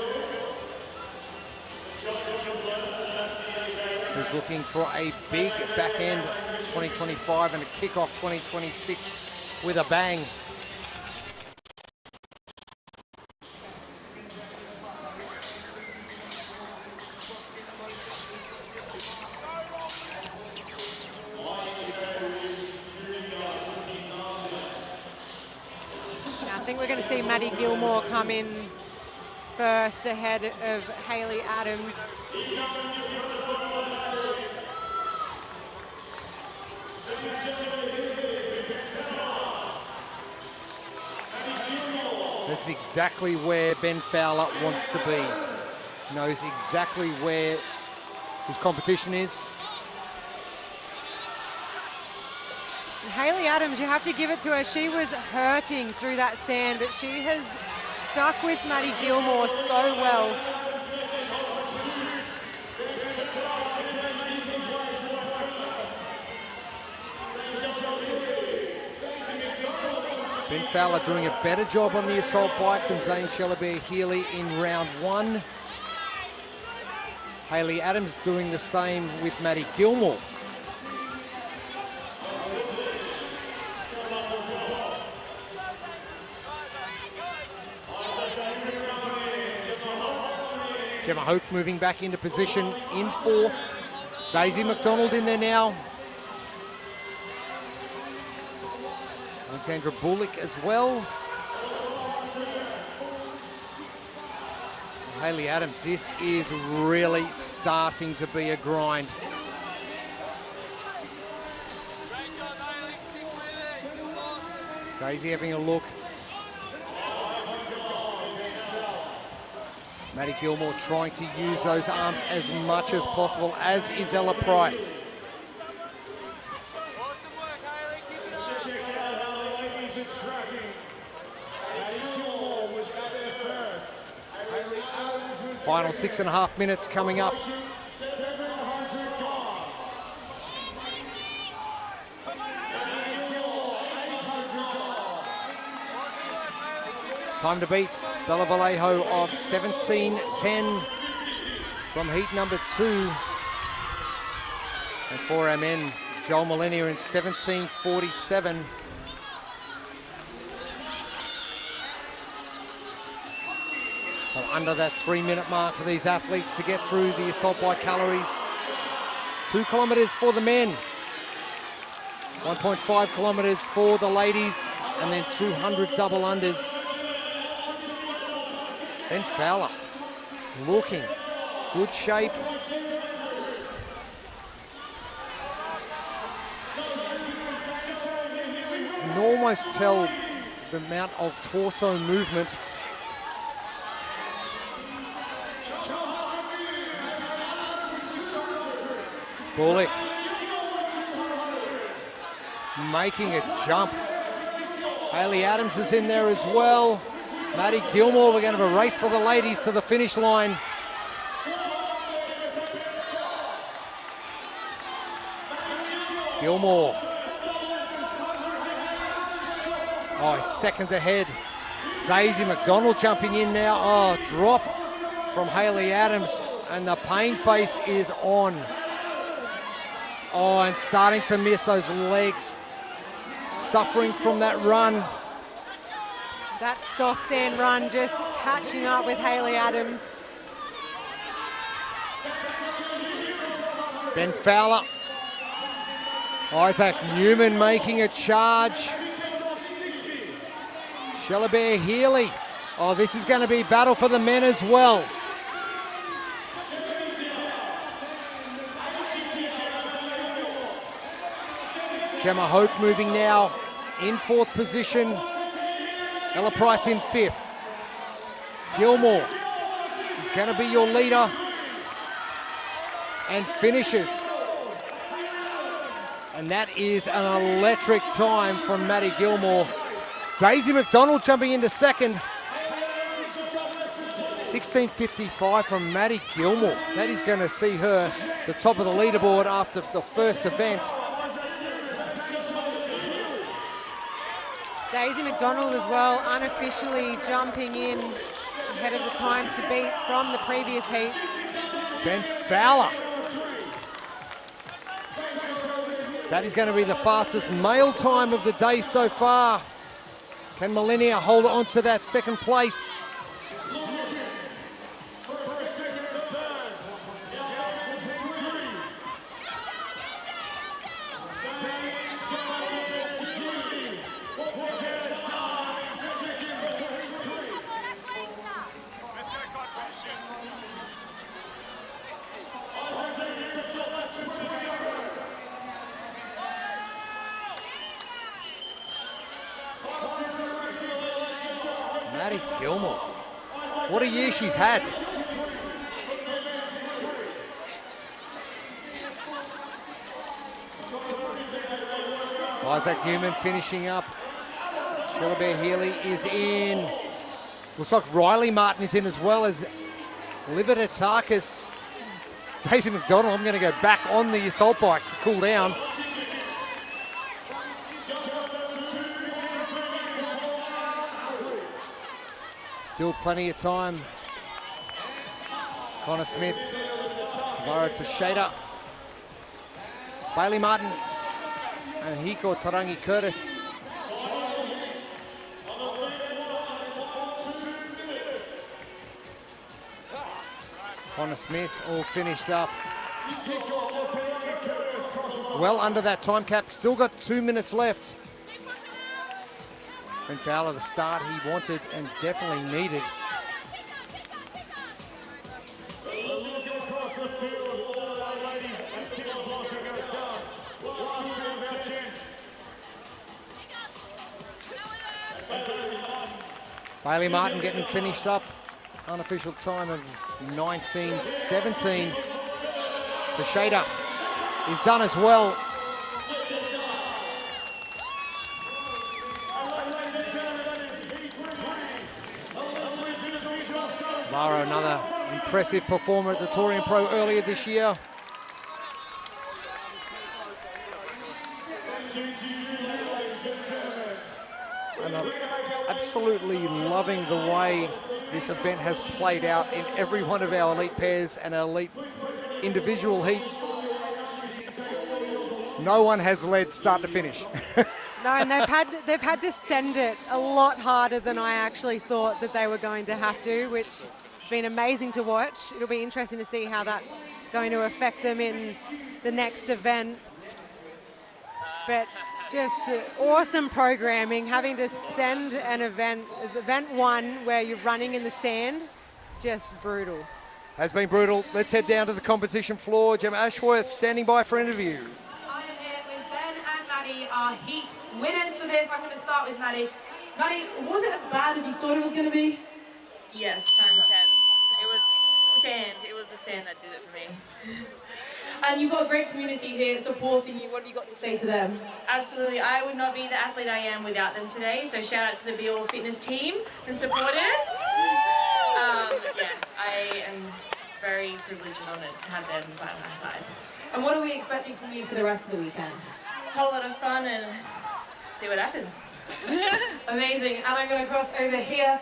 who's looking for a big back end 2025 and a kick-off 2026 with a bang. I think we're going to see Maddie Gilmore come in first ahead of Hayley Adams. That's exactly where Ben Fowler wants to be. Knows exactly where his competition is. Hayley Adams, you have to give it to her. She was hurting through that sand, but she has stuck with Maddie Gilmore so well. Ben Fowler doing a better job on the assault bike than Zane Shalabeer-Healy in round one. Hayley Adams doing the same with Maddie Gilmore. Gemma Hoke moving back into position in fourth. Daisy McDonald in there now. Alexandra Bullock as well. Hayley Adams, this is really starting to be a grind. Daisy having a look. Maddie Gilmore trying to use those arms as much as possible, as is Ella Price. Final 6.5 minutes coming up. Time to beat Bella Vallejo of 17:10 from heat number 2. And for our men, Joel Millennium in 17:47. So under that 3-minute mark for these athletes to get through the assault bike calories. 2 kilometres for the men. 1.5 kilometres for the ladies. And then 200 double unders. Ben Fowler looking good shape. You can almost tell the amount of torso movement. Bullock making a jump. Hayley Adams is in there as well. Maddie Gilmore, we're going to have a race for the ladies to the finish line. Gilmore. Oh, he's seconds ahead. Daisy McDonald jumping in now. Oh, drop from Hayley Adams, and the pain face is on. Oh, and starting to miss those legs. Suffering from that run. That soft sand run just catching up with Hayley Adams. Ben Fowler. Isaac Newman making a charge. Shalabeer-Healy. Oh, this is going to be battle for the men as well. Gemma Hoke moving now in fourth position. Ella Price in fifth. Gilmore is going to be your leader and finishes. And that is an electric time from Maddie Gilmore. Daisy McDonald jumping into second. 16:55 from Maddie Gilmore. That is going to see her the top of the leaderboard after the first event. Daisy McDonald as well, unofficially jumping in ahead of the times to beat from the previous heat. Ben Fowler. That is going to be the fastest male time of the day so far. Can Millennia hold on to that second place? Maddie Gilmore. What a year she's had. Isaac Newman finishing up. Sheila Bear Healy is in. Looks like Riley Martin is in as well as Livita Tarkas. Daisy McDonald, I'm going to go back on the assault bike to cool down. Still plenty of time. Connor Smith, Tavara Teixeira, Bailey Martin, and Hiko Tarangi Curtis. Connor Smith all finished up. Well under that time cap, still got 2 minutes left. Ben Fowler, the start he wanted and definitely needed. Bailey Martin getting finished up. Unofficial time of 19:17. Teixeira is done as well. Lara, another impressive performer at the Torian Pro earlier this year. And I'm absolutely loving the way this event has played out in every one of our elite pairs and our elite individual heats. No one has led start to finish. No, and they've had to send it a lot harder than I actually thought that they were going to have to, which has been amazing to watch. It'll be interesting to see how that's going to affect them in the next event. But just awesome programming, having to send an event, event one, where you're running in the sand, it's just brutal. Has been brutal. Let's head down to the competition floor. Gemma Ashworth standing by for interview. I am here with Ben and Maddie, our heat winners for this. I'm going to start with Maddie. Maddie, was it as bad as you thought it was going to be? Yes, times 10. It was sand. It was the sand that did it for me. And you've got a great community here supporting you. What have you got to say to them? Absolutely. I would not be the athlete I am without them today. So shout out to the Be All Fitness team and supporters. Yeah, I am very privileged and honoured to have them by my side. And what are we expecting from you for the rest of the weekend? A whole lot of fun and see what happens. Amazing. And I'm going to cross over here.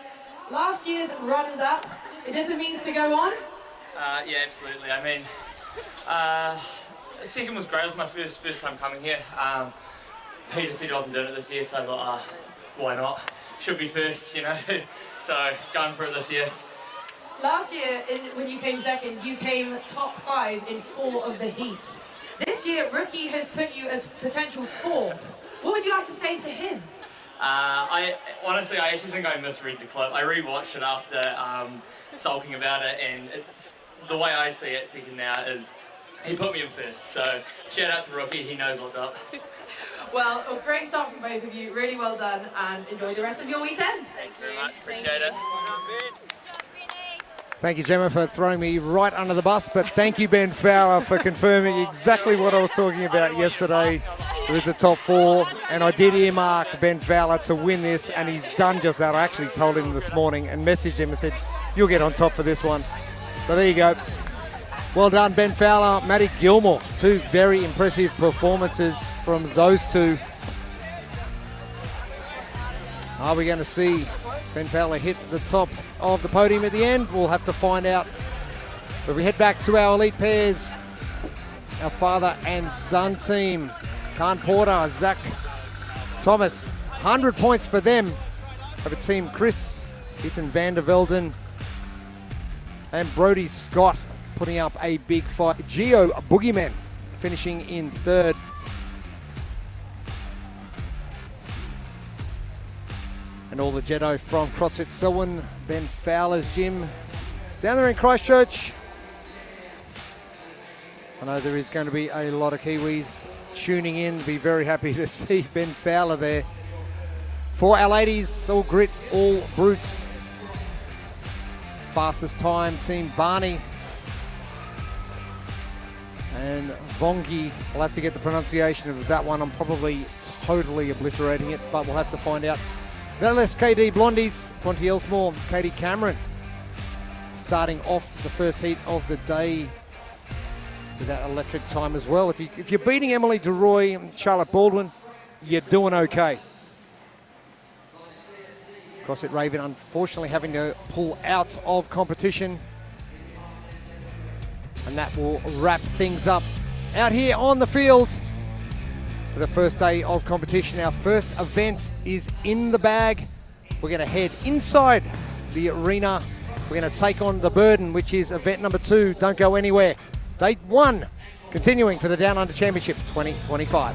Last year's runners-up. Is this a means to go on? Yeah, absolutely. I mean, second was great. It was my first time coming here. Peter said he wasn't doing it this year, so I thought, why not? Should be first, you know. So going for it this year. Last year, when you came second, you came top 5 in 4 of the heats. This year, Rookie has put you as potential 4th. What would you like to say to him? I actually think I misread the clip. I rewatched it after sulking about it, and it's the way I see it second now is he put me in first. So shout out to Rookie, he knows what's up. Well, a great start from both of you. Really well done, and enjoy the rest of your weekend. Thank you very much. Appreciate it. Thank you, Gemma, for throwing me right under the bus, but thank you, Ben Fowler, for confirming exactly what I was talking about yesterday. It was a top 4, and I did earmark Ben Fowler to win this, and he's done just that. I actually told him this morning and messaged him and said, You'll get on top for this one. So there you go. Well done, Ben Fowler, Matty Gilmore. Two very impressive performances from those two. Are we going to see Ben Fowler hit the top of the podium at the end? We'll have to find out. But we head back to our elite pairs, our father and son team. Khan Porter, Zach Thomas, 100 points for them over Team Chris, Ethan van der Velden, and Brody Scott putting up a big fight. Geo Boogeyman finishing in third. And all the Jedi from CrossFit Selwyn, Ben Fowler's gym down there in Christchurch. I know there is going to be a lot of Kiwis tuning in. Be very happy to see Ben Fowler there. For our ladies, all grit, all brutes. Fastest time, Team Barney. And Vongi, I'll have to get the pronunciation of that one. I'm probably totally obliterating it, but we'll have to find out. Nonetheless, KD Blondies, Bronte Elsmore, Katie Cameron, starting off the first heat of the day with that electric time as well. If you're beating Emily DeRoy and Charlotte Baldwin, you're doing okay. CrossFit Raven, unfortunately, having to pull out of competition. And that will wrap things up out here on the field for the first day of competition. Our first event is in the bag. We're going to head inside the arena. We're going to take on the burden, which is event number 2. Don't go anywhere. Day 1, continuing for the Down Under Championship 2025.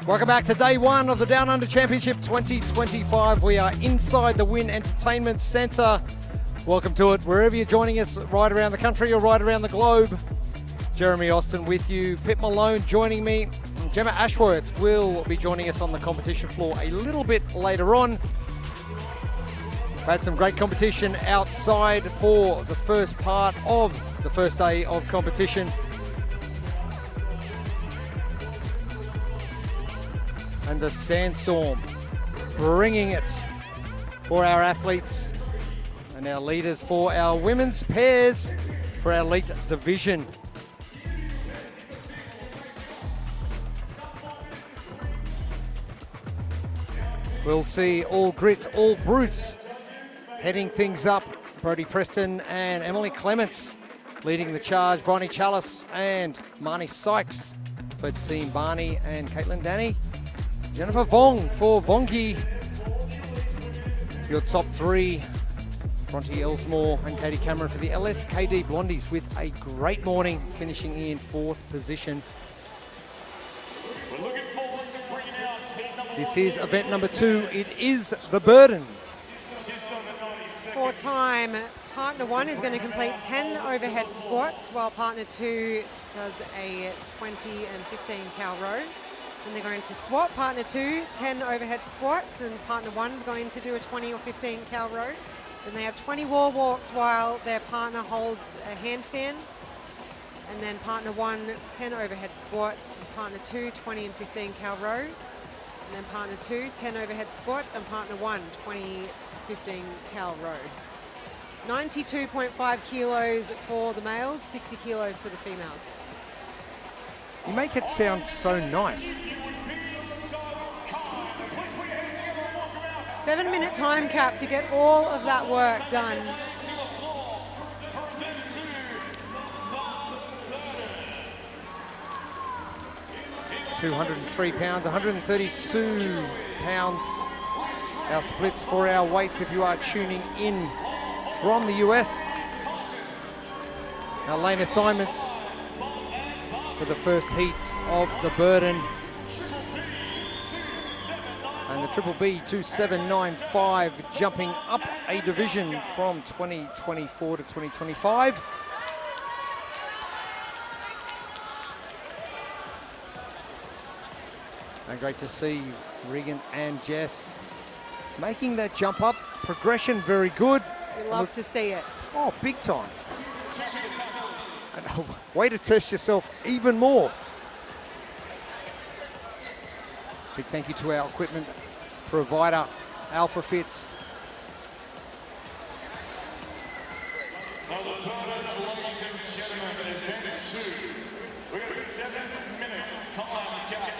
Welcome back to day one of the Down Under Championship 2025. We are inside the Wynn Entertainment Centre. Welcome to it, wherever you're joining us, right around the country or right around the globe. Jeremy Austin with you, Pip Malone joining me. Gemma Ashworth will be joining us on the competition floor a little bit later on. We've had some great competition outside for the first part of the first day of competition. And the Sandstorm bringing it for our athletes and our leaders for our women's pairs for our elite division. We'll see all grit, all brutes heading things up. Brodie Preston and Emily Clements leading the charge. Bronny Chalice and Marnie Sykes for Team Barney and Caitlin Danny. Jennifer Vong for Vongi. Your top three, Bronte Elsmore and Katie Cameron for the LSKD Blondies with a great morning, finishing in 4th position. This is event number 2. It is the Burden. For time, partner 1 is going to complete 10 overhead squats, while partner 2 does a 20 and 15 cow row. And they're going to swap. Partner 2, 10 overhead squats, and partner 1 is going to do a 20 or 15 cow row. Then they have 20 wall walks while their partner holds a handstand. And then partner 1, 10 overhead squats, partner 2, 20 and 15 cow row. And then partner 2, 10 overhead squats, and partner 1, 20, 15 cow row. 92.5 kilos for the males, 60 kilos for the females. You make it sound so nice. 7-minute time cap to get all of that work done. £203, 132 pounds. Our splits for our weights if you are tuning in from the US. Our lane assignments for the first heats of the Burden. And the Triple B 2795 jumping up a division from 2024 to 2025. And great to see Regan and Jess making that jump up. Progression very good. We love to see it. Oh, big time. And a way to test yourself even more. Big thank you to our equipment provider, Alpha Fits. So the Burden, ladies and gentlemen, event 2. We got a 7-minute time cap.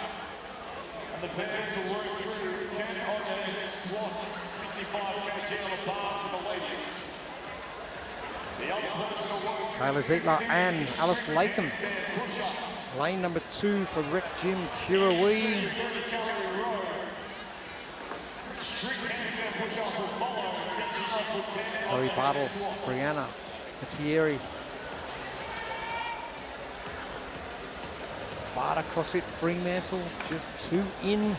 And the pairs will work through 10 overhead squats, 65 kg on the bar for the ladies. The other person will work through Taylor Zietler and Alice Latham. Lane number 2 for Rec Gym Kirawee. Zoe Bartle, Brianna Etieri. Vada CrossFit Fremantle, just 2 in.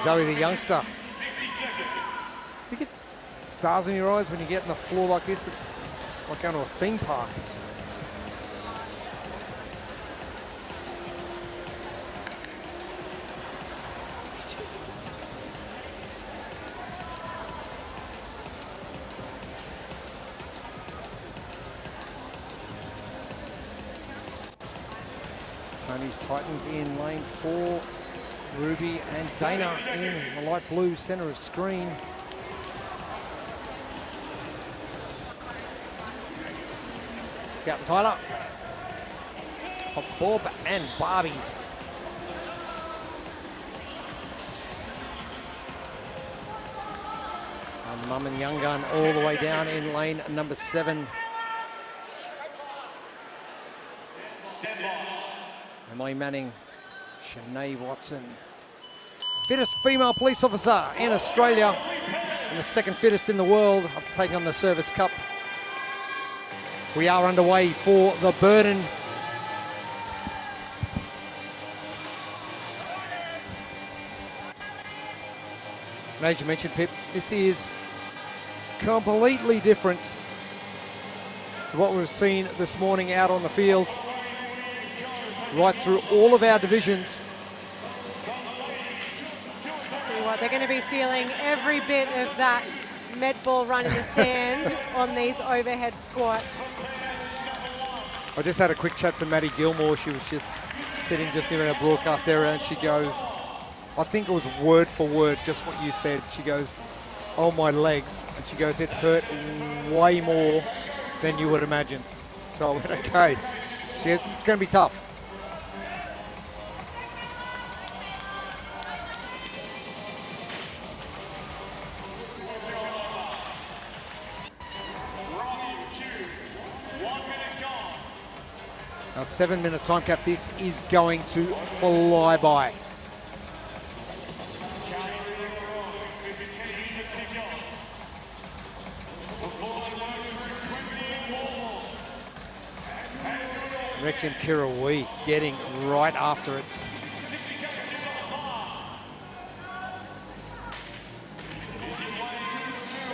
Zoe the youngster. You get stars in your eyes when you get on the floor like this. It's like going to a theme park. Tony's Titans in lane 4. Ruby and Dana in the light blue center of screen. Scout and Tyler for Bob and Barbie. And Mum and Young Gun all the way down in lane number 7. Emily Manning, Shanae Watson. Fittest female police officer in Australia and the second fittest in the world after taking on the Service Cup. We are underway for the Burden. And as you mentioned, Pip, this is completely different to what we've seen this morning out on the fields. Right through all of our divisions. Tell you what, they're going to be feeling every bit of that med ball run in the sand on these overhead squats. I just had a quick chat to Maddie Gilmore. She was just sitting just near our broadcast area, and she goes, I think it was word for word just what you said. She goes, oh, my legs. And she goes, it hurt way more than you would imagine. So I went, okay. She goes, it's going to be tough. Our 7-minute time cap, this is going to fly by. Rekjim Kirawee getting right after it.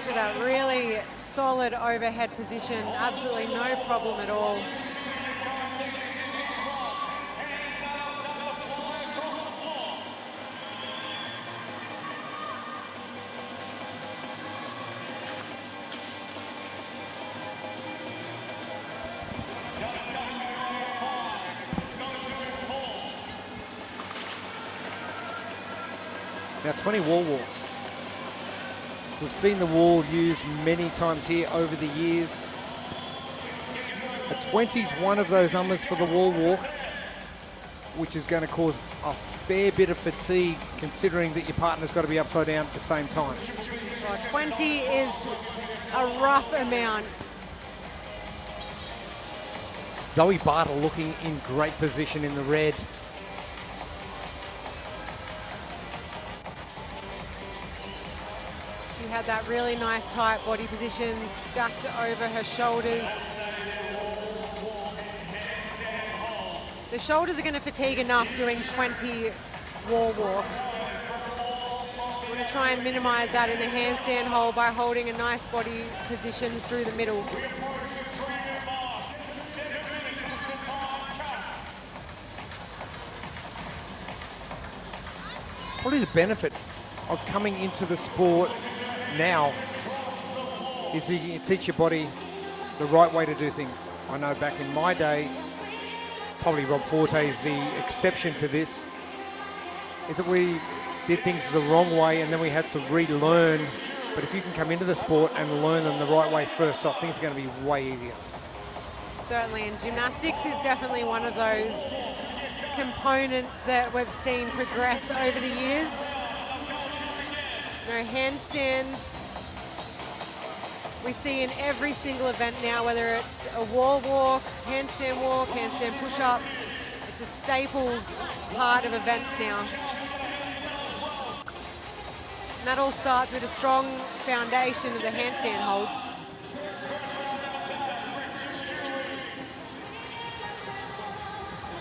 With that really solid overhead position, absolutely no problem at all. Now 20 wall walks. We've seen the wall used many times here over the years. A 20 is one of those numbers for the wall walk, which is going to cause a fair bit of fatigue considering that your partner's got to be upside down at the same time. Well, 20 is a rough amount. Zoe Bartle looking in great position in the red. She had that really nice tight body position, stacked over her shoulders. The shoulders are going to fatigue enough doing 20 wall walks. I'm going to try and minimize that in the handstand hold by holding a nice body position through the middle. Probably the benefit of coming into the sport now is that you can teach your body the right way to do things. I know back in my day, probably Rob Forte is the exception to this, is that we did things the wrong way and then we had to relearn. But if you can come into the sport and learn them the right way first off, things are going to be way easier. Certainly, and gymnastics is definitely one of those components that we've seen progress over the years. You know, handstands we see in every single event now, whether it's a wall walk, handstand push-ups. It's a staple part of events now. And that all starts with a strong foundation of the handstand hold.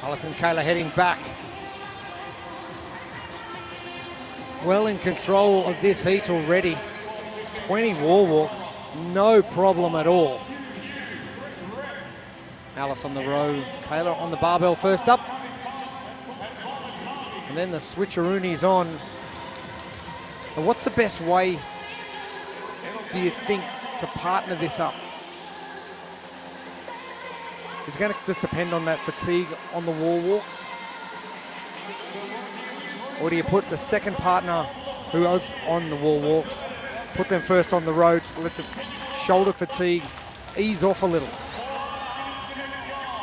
Alison Kayla heading back. Well in control of this heat already. 20 wall walks, no problem at all. Alice on the row, Kayla on the barbell first up. And then the switcheroonies on. And what's the best way, do you think, to partner this up? It's going to just depend on that fatigue on the wall walks. Or do you put the second partner who was on the wall walks, put them first on the road, let the shoulder fatigue ease off a little?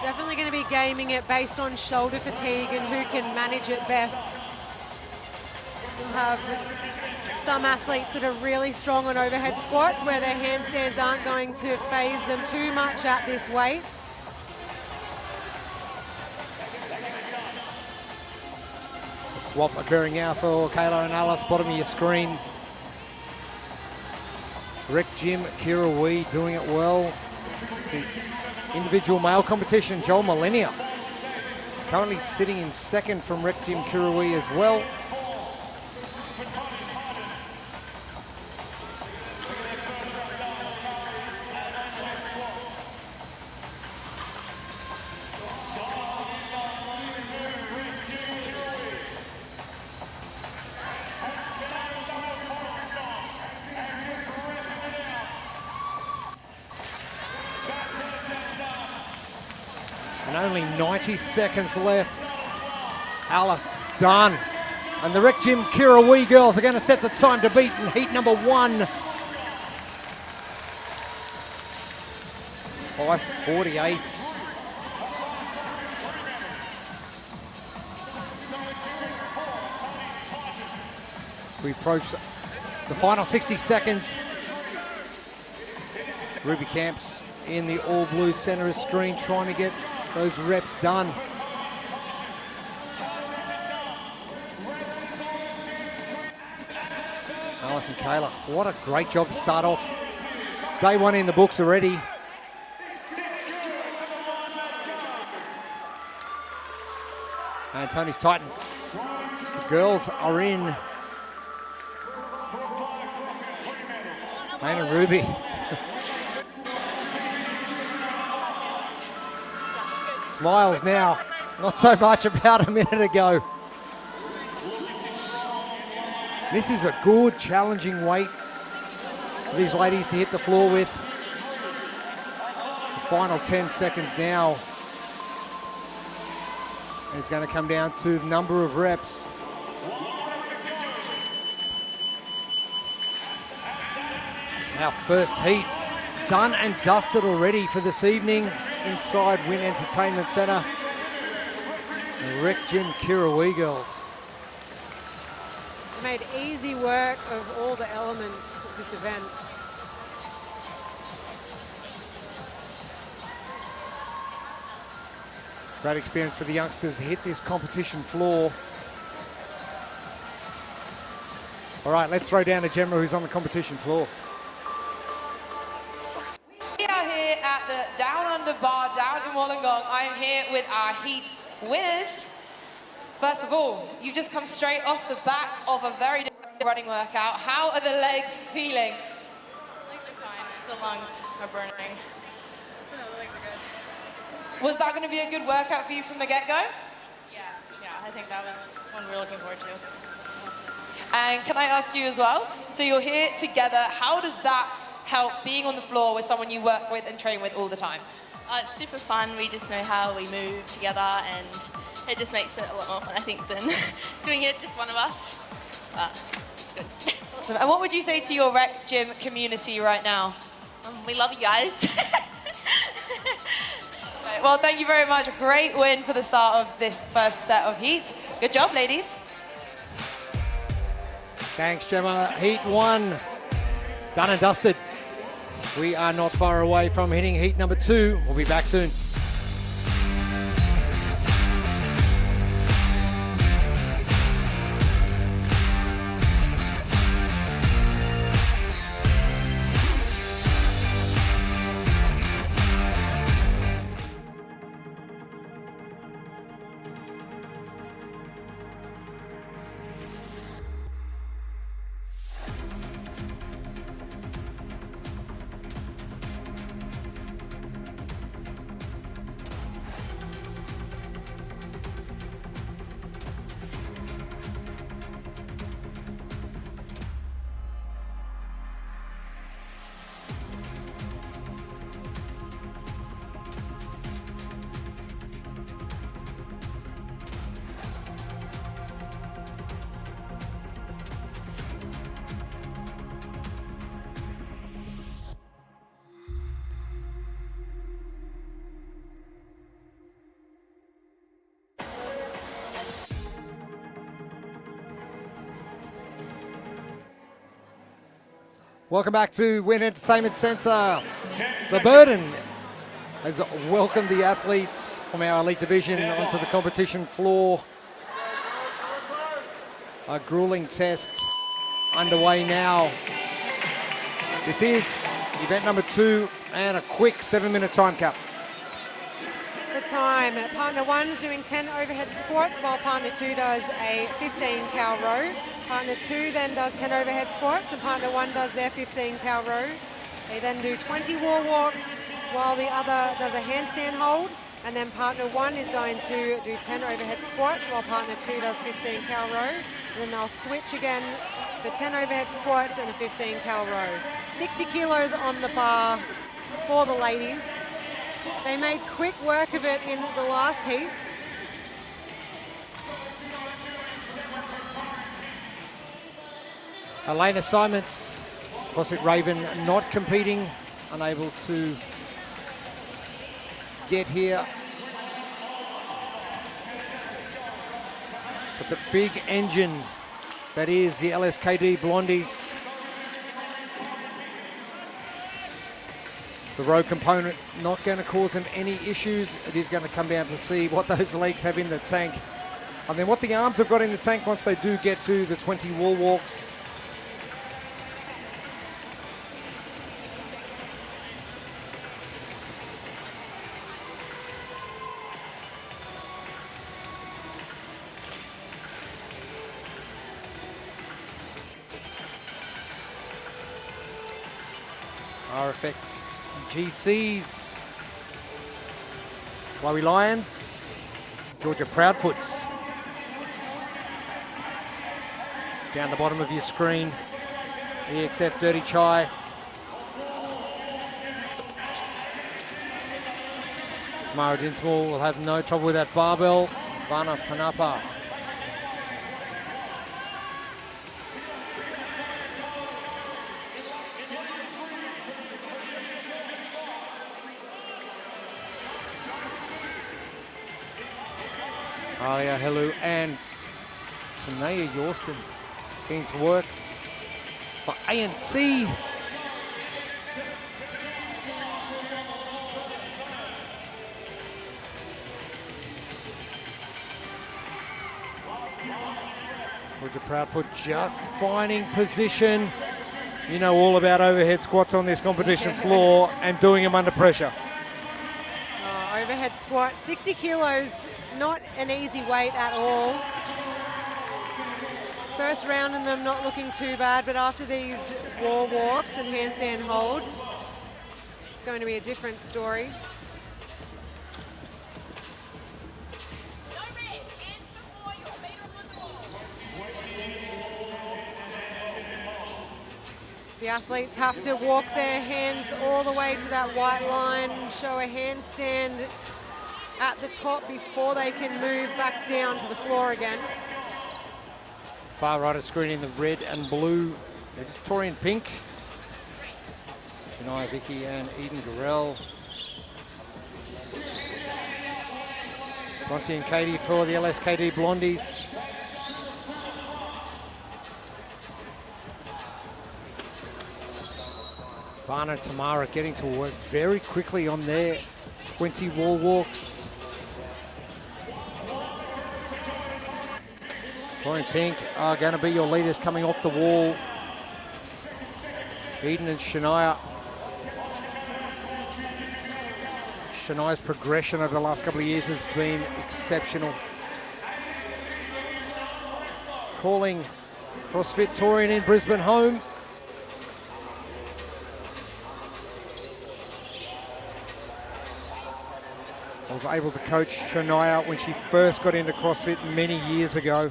Definitely going to be gaming it based on shoulder fatigue and who can manage it best. We'll have some athletes that are really strong on overhead squats where their handstands aren't going to phase them too much at this weight. The swap occurring now for Kayla and Alice, bottom of your screen. Rekjim Kirawee doing it well. The individual male competition, Joel Millennia currently sitting in second from Rekjim Kirawee as well. And only 90 seconds left. Alice done. And the Rec Gym Kirrawee girls are going to set the time to beat in heat number 1. 5:48. We approach the final 60 seconds. Ruby Camps in the all blue center of screen trying to get those reps done. Alice and Kayla, what a great job to start off. Day 1 in the books already. And Tony's Titans, the girls are in. Hannah Ruby. Smiles now, not so much about a minute ago. This is a good, challenging weight for these ladies to hit the floor with. The final 10 seconds now. And it's going to come down to the number of reps. Our first heats done and dusted already for this evening inside Wynn Entertainment Centre. The Rec Gym Kirrawee girls. Made easy work of all the elements of this event. Great experience for the youngsters to hit this competition floor. All right, let's throw down to Gemma, who's on the competition floor. We are here at the Down Under Bar down in Wollongong. I am here with our heat winners. First of all, you've just come straight off the back of a very difficult running workout. How are the legs feeling? Legs are fine. The lungs are burning. No, the legs are good. Was that going to be a good workout for you from the get-go? Yeah, I think that was one we were looking forward to. And can I ask you as well, so you're here together, how does that help being on the floor with someone you work with and train with all the time? It's super fun. We just know how we move together, and it just makes it a lot more fun, I think, than doing it just one of us. But it's good. Awesome. And what would you say to your Rec Gym community right now? We love you guys. Right, well, thank you very much. A great win for the start of this first set of heats. Good job, ladies. Thanks, Gemma. Heat 1, done and dusted. We are not far away from hitting heat number 2. We'll be back soon. Welcome back to Wynn Entertainment Centre. The Burden has welcomed the athletes from our elite division onto the competition floor. A grueling test underway now. This is event number 2 and a quick 7-minute time cap. For time, partner 1's doing 10 overhead squats while partner 2 does a 15 cal row. Partner 2 then does 10 overhead squats and partner 1 does their 15 cal row. They then do 20 wall walks while the other does a handstand hold. And then partner 1 is going to do 10 overhead squats while partner 2 does 15 cal row. And then they'll switch again for 10 overhead squats and a 15 cal row. 60 kilos on the bar for the ladies. They made quick work of it in the last heat. Elena Simons, CrossFit Raven, not competing, unable to get here. But the big engine that is the LSKD Blondies. The row component not going to cause them any issues. It is going to come down to see what those legs have in the tank. And then what the arms have got in the tank once they do get to the 20 wall walks. RFX GCs, Chloe Lyons, Georgia Proudfoots. Down the bottom of your screen, EXF Dirty Chai. Tamara Dinsmore will have no trouble with that barbell. Vana Panapa. Alia Helu and Sanaya Yorston getting to work for ANC. Georgia Proudfoot just finding position. You know all about overhead squats on this competition floor and doing them under pressure. Overhead squat, 60 kilos, not an easy weight at all. First round in them not looking too bad, but after these wall walks and handstand hold, it's going to be a different story. The athletes have to walk their hands all the way to that white line, show a handstand at the top before they can move back down to the floor again. Far right of screen in the red and blue. It is Torian Pink. Shania Vicky and Eden Gorell. Bronte and Katie for the LSKD Blondies. Vana and Tamara getting to work very quickly on their 20 wall walks. Torian Pink are going to be your leaders coming off the wall. Eden and Shania. Shania's progression over the last couple of years has been exceptional. Calling CrossFit Torian in Brisbane home. I was able to coach Shania when she first got into CrossFit many years ago,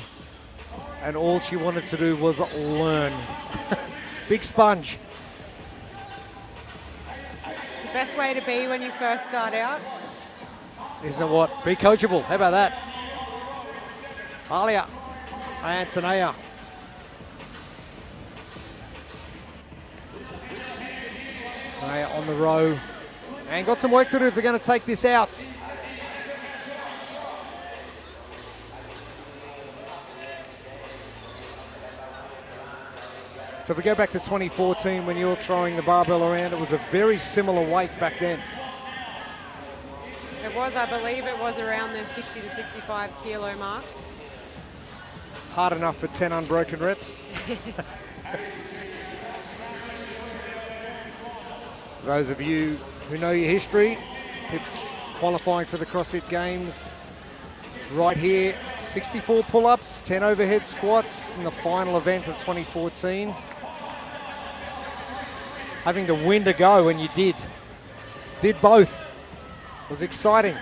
and all she wanted to do was learn. Big sponge. It's the best way to be when you first start out. Isn't it what? Be coachable. How about that? Alia and Tanea. Tanea on the row. And got some work to do if they're going to take this out. So if we go back to 2014 when you were throwing the barbell around, it was a very similar weight back then. It was, I believe it was around the 60 to 65 kilo mark. Hard enough for 10 unbroken reps. Those of you who know your history, qualifying for the CrossFit Games, right here, 64 pull-ups, 10 overhead squats in the final event of 2014. Having to win to go, and you did. Did both. It was exciting.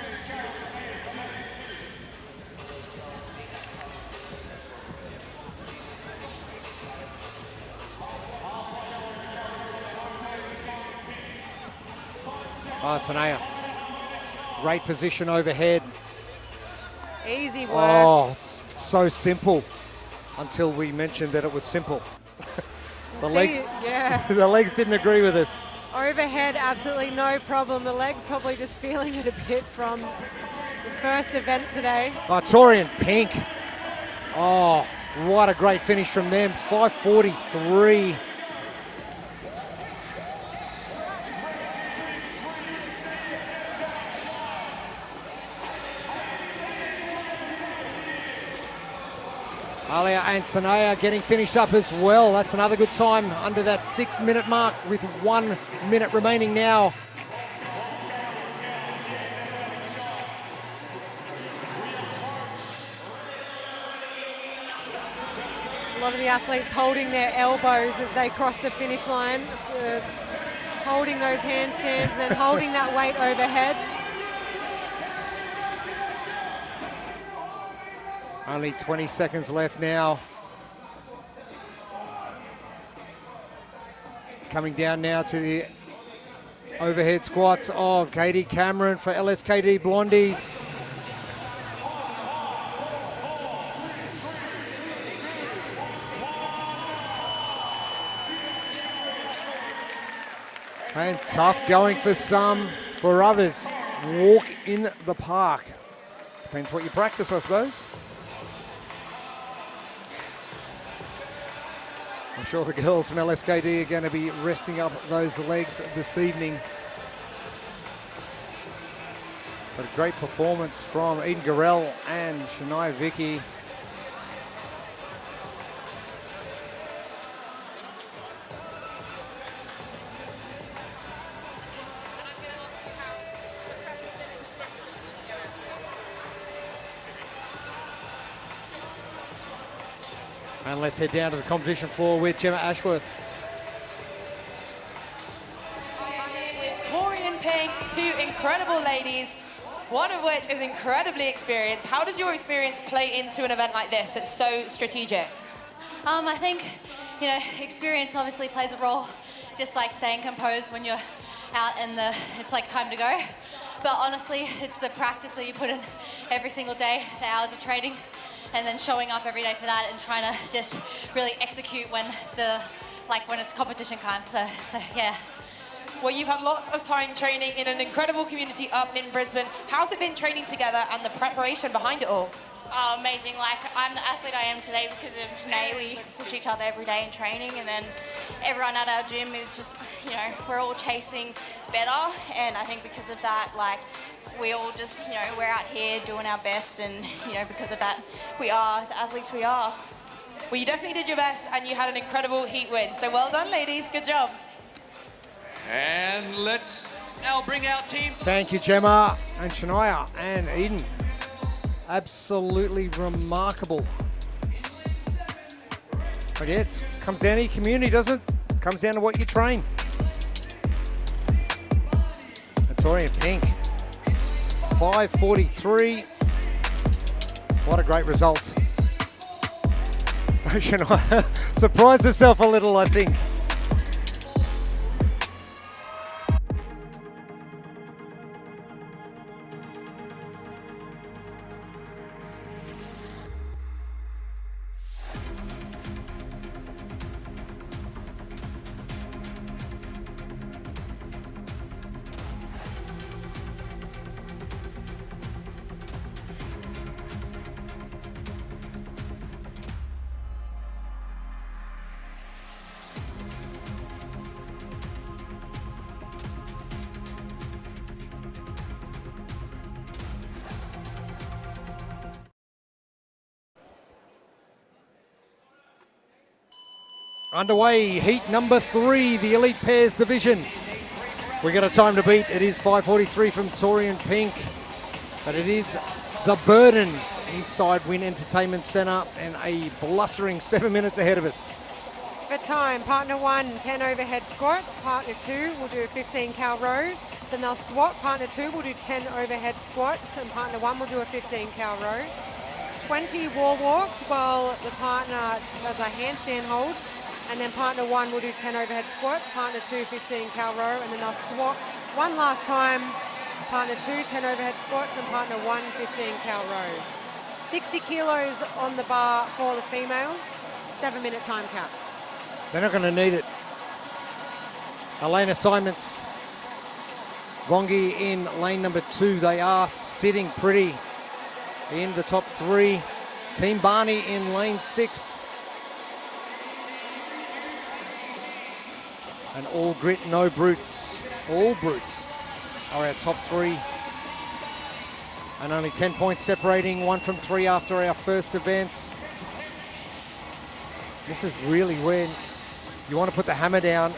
Tanea Great position overhead. Easy work. Oh, it's so simple until we mentioned that it was simple. The legs, yeah. the legs didn't agree with us. Overhead, absolutely no problem. The legs probably just feeling it a bit from the first event today. Torian Pink. Oh, what a great finish from them. 5:43. Alia Antonea getting finished up as well. That's another good time under that 6-minute mark with 1 minute remaining now. A lot of the athletes holding their elbows as they cross the finish line, holding those handstands and holding that weight overhead. Only 20 seconds left now. Coming down now to the overhead squats of Katie Cameron for LSKD Blondies. And tough going for some, for others, walk in the park. Depends what you practice, I suppose. I'm sure the girls from LSKD are going to be resting up those legs this evening. But a great performance from Eden Garel and Shania Vicky. And let's head down to the competition floor with Gemma Ashworth. With Torian Pink, two incredible ladies, one of which is incredibly experienced. How does your experience play into an event like this? It's so strategic. I think, experience obviously plays a role, just like staying composed when you're out and it's like time to go. But honestly, it's the practice that you put in every single day, the hours of training, and then showing up every day for that and trying to just really execute when it's competition time. So yeah. Well, you've had lots of time training in an incredible community up in Brisbane. How's it been training together and the preparation behind it all? Oh, amazing. I'm the athlete I am today because of Nay. We push each other every day in training, and then everyone at our gym is just, we're all chasing better. And I think because of that, we all just, we're out here doing our best, and, because of that, we are the athletes we are. Well, you definitely did your best, and you had an incredible heat win. So well done, ladies. Good job. And let's now bring out team. Thank you, Gemma and Shania and Eden. Absolutely remarkable. But yeah, it comes down to your community, doesn't it? It comes down to what you train. Torian Pink, 5:43. What a great result. Shania surprised herself a little, I think. Underway, heat number 3, the Elite Pairs division. We got a time to beat. It is 5:43 from Torian Pink, but it is the Burden inside Wynn Entertainment Centre and a blustering 7 minutes ahead of us. For time, partner 1, 10 overhead squats. Partner 2 will do a 15 cal row. Then they'll swap. Partner 2 will do 10 overhead squats, and partner 1 will do a 15 cal row. 20 wall walks while the partner does a handstand hold. And then partner 1 will do 10 overhead squats, partner 2, 15 cal row, and then they'll swap one last time Partner 2, 10 overhead squats, and partner 1, 15 cow row. 60 kilos on the bar for the females, 7-minute time cap. They're not going to need it. Elena Simons, Vongi in lane number 2. They are sitting pretty in the top 3. Team Barney in lane 6. And all grit, no brutes. All brutes are our top 3. And only 10 points separating, 1 from 3 after our first event. This is really when you want to put the hammer down.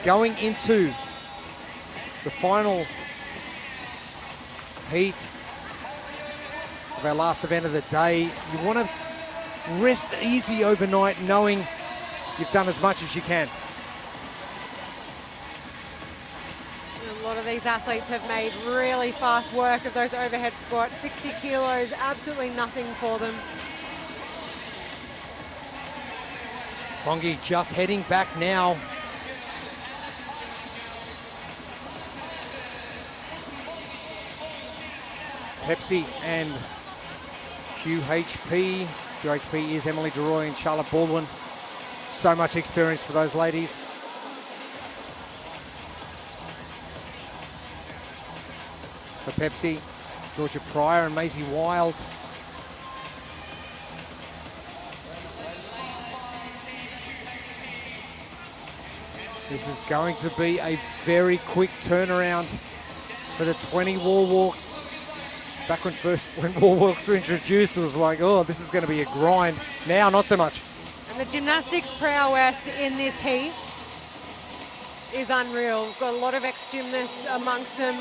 Going into the final heat of our last event of the day, you want to rest easy overnight knowing you've done as much as you can. A lot of these athletes have made really fast work of those overhead squats. 60 kilos, absolutely nothing for them. Vongi just heading back now. Pepsi and QHP. QHP is Emily DeRoy and Charlotte Baldwin. So much experience for those ladies. For Pepsi, Georgia Pryor and Maisie Wild. This is going to be a very quick turnaround for the 20 wall walks. Back when wall walks were introduced, it was like, oh, this is going to be a grind. Now, not so much. And the gymnastics prowess in this heat is unreal. We've got a lot of ex-gymnasts amongst them.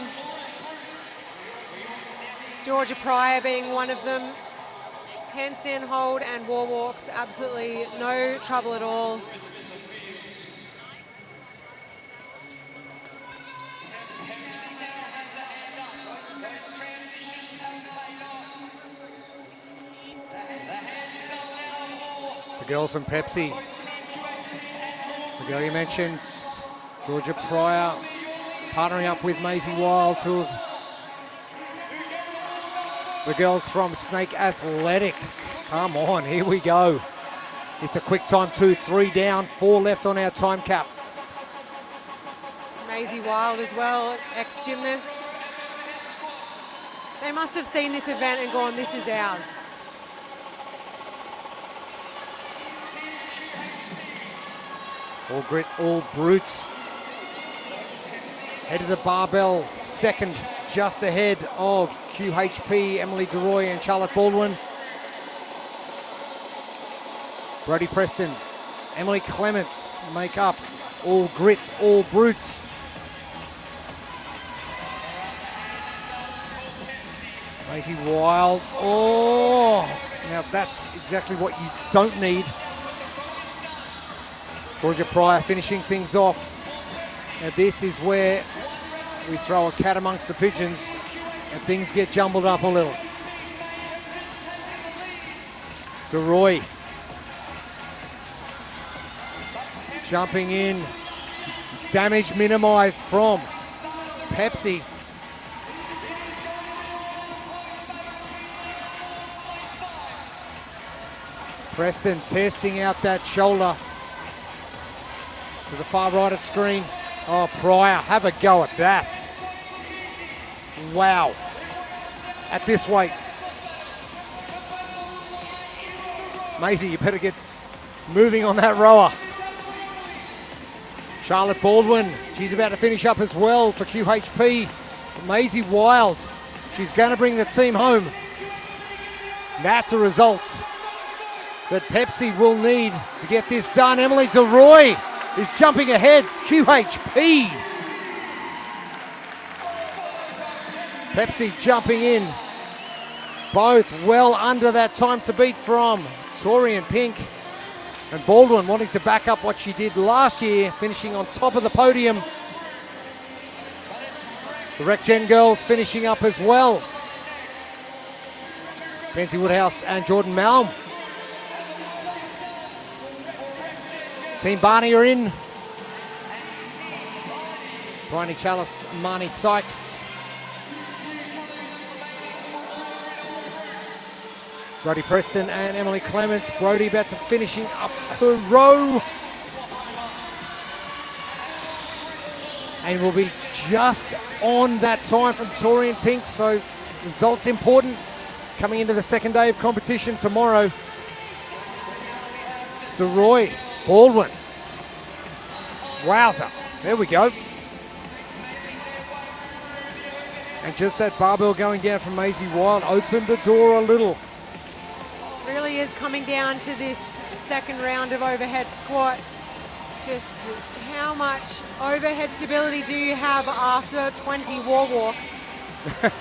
Georgia Pryor being one of them. Handstand hold and wall walks, absolutely no trouble at all. The girls from Pepsi. The girl you mentioned, Georgia Pryor, partnering up with Maisie Wild, 2 of the girls from Snake Athletic. Come on, here we go. It's a quick time, 2, 3 down, 4 left on our time cap. Maisie Wild as well, ex-gymnast. They must have seen this event and gone, this is ours. All grit, all brutes. Head of the barbell, second, just ahead of QHP, Emily DeRoy and Charlotte Baldwin. Brody Preston, Emily Clements make up all grit, all brutes. Maisie Wild, oh, now that's exactly what you don't need. Georgia Pryor finishing things off. Now this is where we throw a cat amongst the pigeons and things get jumbled up a little. DeRoy jumping in. Damage minimized from Pepsi. Preston testing out that shoulder. To the far right of screen. Oh, Pryor, have a go at that. Wow. At this weight. Maisie, you better get moving on that rower. Charlotte Baldwin, she's about to finish up as well for QHP. Maisie Wild, she's going to bring the team home. That's a result that Pepsi will need to get this done. Emily DeRoy is jumping ahead. QHP. Pepsi jumping in. Both well under that time to beat from Torian Pink. And Baldwin wanting to back up what she did last year, finishing on top of the podium. The Rec Gen girls finishing up as well. Kenzie Woodhouse and Jordan Malm. Team Barney are in. Bryony Chalice, Marnie Sykes. Brodie Preston and Emily Clements. Brodie about to finishing up her row. And will be just on that time from Torian Pink, so results important coming into the second day of competition tomorrow. DeRoy, Baldwin. Wowza, there we go. And just that barbell going down from Maisie Wild opened the door a little. Really is coming down to this second round of overhead squats. Just how much overhead stability do you have after 20 wall walks? But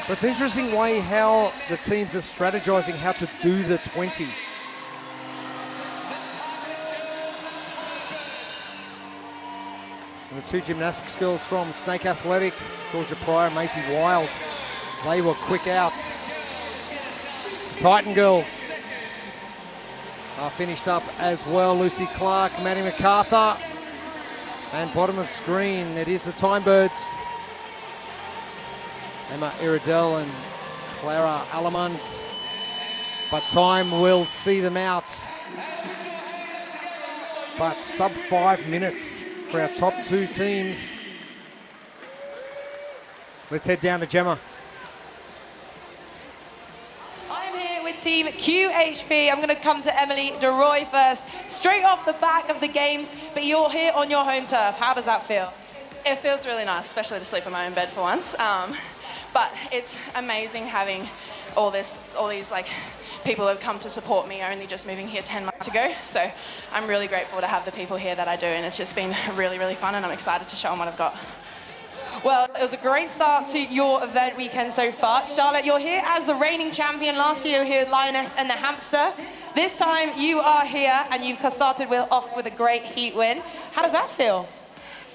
it's an interesting way how the teams are strategizing how to do the 20. And the two gymnastics girls from Snake Athletic, Georgia Pryor and Macy Wild, they were quick outs. Titan girls are finished up as well. Lucy Clark, Maddie MacArthur, and bottom of screen, it is the Time Birds. Emma Iredell and Clara Alamans. But time will see them out. But sub 5 minutes for our top two teams. Let's head down to Gemma. I'm here with Team QHP. I'm going to come to Emily DeRoy first. Straight off the back of the games, but you're here on your home turf. How does that feel? It feels really nice, especially to sleep in my own bed for once. But it's amazing having all these like people who have come to support me, only just moving here 10 months ago. So I'm really grateful to have the people here that I do, and it's just been really, really fun, and I'm excited to show them what I've got. Well, it was a great start to your event weekend so far. Charlotte, you're here as the reigning champion. Last year you were here with Lioness and the Hamster. This time you are here and you've started off with a great heat win. How does that feel?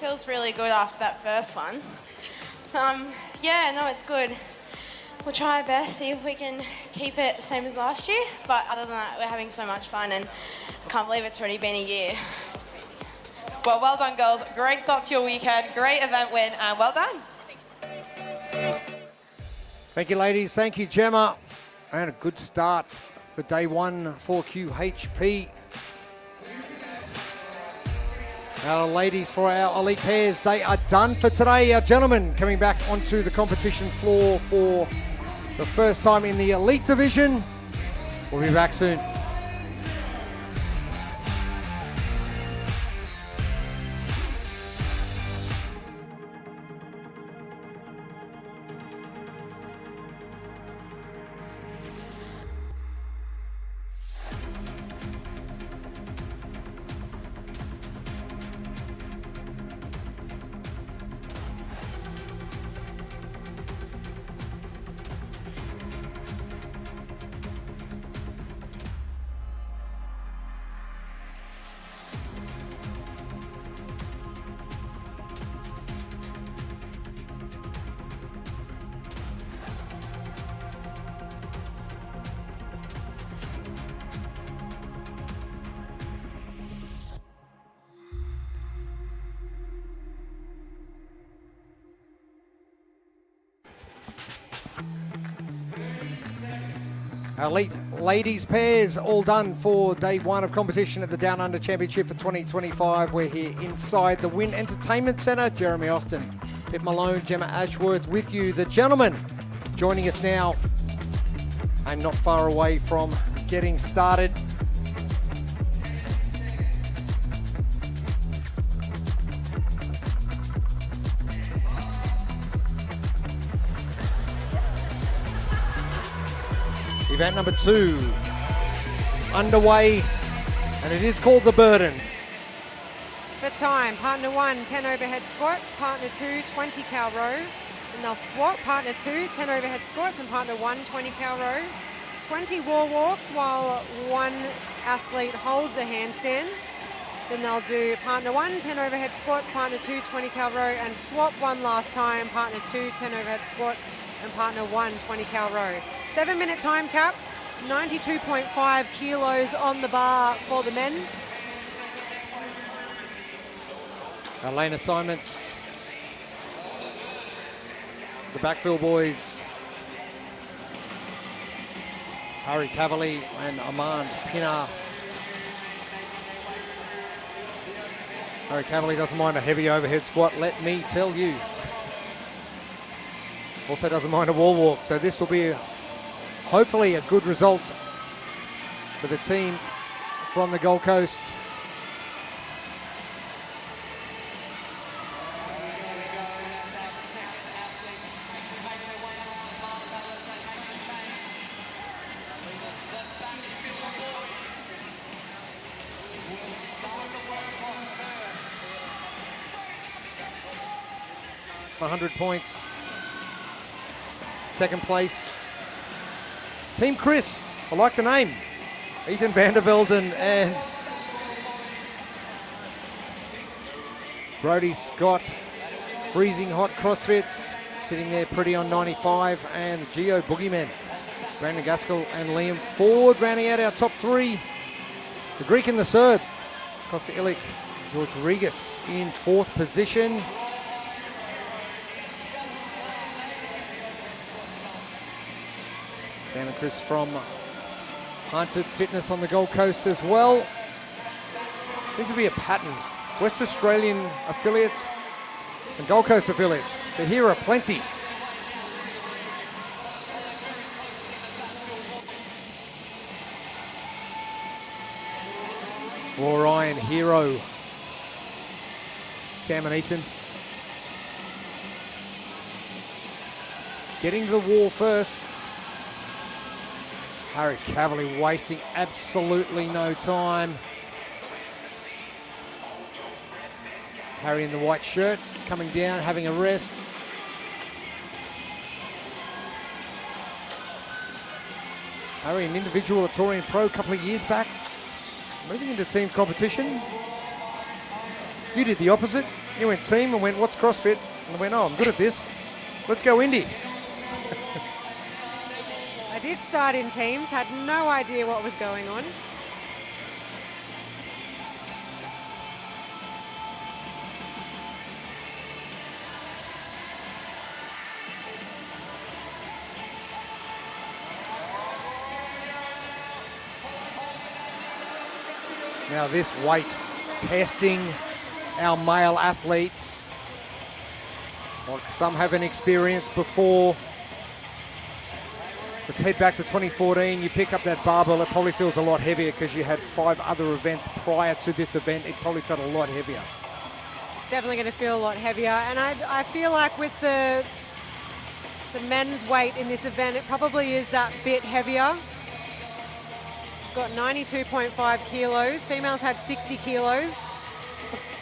Feels really good after that first one. Yeah, no, it's good. We'll try our best, see if we can keep it the same as last year. But other than that, we're having so much fun, and I can't believe it's already been a year. Well, well done, girls. Great start to your weekend. Great event win, and well done. Thank you, ladies. Thank you, Gemma. And a good start for day one for QHP. Our ladies for our elite pairs, they are done for today. Our gentlemen coming back onto the competition floor for the first time in the elite division. We'll be back soon. Elite ladies pairs all done for day one of competition at the Down Under Championship for 2025. We're here inside the Wynn Entertainment Centre. Jeremy Austin, Pip Malone, Gemma Ashworth with you. The gentlemen joining us now. I'm not far away from getting started. Event number 2 underway, and it is called the Burden. For time, partner 1, 10 overhead squats, partner 2, 20 cal row, and they'll swap, partner 2, 10 overhead squats, and partner 1, 20 cal row, 20 wall walks while one athlete holds a handstand. Then they'll do partner 1, 10 overhead squats, partner 2, 20 cal row, and swap one last time, partner 2, 10 overhead squats, and partner 1, 20 cal row. 7-minute time cap, 92.5 kilos on the bar for the men. Our lane assignments. The backfill boys. Harry Cavalier and Armand Pinar. Harry Cavalier doesn't mind a heavy overhead squat, let me tell you. Also doesn't mind a wall walk, so this will be hopefully a good result for the team from the Gold Coast. $100 points. Second place, Team Chris. I like the name. Ethan van der Velden and Brody Scott. Freezing hot CrossFits, sitting there pretty on 95. And the Geo Boogeymen, Brandon Gaskell and Liam Ford rounding out our top three. The Greek and the Serb, Costa Ilic, George Regas in fourth position. Sam and Chris from Hunted Fitness on the Gold Coast as well. Seems to be a pattern. West Australian affiliates and Gold Coast affiliates. Here are plenty. Raw Ryan, Hero, Sam and Ethan. Getting to the wall first. Harry Cavalier wasting absolutely no time. Harry in the white shirt, coming down, having a rest. Harry, an individual at Taurian Pro a couple of years back, moving into team competition. You did the opposite. You went team and went, what's CrossFit? And I went, oh, I'm good at this. Let's go indie. I did start in teams, had no idea what was going on. Now this weight testing our male athletes. Like some haven't experienced before. Let's head back to 2014. You pick up that barbell, it probably feels a lot heavier because you had 5 other events prior to this event. It probably felt a lot heavier. It's definitely going to feel a lot heavier. And I feel like with the men's weight in this event, it probably is that bit heavier. Got 92.5 kilos. Females had 60 kilos.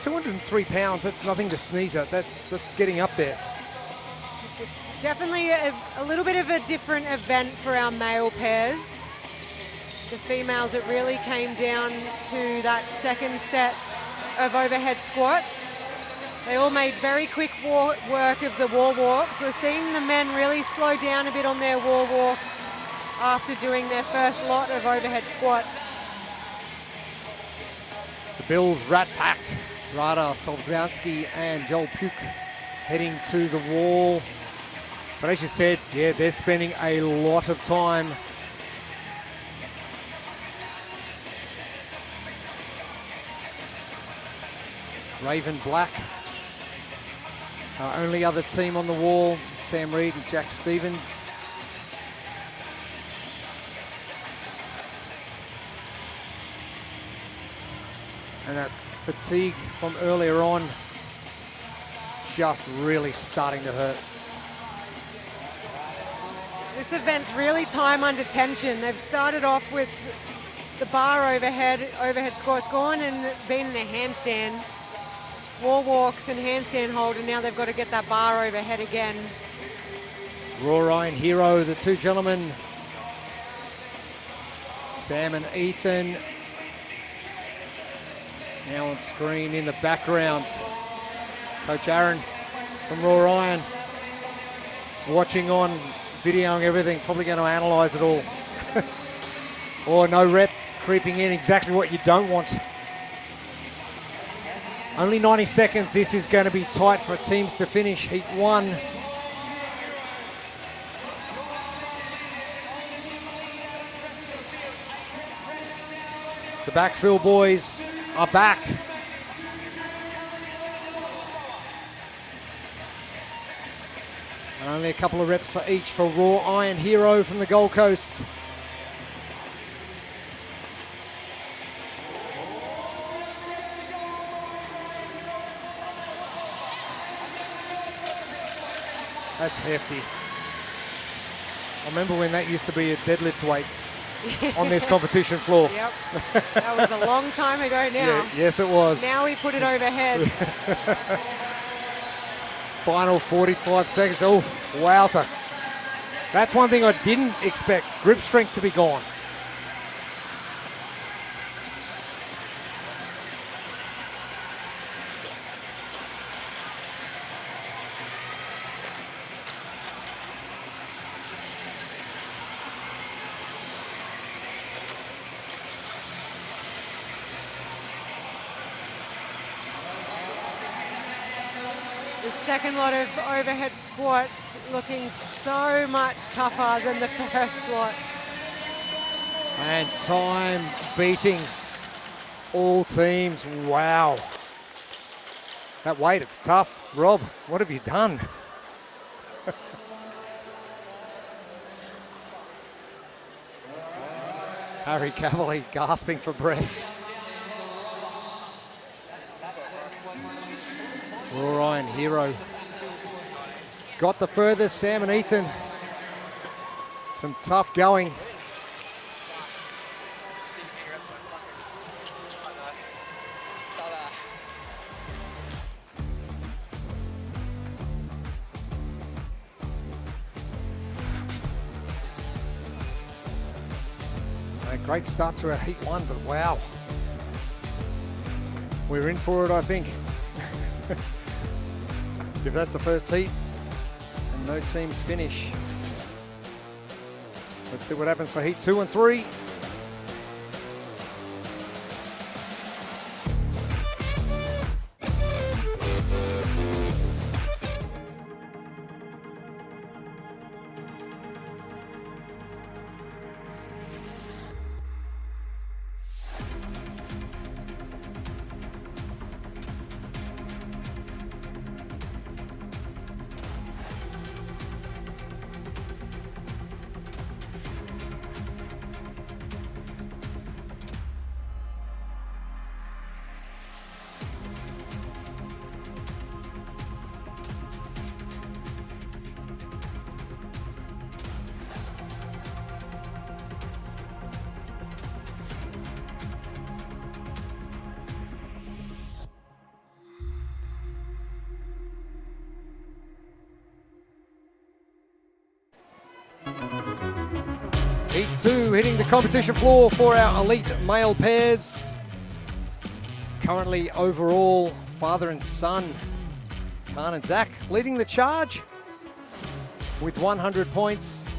203 pounds, that's nothing to sneeze at. That's getting up there. It's definitely a little bit of a different event for our male pairs. The females, it really came down to that second set of overhead squats. They all made very quick work of the wall walks. We're seeing the men really slow down a bit on their wall walks after doing their first lot of overhead squats. The Bills Rat Pack, Rada Solzvansky and Joel Puke heading to the wall. But as you said, yeah, they're spending a lot of time Raven Black, our only other team on the wall, Sam Reed and Jack Stevens. And that fatigue from earlier on just really starting to hurt. This event's really time under tension. They've started off with the bar overhead squats, gone and been in a handstand, wall walks and handstand hold, and now they've got to get that bar overhead again. Raw Ryan Hero, the two gentlemen, Sam and Ethan, now on screen in the background. Coach Aaron from Raw Ryan watching on, videoing everything, probably going to analyze it all. Or no rep creeping in, exactly what you don't want. Only 90 seconds. This is going to be tight for teams to finish heat 1. The backfill boys are back. Only a couple of reps for each for Raw Iron Hero from the Gold Coast. That's hefty. I remember when that used to be a deadlift weight on this competition floor. Yep. That was a long time ago now. Yeah, yes, it was. Now we put it overhead. Final 45 seconds. Oh, wowza. That's one thing I didn't expect. Grip strength to be gone. The second lot of overhead squats looking so much tougher than the first lot. And time beating all teams. Wow. That weight, it's tough. Rob, what have you done? Harry Cavalier gasping for breath. Ryan Hero got the furthest. Sam and Ethan, some tough going. A great start to our heat 1, but wow. We're in for it, I think. If that's the first heat and no teams finish. Let's see what happens for heat 2 and 3. Heat 2 hitting the competition floor for our elite male pairs. Currently overall, father and son, Khan and Zach, leading the charge with 100 points.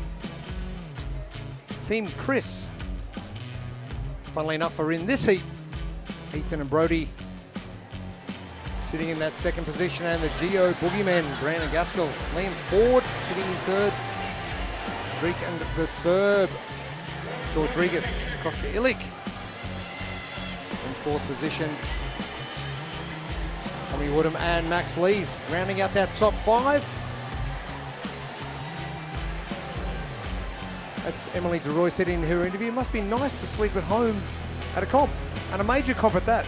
Team Chris, funnily enough, are in this heat. Ethan and Brody sitting in that second position, and the Geo Boogeymen, Brandon Gaskell, Liam Ford sitting in third. Greek and the Serb, George Rigas, Costa Ilic in fourth position. Tommy Woodham and Max Lees rounding out that top 5. That's Emily DeRoy said in her interview, it must be nice to sleep at home at a comp, and a major comp at that.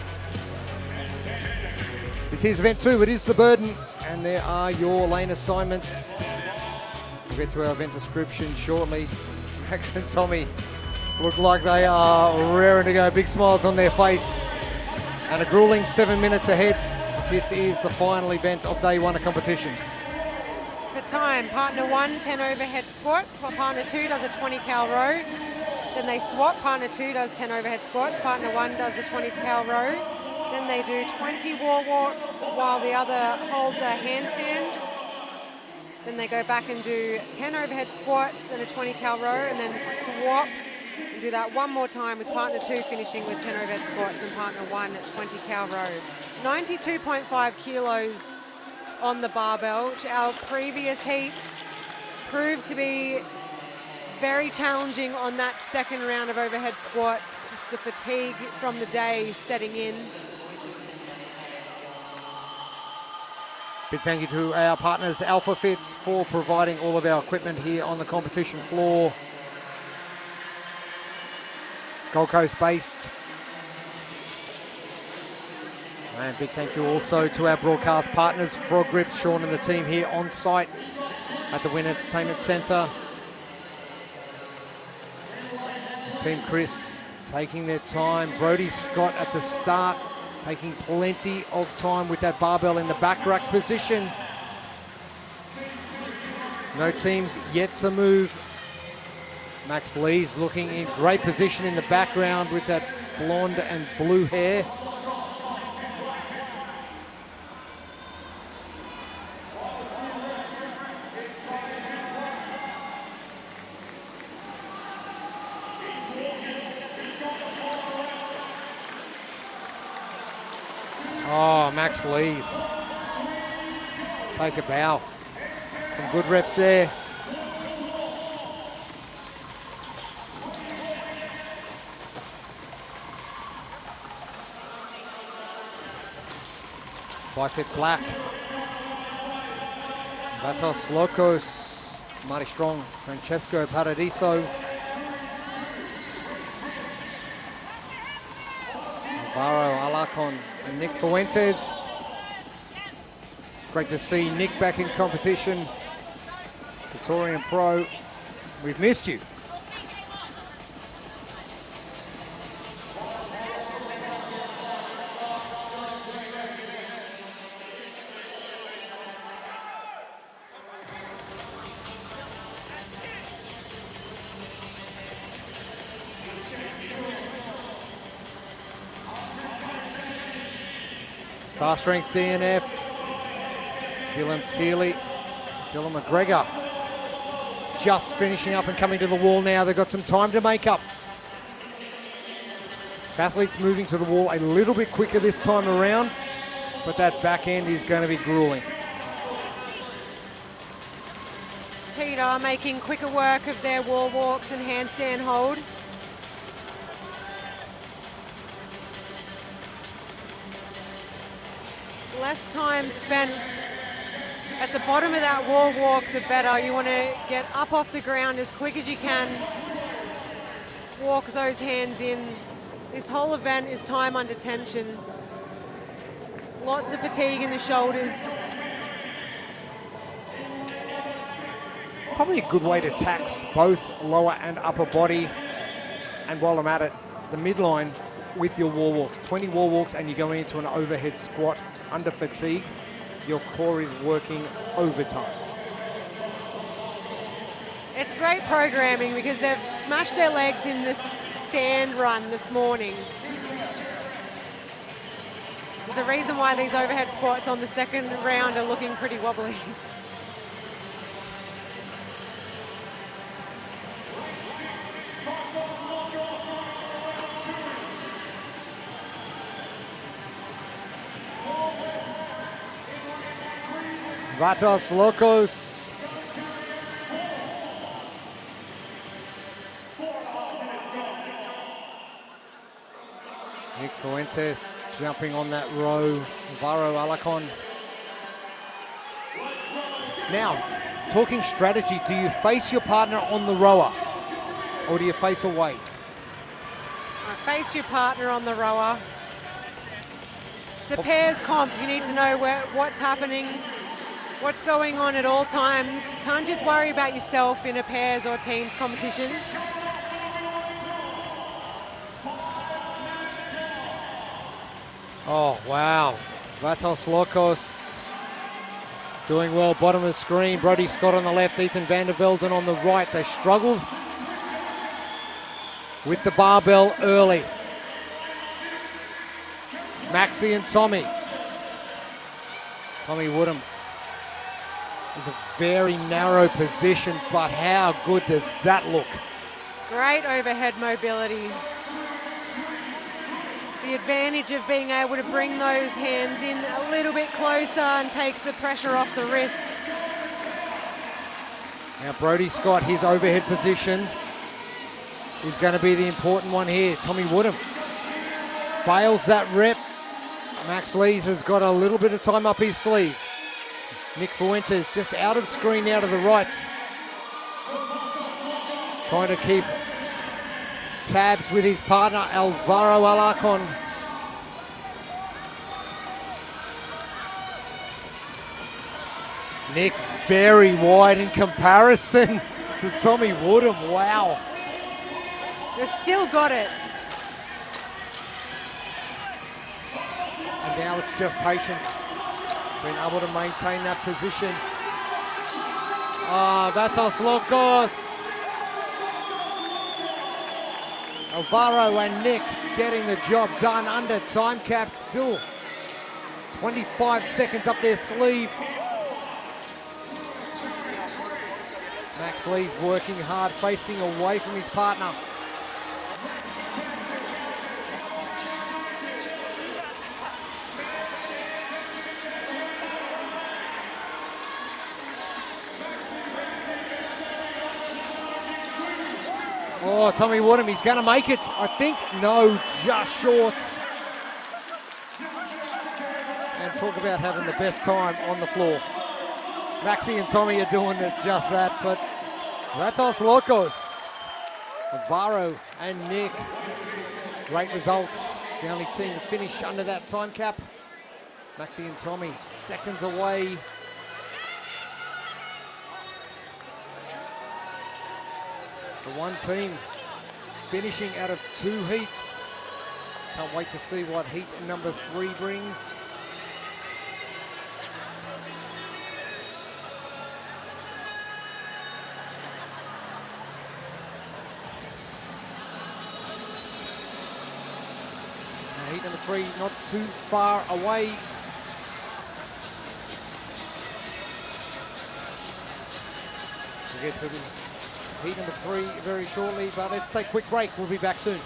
This is event 2, it is the burden, and there are your lane assignments. We'll get to our event description shortly. Max and Tommy look like they are raring to go, big smiles on their face. And a grueling 7 minutes ahead. This is the final event of day 1 of competition. For time, partner 1, 10 overhead squats, while partner 2 does a 20 cal row. Then they swap, partner 2 does 10 overhead squats, partner 1 does a 20 cal row. Then they do 20 wall walks while the other holds a handstand. Then they go back and do 10 overhead squats and a 20 cal row, and then swap and do that one more time with partner 2 finishing with 10 overhead squats and partner 1 at 20 cal row. 92.5 kilos on the barbell, which our previous heat proved to be very challenging on that second round of overhead squats. Just the fatigue from the day setting in. Big thank you to our partners Alpha Fits for providing all of our equipment here on the competition floor. Gold Coast based. And big thank you also to our broadcast partners, Frog Grips, Sean and the team here on site at the Wynn Entertainment Centre. Team Chris taking their time. Brody Scott at the start, taking plenty of time with that barbell in the back rack position. No teams yet to move. Max Lee's looking in great position in the background with that blonde and blue hair. Oh, Max Lees. Take a bow. Some good reps there. Bifit Black. Vatos Locos. Marty Strong. Francesco Paradiso. Alvaro Alarcon and Nick Fuentes. Great to see Nick back in competition. Victorian Pro. We've missed you. Star Strength DNF, Dylan Seeley, Dylan McGregor, just finishing up and coming to the wall now. They've got some time to make up. Athletes moving to the wall a little bit quicker this time around, but that back end is going to be grueling. Teeter making quicker work of their wall walks and handstand hold. Less time spent at the bottom of that wall walk, the better. You want to get up off the ground as quick as you can. Walk those hands in. This whole event is time under tension. Lots of fatigue in the shoulders. Probably a good way to tax both lower and upper body. And while I'm at it, the midline with your wall walks. 20 wall walks and you're going into an overhead squat under fatigue. Your core is working overtime. It's great programming because they've smashed their legs in this sand run this morning. There's a reason why these overhead squats on the second round are looking pretty wobbly. Vatos Locos. Nick Fuentes jumping on that row. Alvaro Alarcon. Now, talking strategy, do you face your partner on the rower or do you face away? Face your partner on the rower. It's a pairs comp. You need to know what's happening, what's going on at all times. Can't just worry about yourself in a pairs or teams competition. Oh, wow. Vatos Locos doing well. Bottom of the screen. Brody Scott on the left. Ethan van der Velden on the right. They struggled with the barbell early. Maxi and Tommy. Tommy Woodham. It's a very narrow position, but how good does that look? Great overhead mobility. the advantage of being able to bring those hands in a little bit closer and take the pressure off the wrists. Now Brodie Scott, his overhead position is going to be the important one here. Tommy Woodham fails that rep. Max Lees has got a little bit of time up his sleeve. Nick Fuentes just out of screen, out of the right. Trying to keep tabs with his partner, Alvaro Alarcon. Nick very wide in comparison to Tommy Woodham. Wow. They've still got it. And now it's just patience. Being able to maintain that position. Vatos Locos. Alvaro and Nick getting the job done under time cap. Still 25 seconds up their sleeve. Max Lee's working hard, facing away from his partner. Oh, Tommy Woodham, he's going to make it. I think, no, just short. And talk about having the best time on the floor. Maxi and Tommy are doing it just that, but Vatos Locos, Alvaro and Nick, great results. The only team to finish under that time cap. Maxi and Tommy seconds away. The one team finishing out of 2 heats. Can't wait to see what heat number 3 brings. Now, heat number 3 not too far away. We'll get to the heat number 3 very shortly, but let's take a quick break. We'll be back soon.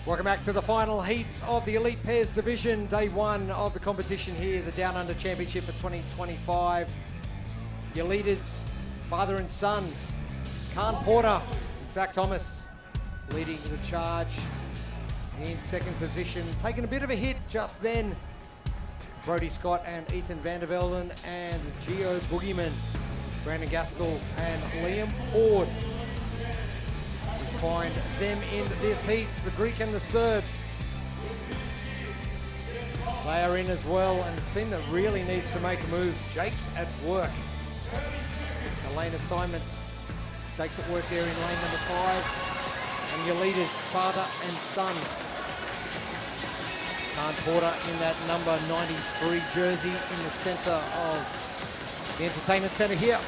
Welcome back to the final heats of the Elite Pairs Division, day 1 of the competition here, the Down Under Championship for 2025. Your leaders, father and son, Khan Porter, Zach Thomas, leading the charge in second position. Taking a bit of a hit just then, Brodie Scott and Ethan van der Velden and Gio Boogeyman, Brandon Gaskell and Liam Ford. Find them in this heat, the Greek and the Serb. They are in as well, and the team that really needs to make a move, Jake's at work. The lane assignments, Jake's at work there in lane number 5. And your leaders, father and son. Khan Porter in that number 93 jersey in the center of the entertainment center here.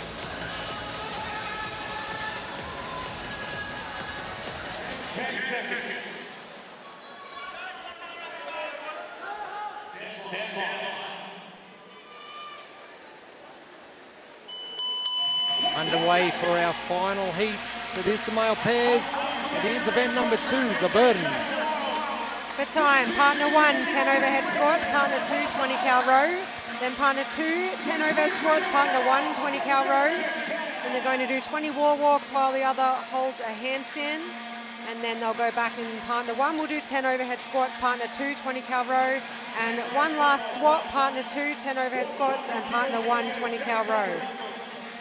Underway for our final heats. It is the male pairs. It is event number 2, the burden. For time, partner 1, 10 overhead squats, partner 2, 20 cal row. Then partner 2, 10 overhead squats, partner 1, 20 cal row. Then they're going to do 20 wall walks while the other holds a handstand. And then they'll go back in partner 1. We'll do 10 overhead squats, partner 2, 20 cal row. And one last swap, partner 2, 10 overhead squats, and partner 1, 20 cal row.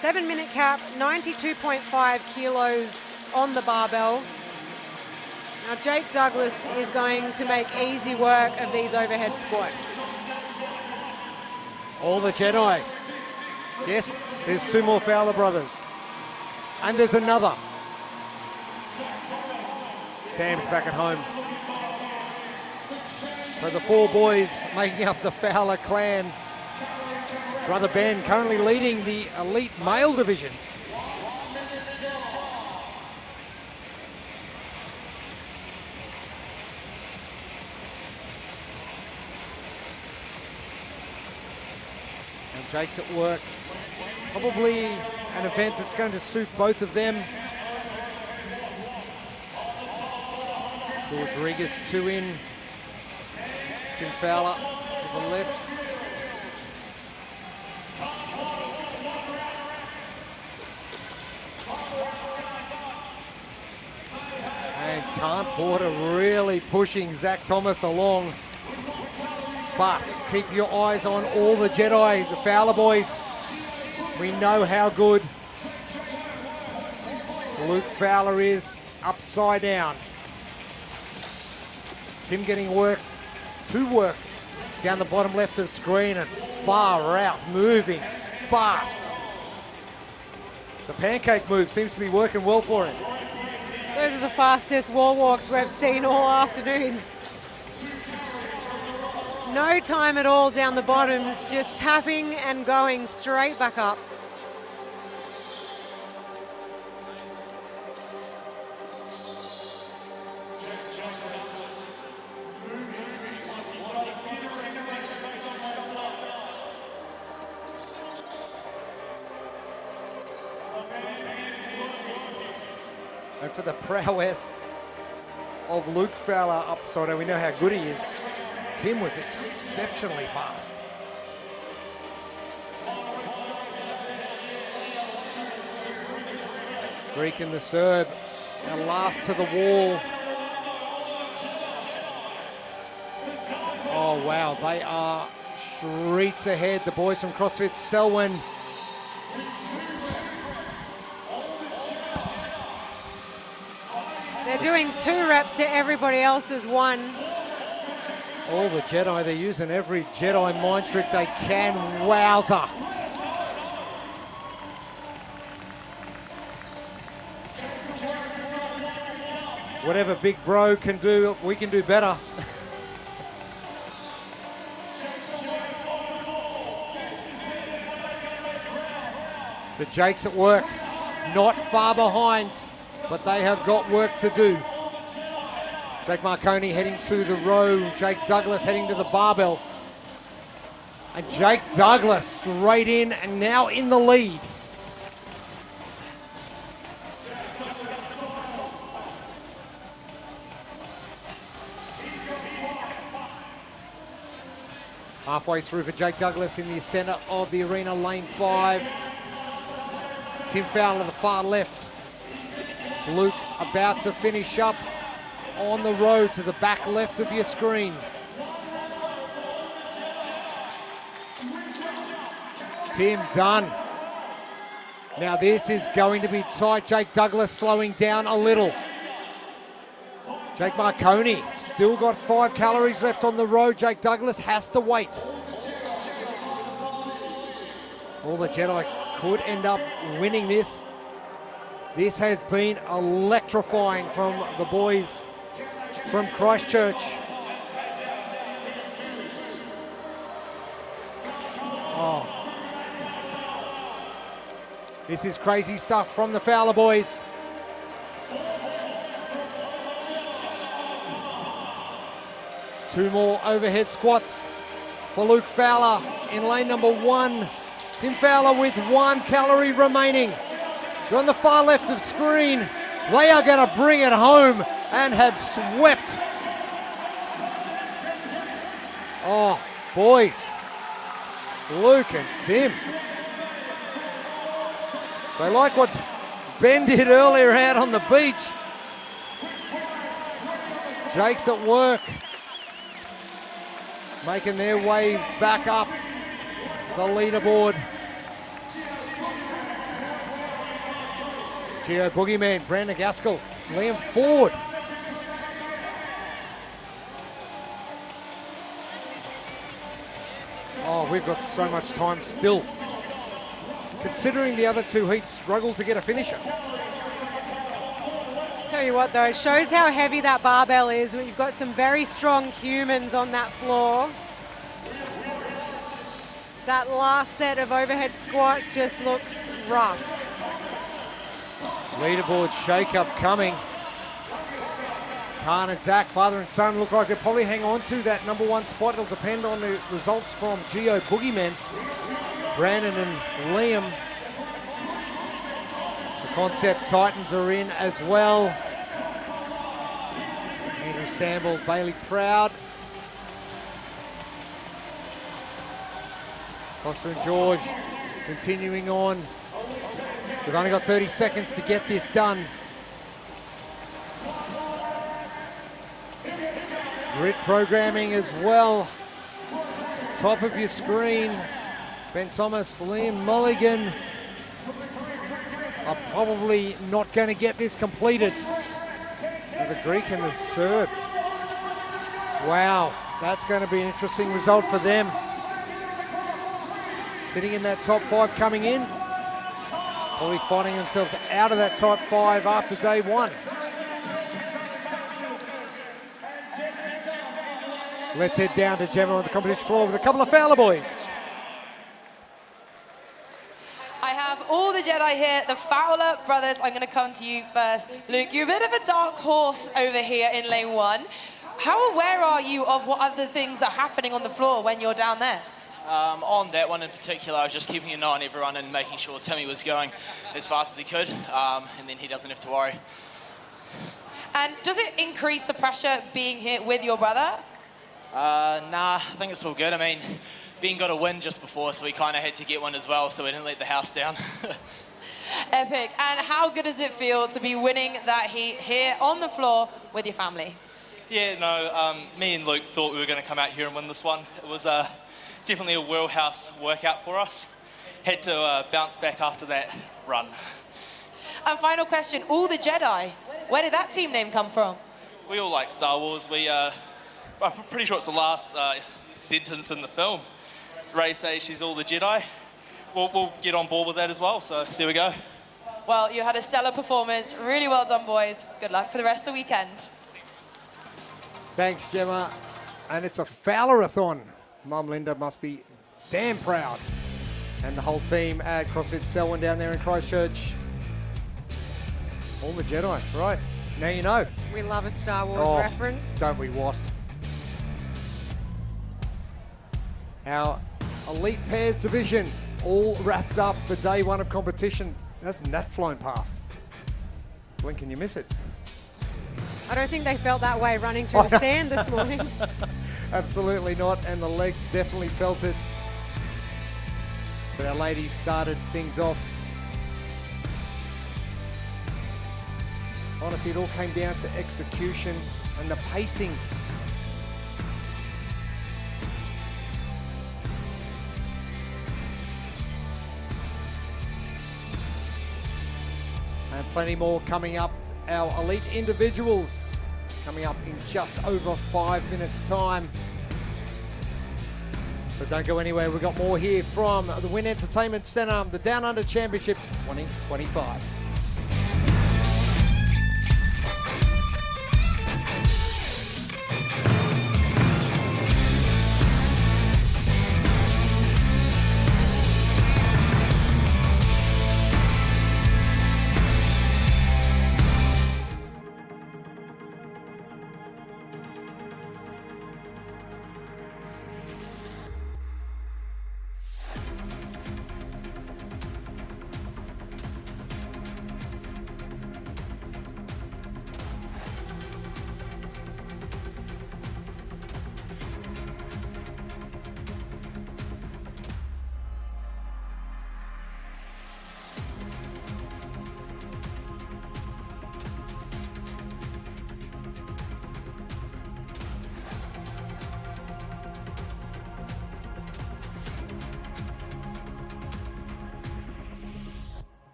7-minute cap, 92.5 kilos on the barbell. Now Jake Douglas is going to make easy work of these overhead squats. All the Jedi. Yes, there's 2 more Fowler brothers. And there's another. Sam's back at home. So the 4 boys making up the Fowler clan. Brother Ben currently leading the elite male division. And Jake's at work. Probably an event that's going to suit both of them. George Regas 2 in. Tim Fowler to the left. And Kant Porter really pushing Zach Thomas along. But keep your eyes on all the Jedi, the Fowler boys. We know how good Luke Fowler is upside down. Tim getting work down the bottom left of screen and far out, moving fast. The pancake move seems to be working well for him. Those are the fastest wall walks we've seen all afternoon. No time at all down the bottoms, just tapping and going straight back up. And for the prowess of Luke Fowler upside down, we know how good he is. Tim was exceptionally fast. Greek and the Serb, now last to the wall. Oh wow, they are streets ahead, the boys from CrossFit Selwyn. They're doing 2 reps to everybody else's 1. All the Jedi, they're using every Jedi mind trick they can. Wowza. Whatever Big Bro can do, we can do better. The Jakes at work, not far behind, but they have got work to do. Jake Marconi heading to the row, Jake Douglas heading to the barbell. And Jake Douglas straight in and now in the lead. Halfway through for Jake Douglas in the center of the arena, lane 5. Tim Fowler to the far left. Luke about to finish up on the road to the back left of your screen. Tim done. Now this is going to be tight. Jake Douglas slowing down a little. Jake Marconi still got 5 calories left on the road. Jake Douglas has to wait. All the Jedi could end up winning this. This has been electrifying from the boys from Christchurch. Oh. This is crazy stuff from the Fowler boys. Two more overhead squats for Luke Fowler in lane number 1. Tim Fowler with 1 calorie remaining. They're on the far left of screen. They are going to bring it home and have swept. Oh, boys. Luke and Tim. They like what Ben did earlier out on the beach. Jake's at work. Making their way back up the leaderboard. Geo Boogeyman, Brandon Gaskell, Liam Ford. Oh, we've got so much time still. Considering the other two heats struggled to get a finisher. Tell you what though, it shows how heavy that barbell is. You've got some very strong humans on that floor. That last set of overhead squats just looks rough. Leaderboard shake-up coming. Khan and Zach, father and son, look like they'll probably hang on to that number one spot. It'll depend on the results from Geo Boogeyman. Brandon and Liam. The Concept Titans are in as well. Andrew Samble, Bailey Proud. Foster and George continuing on. We've only got 30 seconds to get this done. Grid programming as well. Top of your screen. Ben Thomas, Liam Mulligan are probably not going to get this completed. And the Greek and the Serb. Wow, that's going to be an interesting result for them. Sitting in that top five coming in. Probably fighting themselves out of that top five after day one. Let's head down to Gemma on the competition floor with a couple of Fowler boys. I have all the Jedi here, the Fowler brothers. I'm going to come to you first. Luke, you're a bit of a dark horse over here in lane one. How aware are you of what other things are happening on the floor when you're down there? On that one in particular, I was just keeping an eye on everyone and making sure Timmy was going as fast as he could, and then he doesn't have to worry. And does it increase the pressure being here with your brother? Nah, I think it's all good. I mean, Ben got a win just before, so we kind of had to get one as well, so we didn't let the house down. Epic. And how good does it feel to be winning that heat here on the floor with your family? Yeah, no, me and Luke thought we were going to come out here and win this one. It was definitely a wheelhouse workout for us. Had to bounce back after that run. And final question, all the Jedi, where did that team name come from? We all like Star Wars. I'm pretty sure it's the last sentence in the film. Rey says she's all the Jedi. We'll get on board with that as well, so there we go. Well, you had a stellar performance. Really well done, boys. Good luck for the rest of the weekend. Thanks, Gemma. And it's a Fowler-a-thon. Mum Linda must be damn proud. And the whole team at CrossFit Selwyn down there in Christchurch. All the Jedi, right. Now you know. We love a Star Wars reference. Don't we what? Our Elite Pairs division all wrapped up for day one of competition. Hasn't that flown past? Blink and you miss it. I don't think they felt that way running through the sand this morning. Absolutely not, and the legs definitely felt it. But our ladies started things off. Honestly, it all came down to execution and the pacing. And plenty more coming up. Our elite individuals coming up in just over 5 minutes' time. So don't go anywhere. We've got more here from the Wynn Entertainment Centre, the Down Under Championships 2025.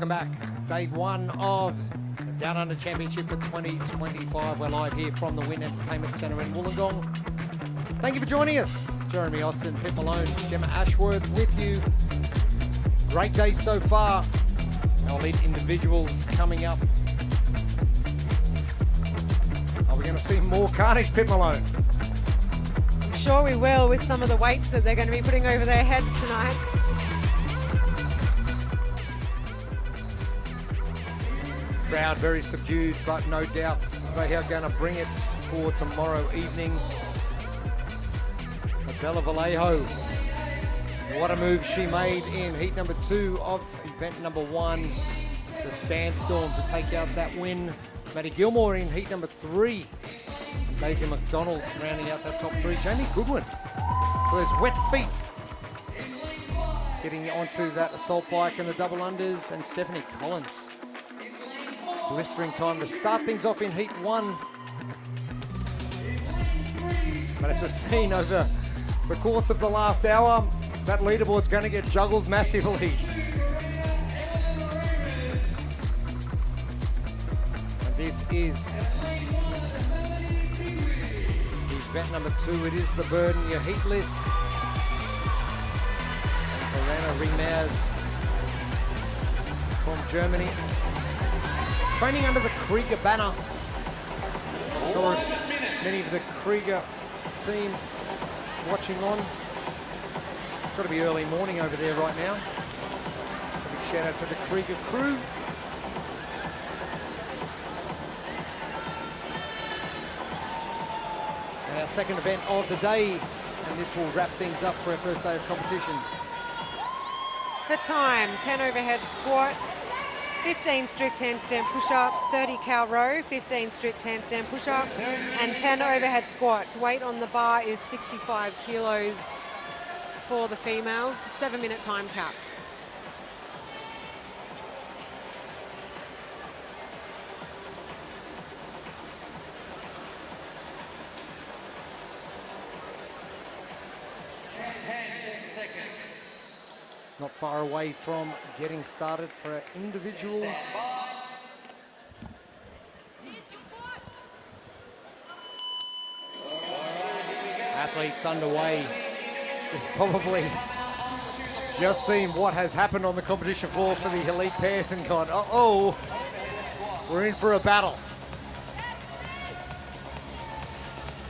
Welcome back. Day one of the Down Under Championship for 2025. We're live here from the Wynn Entertainment Centre in Wollongong. Thank you for joining us. Jeremy Austin, Pip Malone, Gemma Ashworth with you. Great day so far. Our elite individuals coming up. Are we going to see more carnage, Pip Malone? I'm sure we will with some of the weights that they're going to be putting over their heads tonight. Crowd very subdued, but no doubts they are going to bring it for tomorrow evening. Bella Vallejo, what a move she made in heat number 2 of event number 1. The Sandstorm to take out that win. Maddie Gilmore in heat number 3. Daisy McDonald rounding out that top 3. Jamie Goodwin for those wet feet. Getting onto that assault bike and the double unders. And Stephanie Collins. Blistering time to start things off in heat 1. But as we've seen over the course of the last hour, that leaderboard's going to get juggled massively. And this is event number 2. It is the Burden, your heatless. Verena Riemers from Germany. Training under the Krieger banner. I'm sure if many of the Krieger team watching on. It's got to be early morning over there right now. A big shout out to the Krieger crew. And our second event of the day, and this will wrap things up for our first day of competition. For time, 10 overhead squats, 15 strict handstand push-ups, 30 cow row, 15 strict handstand push-ups, and 10 overhead squats. Weight on the bar is 65 kilos for the females, 7-minute time cap. Not far away from getting started for our individuals. Athletes underway. We've probably just seen what has happened on the competition floor for the elite pairs and gone, uh-oh, we're in for a battle.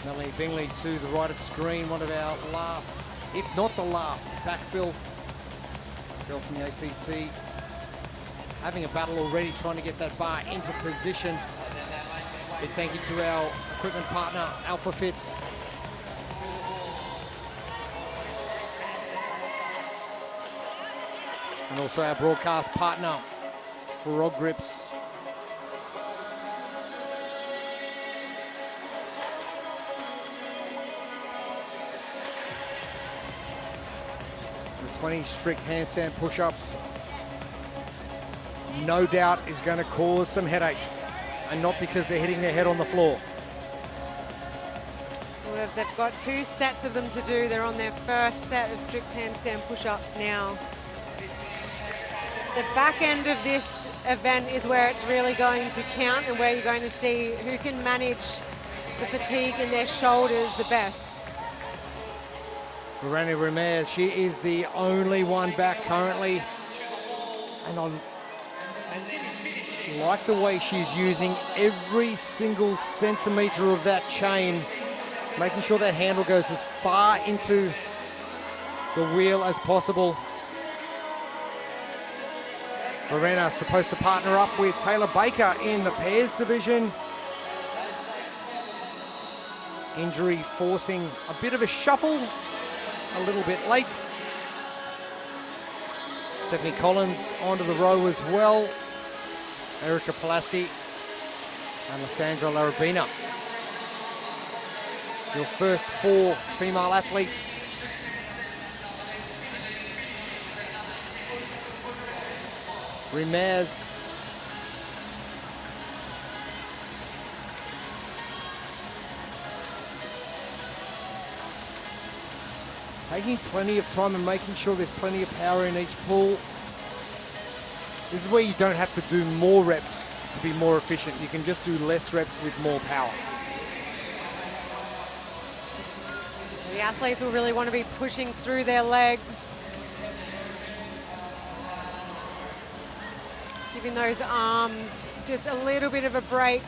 Melanie Bingley to the right of screen, one of our last, if not the last, backfill. Girl from the ACT, having a battle already, trying to get that bar into position. Big thank you to our equipment partner, Alpha Fits. And also our broadcast partner, Frog Grips. The 20 strict handstand push-ups, no doubt is going to cause some headaches, and not because they're hitting their head on the floor. Well, they've got 2 sets of them to do. They're on their first set of strict handstand push-ups now. The back end of this event is where it's really going to count and where you're going to see who can manage the fatigue in their shoulders the best. Verena Riemers, she is the only one back currently. And I like the way she's using every single centimetre of that chain, making sure that handle goes as far into the wheel as possible. Verena supposed to partner up with Taylor Baker in the pairs division. Injury forcing a bit of a shuffle, a little bit late. Stephanie Collins onto the row as well. Erica Palasti and Lysandra Larabina. Your first 4 female athletes. Riemers. Taking plenty of time and making sure there's plenty of power in each pull. This is where you don't have to do more reps to be more efficient. You can just do less reps with more power. The athletes will really want to be pushing through their legs. Giving those arms just a little bit of a break.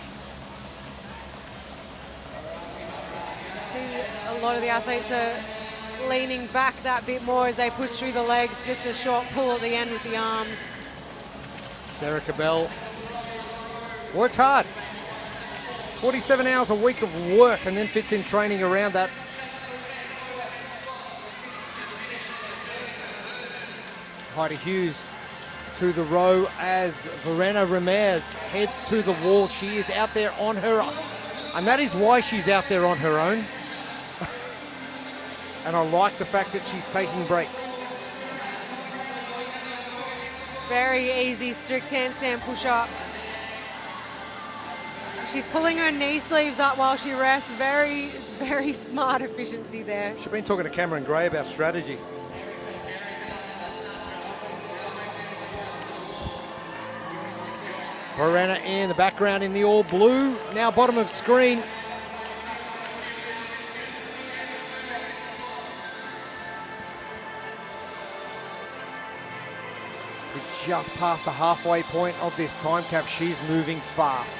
See a lot of the athletes are leaning back that bit more as they push through the legs, just a short pull at the end with the arms. Sarah Cabell works hard. 47 hours a week of work and then fits in training around that. Heidi Hughes to the row as Verena Ramirez heads to the wall. She is out there on her own, and that is why she's out there on her own. And I like the fact that she's taking breaks. Very easy strict handstand push-ups. She's pulling her knee sleeves up while she rests. Very, very smart efficiency there. She's been talking to Cameron Gray about strategy. Verena in the background in the all blue, now bottom of screen. We're just past the halfway point of this time cap. She's moving fast.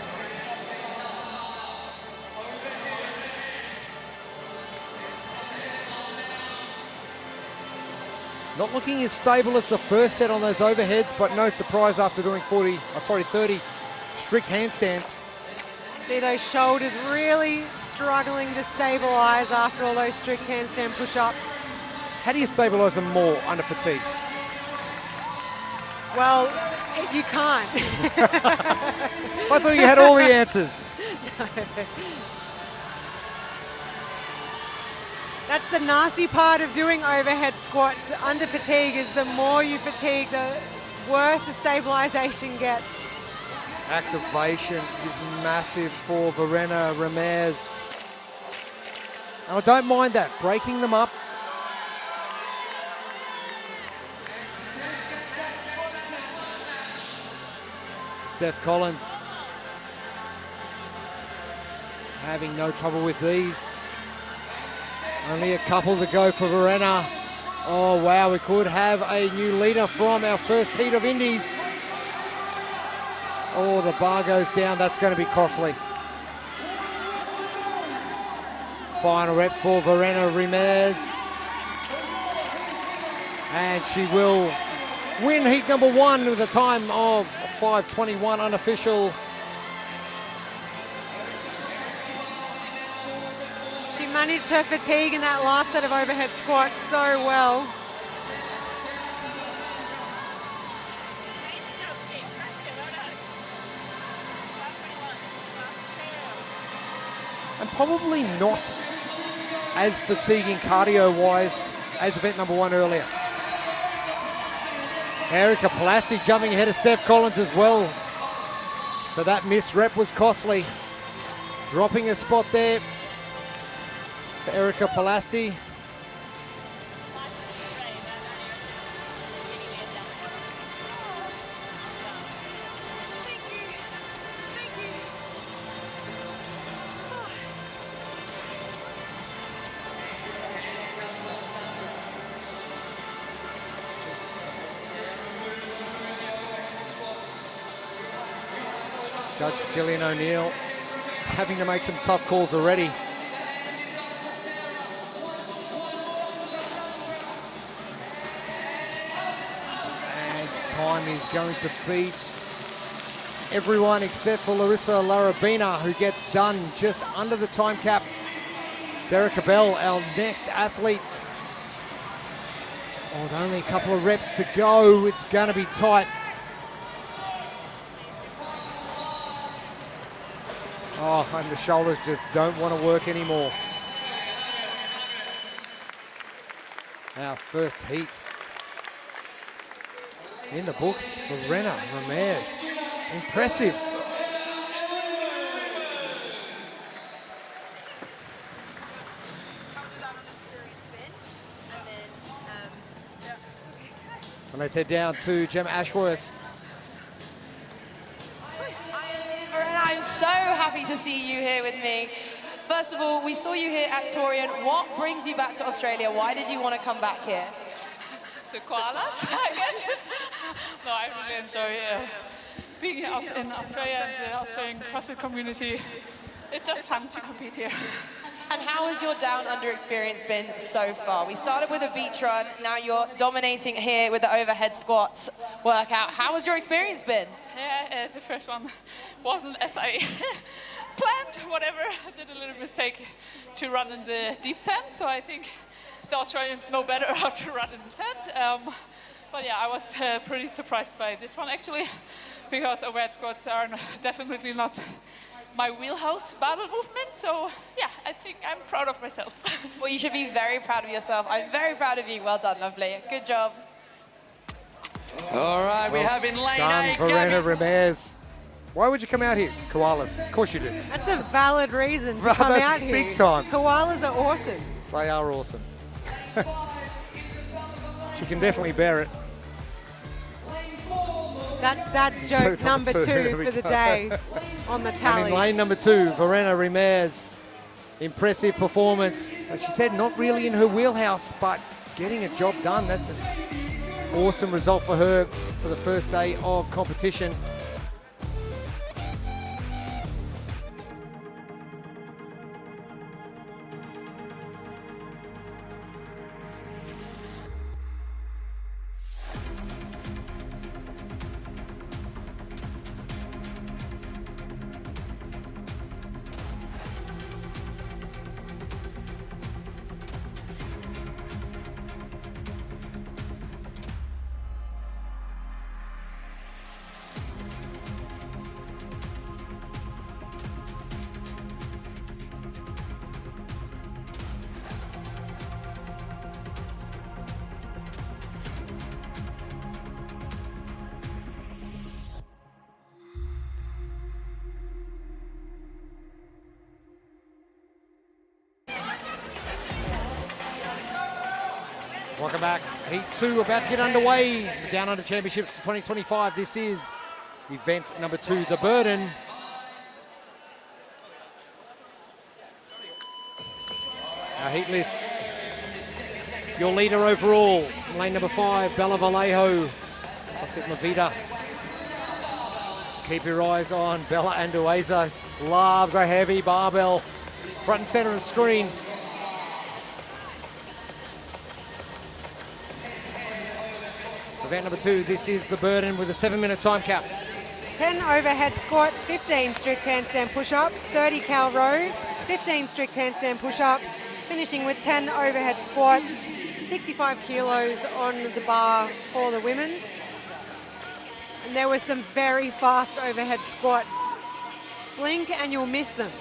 Not looking as stable as the first set on those overheads, but no surprise after doing 30 strict handstands. See those shoulders really struggling to stabilize after all those strict handstand push-ups. How do you stabilize them more under fatigue? Well, you can't. I thought you had all the answers. No. That's the nasty part of doing overhead squats under fatigue, is the more you fatigue, the worse the stabilization gets. Activation is massive for Verena Ramirez. And I don't mind that, breaking them up. Steph Collins having no trouble with these. Only a couple to go for Verena. Oh wow, we could have a new leader from our first heat of Indies. Oh, the bar goes down, that's going to be costly. Final rep for Verena Ramirez. And she will win heat number 1 with a time of 5:21 unofficial. She managed her fatigue in that last set of overhead squats so well. And probably not as fatiguing cardio-wise as event number 1 earlier. Erica Plasty jumping ahead of Steph Collins as well. So that missed rep was costly. Dropping a spot there to Erica Plasty. Judge Gillian O'Neill having to make some tough calls already. And time is going to beat everyone except for Larissa Larabina, who gets done just under the time cap. Sarah Cabell, our next athletes. Oh, with only a couple of reps to go, it's going to be tight. Oh, and the shoulders just don't want to work anymore. Our first heats in the books for Verena Ramirez. Impressive. And let's head down to Gemma Ashworth great to see you here with me. First of all, we saw you here at Torian. What brings you back to Australia? Why did you want to come back here? The koalas, I guess. No, I really enjoy being in Australia and the Australian CrossFit community. It's just fun to compete here. And how has your Down Under experience been so far? We started with a beach run, now you're dominating here with the overhead squats workout. How has your experience been? Yeah, the first one wasn't as I planned, whatever. I did a little mistake to run in the deep sand, so I think the Australians know better how to run in the sand. But yeah, I was pretty surprised by this one actually, because overhead squats are definitely not my wheelhouse barbell movement, so yeah, I think I'm proud of myself. Well, you should be very proud of yourself. I'm very proud of you. Well done, lovely. Good job. All right, we have in lane Done, 8, Verena Ramirez. Why would you come out here? Koalas. Of course you do. That's a valid reason to come out here. Big time. Koalas are awesome. They are awesome. She can definitely bear it. That's dad joke number 2 for the day on the tally. And in lane number 2, Verena Ramirez. Impressive performance. As she said, not really in her wheelhouse, but getting a job done. That's an awesome result for her for the first day of competition. Welcome back. Heat 2 about to get underway. The Down Under Championships 2025. This is event number 2, the Burden. Our heat list. Your leader overall, lane number 5, Bella Vallejo. Osip Mavita. Keep your eyes on Bella Andueza. Loves a heavy barbell. Front and center of the screen. Event number 2, this is the Burden with a 7-minute time cap. 10 overhead squats, 15 strict handstand push-ups, 30 cal row, 15 strict handstand push-ups, finishing with 10 overhead squats, 65 kilos on the bar for the women. And there were some very fast overhead squats. Blink and you'll miss them.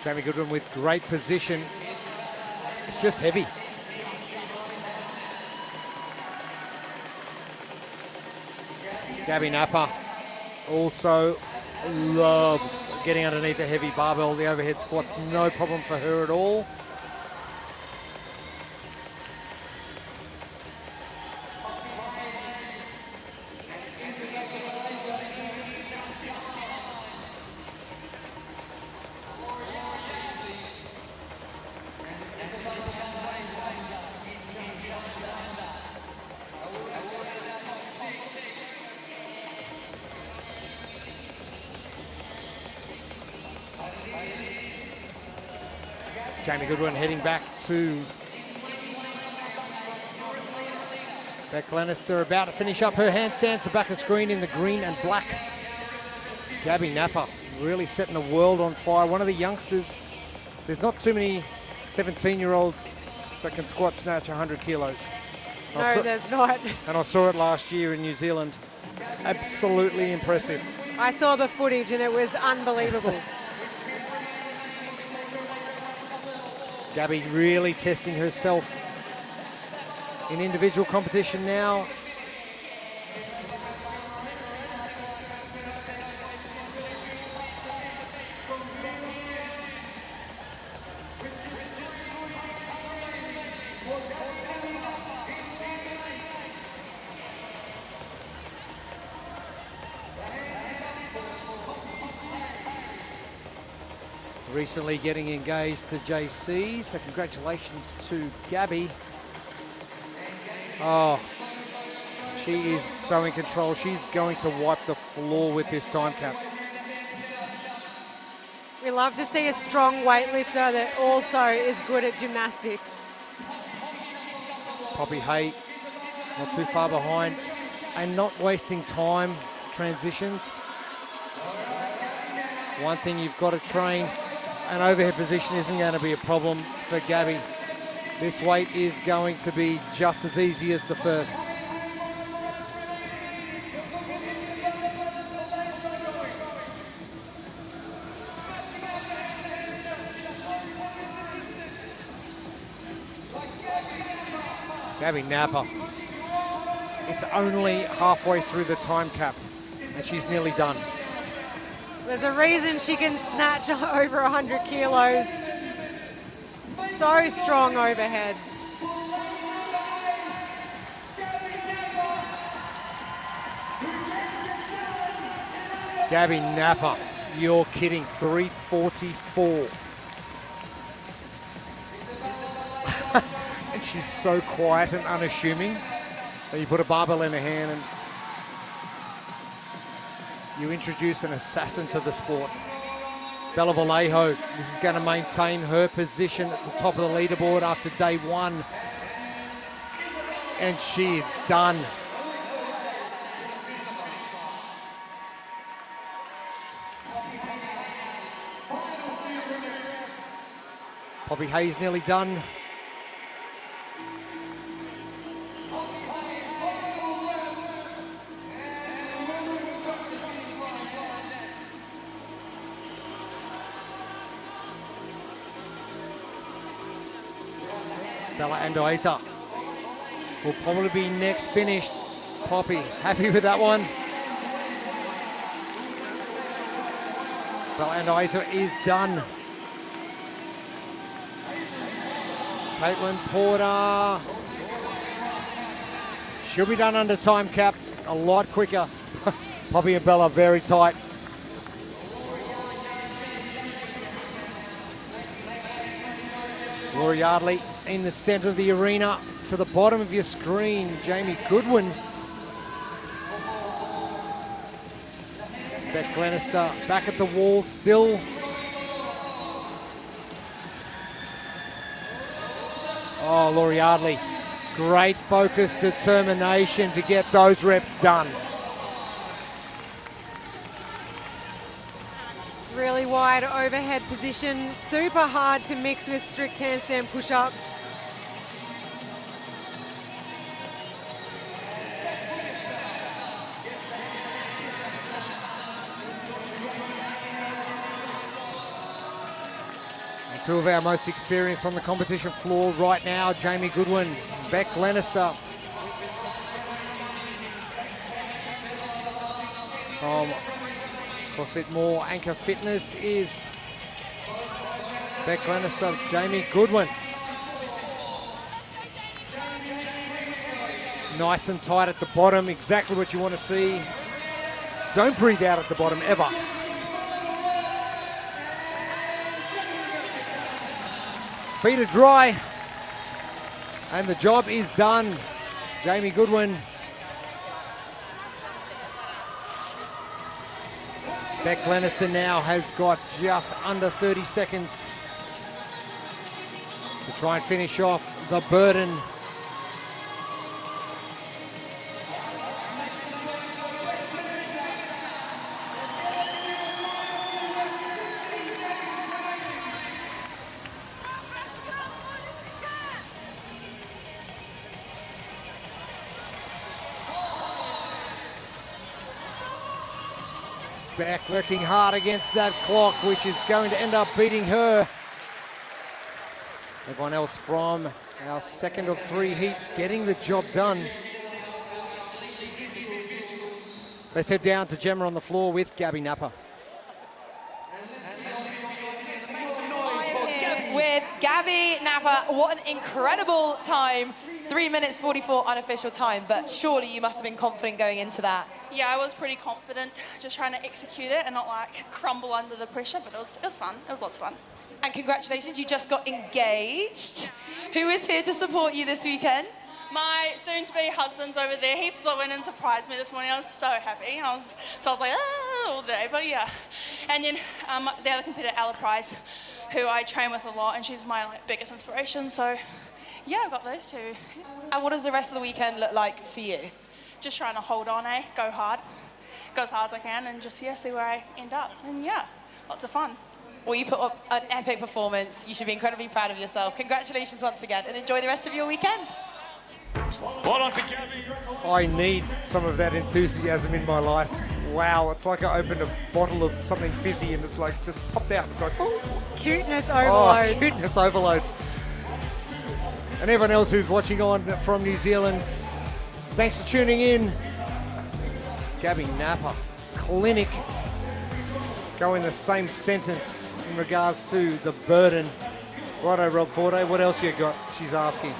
Jamie Goodwin with great position. It's just heavy. Gabby Napa also loves getting underneath the heavy barbell. The overhead squats, no problem for her at all. Jamie Goodwin heading back to Beck Lannister, about to finish up her handstand. Sabaka screen in the green and black. Gabby Napa really setting the world on fire. One of the youngsters. There's not too many 17-year-olds that can squat snatch 100 kilos. No, there's not. And I saw it last year in New Zealand. Absolutely impressive. I saw the footage and it was unbelievable. Gabby really testing herself in individual competition now. recently getting engaged to JC, so congratulations to Gabby. Oh, she is so in control. She's going to wipe the floor with this time cap. We love to see a strong weightlifter that also is good at gymnastics. Poppy Hay not too far behind and not wasting time transitions. One thing you've got to train, an overhead position isn't going to be a problem for Gabby. This weight is going to be just as easy as the first. Gabby Napa. It's only halfway through the time cap and she's nearly done. There's a reason she can snatch over 100 kilos. So strong overhead. Gabby Napa, you're kidding, 344. And she's so quiet and unassuming. So you put a barbell in her hand and you introduce an assassin to the sport. Bella Vallejo, this is going to maintain her position at the top of the leaderboard after day one. And she is done. Poppy Hay's nearly done. Bella Andoita will probably be next finished. Poppy, happy with that one. Bella Andoita is done. Caitlin Porter. She'll be done under time cap a lot quicker. Poppy and Bella very tight. Laura Yardley in the center of the arena. To the bottom of your screen, Jamie Goodwin. Beck Glenister back at the wall still. Oh, Laura Yardley. Great focus, determination to get those reps done. Really wide overhead position. Super hard to mix with strict handstand push-ups. And two of our most experienced on the competition floor right now, Jamie Goodwin, Beck Glenister. From CrossFit More Anchor Fitness is Beck Glenister, Jamie Goodwin. Nice and tight at the bottom, exactly what you want to see. Don't breathe out at the bottom ever. Feet are dry and the job is done. Jamie Goodwin. Beck Glenister now has got just under 30 seconds to try and finish off the burden. Beck working hard against that clock, which is going to end up beating her. Everyone else from our second of three heats getting the job done. Let's head down to Gemma on the floor with Gabby Napa. With Gabby Napa, what an incredible time. 3 minutes 44 unofficial time, but surely you must have been confident going into that. Yeah, I was pretty confident, just trying to execute it and not like crumble under the pressure, but it was fun. It was lots of fun. And congratulations, you just got engaged. Who is here to support you this weekend? My soon-to-be husband's over there. He flew in and surprised me this morning. I was so happy. I was like, ah, all day, but yeah. And then the other competitor, Ella Price, who I train with a lot, and she's my biggest inspiration. So yeah, I've got those two. And what does the rest of the weekend look like for you? Just trying to hold on, go hard, go as hard as I can, and just, see where I end up. And yeah, lots of fun. Well, you put up an epic performance. You should be incredibly proud of yourself. Congratulations once again, and enjoy the rest of your weekend. Well on to Gabby. I need some of that enthusiasm in my life. Wow, it's like I opened a bottle of something fizzy and it's like just popped out. It's like, oh. Cuteness overload. Oh, cuteness overload. And everyone else who's watching on from New Zealand, thanks for tuning in. Gabby Napa, clinic. Go in the same sentence in regards to the burden. Righto, Rob Forte, what else you got? She's asking.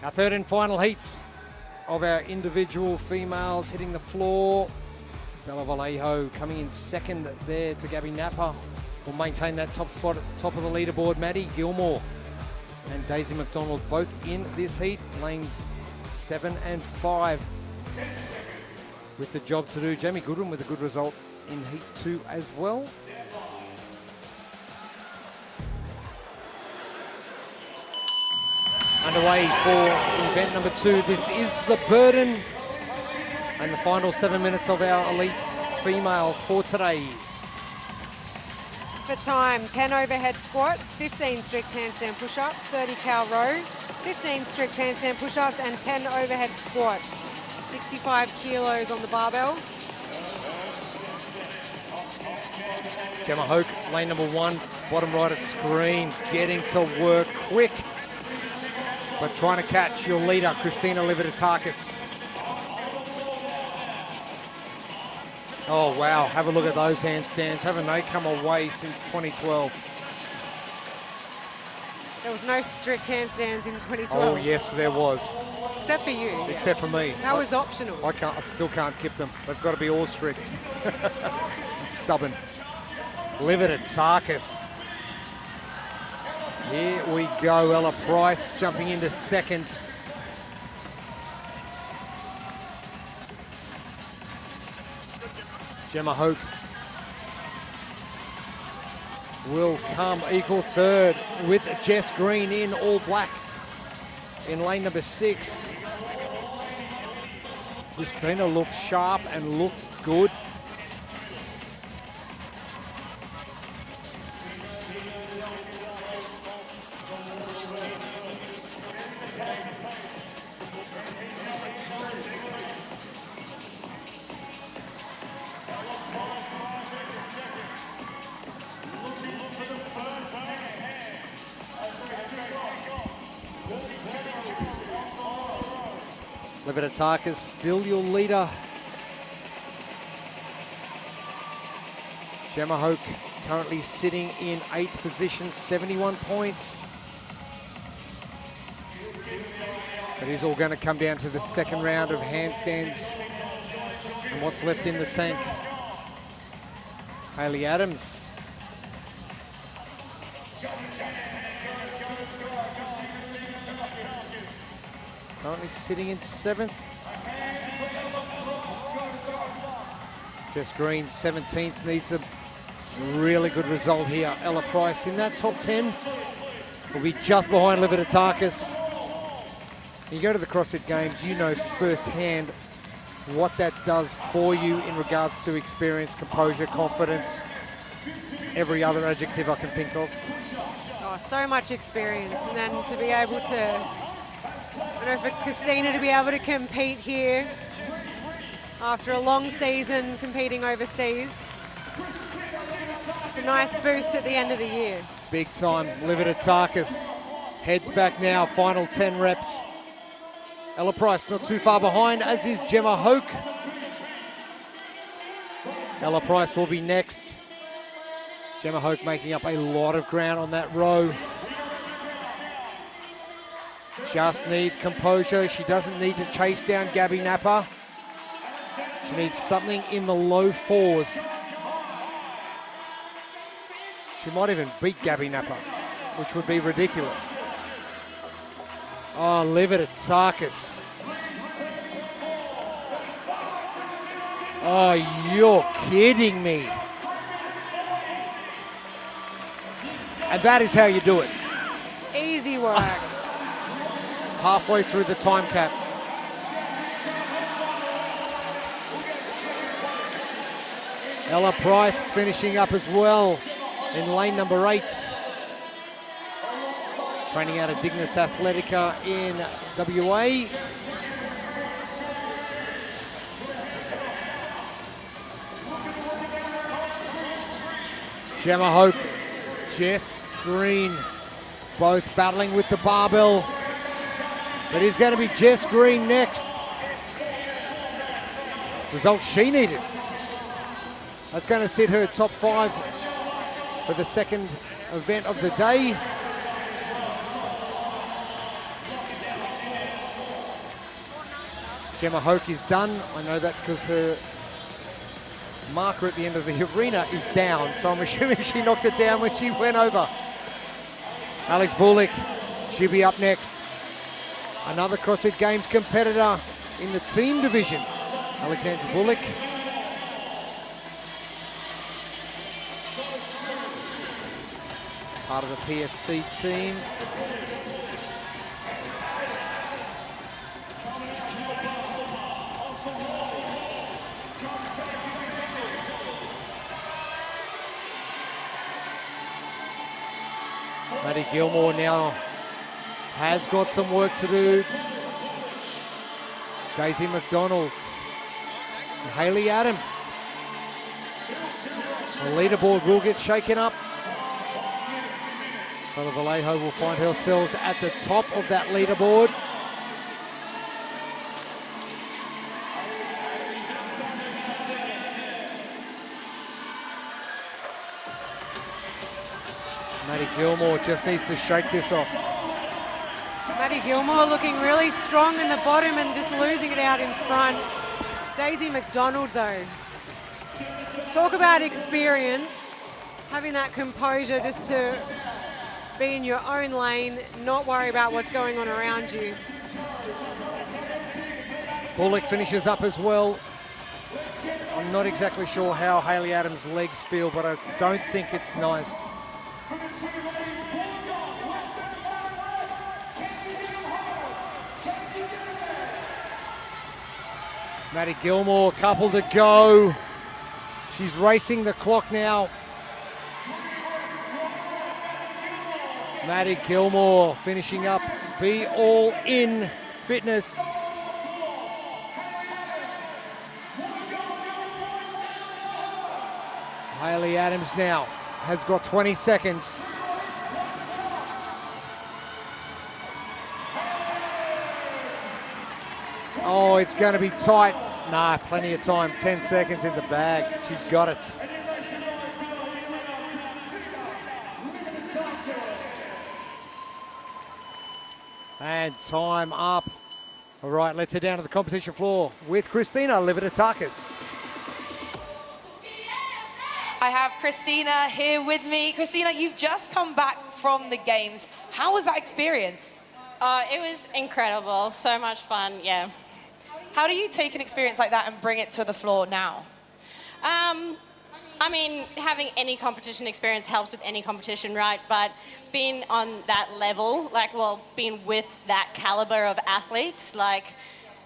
Our third and final heats of our individual females hitting the floor. Bella Vallejo coming in second there to Gabby Napa. Will maintain that top spot at the top of the leaderboard. Maddie Gilmore and Daisy McDonald both in this heat. Lanes 7 and 5 with the job to do. Jamie Goodwin with a good result in heat 2 as well. Underway for event number 2. This is the burden and the final 7 minutes of our elite females for today. For time, 10 overhead squats, 15 strict handstand push-ups, 30 cow row, 15 strict handstand push-ups and 10 overhead squats. 65 kilos on the barbell. Gemma Hoke, lane number 1, bottom right at screen, getting to work quick, but trying to catch your leader, Christina Lividatakis. Oh wow, have a look at those handstands. Haven't they come away since 2012? There was no strict handstands in 2012. Oh yes, there was. Except for you. Except for me. That was optional. I still can't keep them. They've got to be all strict. And stubborn. Lividatakis. Here we go, Ella Price jumping into second. Gemma Hope will come equal third with Jess Green in all black in lane number 6. Christina looked sharp and looked good. Lividatakis still your leader. Gemma Hoke currently sitting in 8th position, 71 points. It is all going to come down to the second round of handstands and what's left in the tank. Hayley Adams. Currently sitting in 7th. Jess Green, 17th, needs to Really good result here. Ella Price in that top 10 will be just behind Livitatakis. You go to the CrossFit Games, you know firsthand what that does for you in regards to experience, composure, confidence, every other adjective I can think of. Oh, so much experience. And then to be able to, I know for Christina to be able to compete here after a long season competing overseas, it's a nice boost at the end of the year. Big time. Livitatakis heads back now, final 10 reps. Ella Price not too far behind, as is Gemma Hoke. Ella Price will be next. Gemma Hoke making up a lot of ground on that row. Just needs composure. She doesn't need to chase down Gabby Napa. She needs something in the low 4s. She might even beat Gabby Napa, which would be ridiculous. Oh, Livitatakis. Oh, you're kidding me. And that is how you do it. Easy work. Halfway through the time cap. Ella Price finishing up as well in lane number 8. Training out of Dignus Athletica in WA. Gemma Hoke, Jess Green, both battling with the barbell. It is going to be Jess Green next. Result she needed. That's going to set her top 5 for the second event of the day. Gemma Hoke is done. I know that because her marker at the end of the arena is down, so I'm assuming she knocked it down when she went over. Alex Bullock, she'll be up next. Another CrossFit Games competitor in the team division, Alexandra Bullock. Part of the PFC team. Maddie Gilmore now has got some work to do. Daisy McDonald's, Hayley Adams. The leaderboard will get shaken up. Bella Vallejo will find herself at the top of that leaderboard. Maddie Gilmore just needs to shake this off. Maddie Gilmore looking really strong in the bottom and just losing it out in front. Daisy McDonald though. Talk about experience, having that composure just to be in your own lane, not worry about what's going on around you. Bullock finishes up as well. I'm not exactly sure how Hayley Adams' legs feel, but I don't think it's nice. Maddie Gilmore, couple to go. She's racing the clock now. Maddie Gilmore finishing up Be All In Fitness. Hayley Adams now has got 20 seconds. Oh, it's going to be tight. Nah, plenty of time. 10 seconds in the bag. She's got it. And time up. All right, let's head down to the competition floor with Christina Livitatakis. I have Christina here with me. Christina, you've just come back from the games. How was that experience? It was incredible. So much fun, yeah. How do you take an experience like that and bring it to the floor now? I mean, having any competition experience helps with any competition, right? But being on that level, being with that caliber of athletes,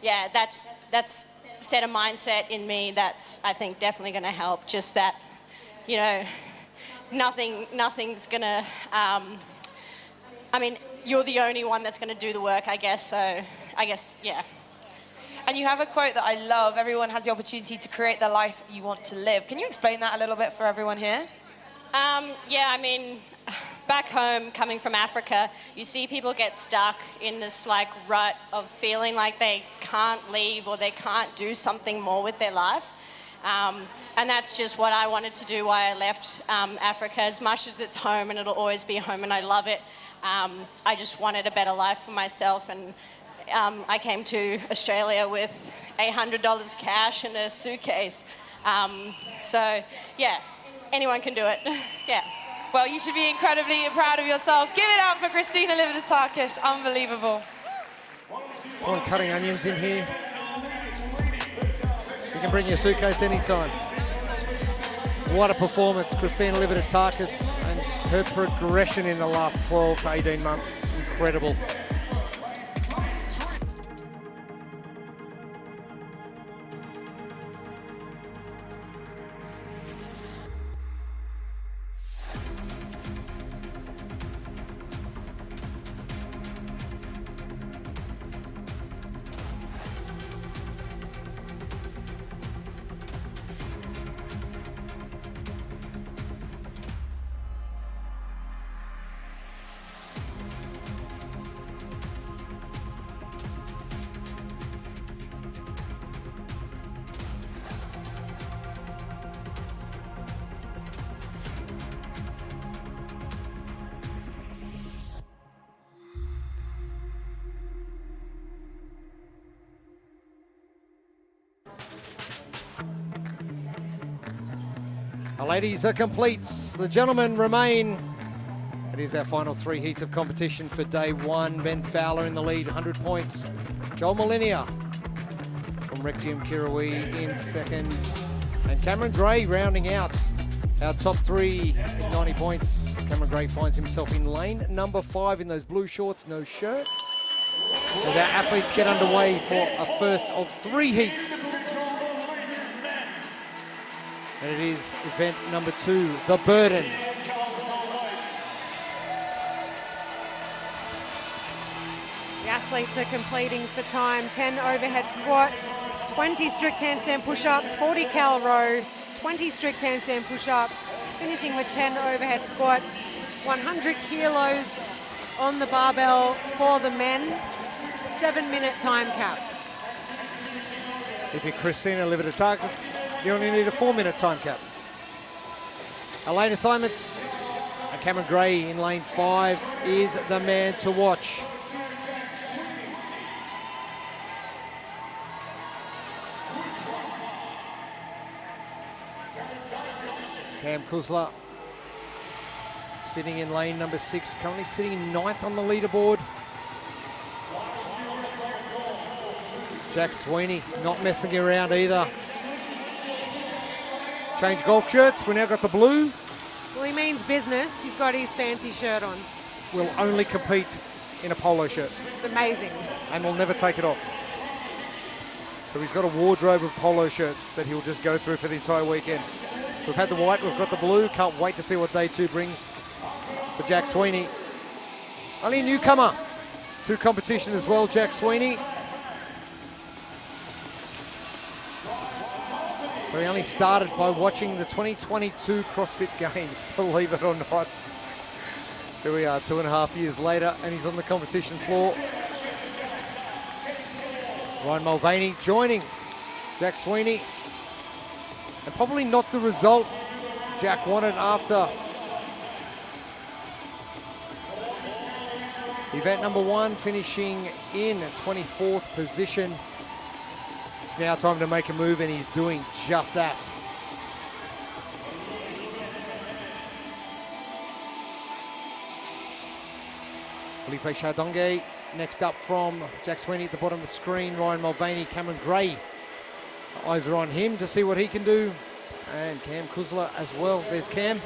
that's set a mindset in me that's, I think, definitely going to help. Just that, nothing's going to, you're the only one that's going to do the work, I guess. So, yeah. And you have a quote that I love: everyone has the opportunity to create the life you want to live. Can you explain that a little bit for everyone here? Back home, coming from Africa, you see people get stuck in this rut of feeling like they can't leave or they can't do something more with their life. And that's just what I wanted to do, why I left Africa. As much as it's home, and it'll always be home, and I love it, I just wanted a better life for myself. And I came to Australia with $800 cash and a suitcase. So, yeah, anyone can do it. Yeah. Well, you should be incredibly proud of yourself. Give it up for Christina Lividatakis. Unbelievable. Someone cutting onions in here. You can bring your suitcase anytime. What a performance, Christina Lividatakis, and her progression in the last 12 to 18 months. Incredible. The ladies are complete. The gentlemen remain. It is our final 3 heats of competition for day 1. Ben Fowler in the lead, 100 points. Joel Molina from Requiem Kirrawee in second. And Cameron Gray rounding out our top 3 at 90 points. Cameron Gray finds himself in lane number 5 in those blue shorts, no shirt. As our athletes get underway for a first of 3 heats. And it is event number 2, the burden. The athletes are completing for time 10 overhead squats, 20 strict handstand push-ups, 40 cal row, 20 strict handstand push-ups, finishing with 10 overhead squats, 100 kilos on the barbell for the men, 7-minute time cap. If you're Christina Lividatakis, you only need a 4-minute time cap. Our lane assignments, and Cameron Gray in lane 5 is the man to watch. Cam Kuzla sitting in lane number 6, currently sitting in 9th on the leaderboard. Jack Sweeney not messing around either. Change golf shirts, we now got the blue. Well, he means business. He's got his fancy shirt on. Will only compete in a polo shirt. It's amazing. And will never take it off. So he's got a wardrobe of polo shirts that he'll just go through for the entire weekend. We've had the white, we've got the blue. Can't wait to see what day 2 brings for Jack Sweeney. Only a newcomer to competition as well, Jack Sweeney. So he only started by watching the 2022 CrossFit Games, believe it or not. Here we are 2.5 years later, and he's on the competition floor. Ryan Mulvaney joining Jack Sweeney. And probably not the result Jack wanted after event number 1, finishing in 24th position. It's now time to make a move, and he's doing just that. Felipe Chardonge next up from Jack Sweeney at the bottom of the screen. Ryan Mulvaney, Cameron Gray. Eyes are on him to see what he can do. And Cam Kuzla as well. There's Cam.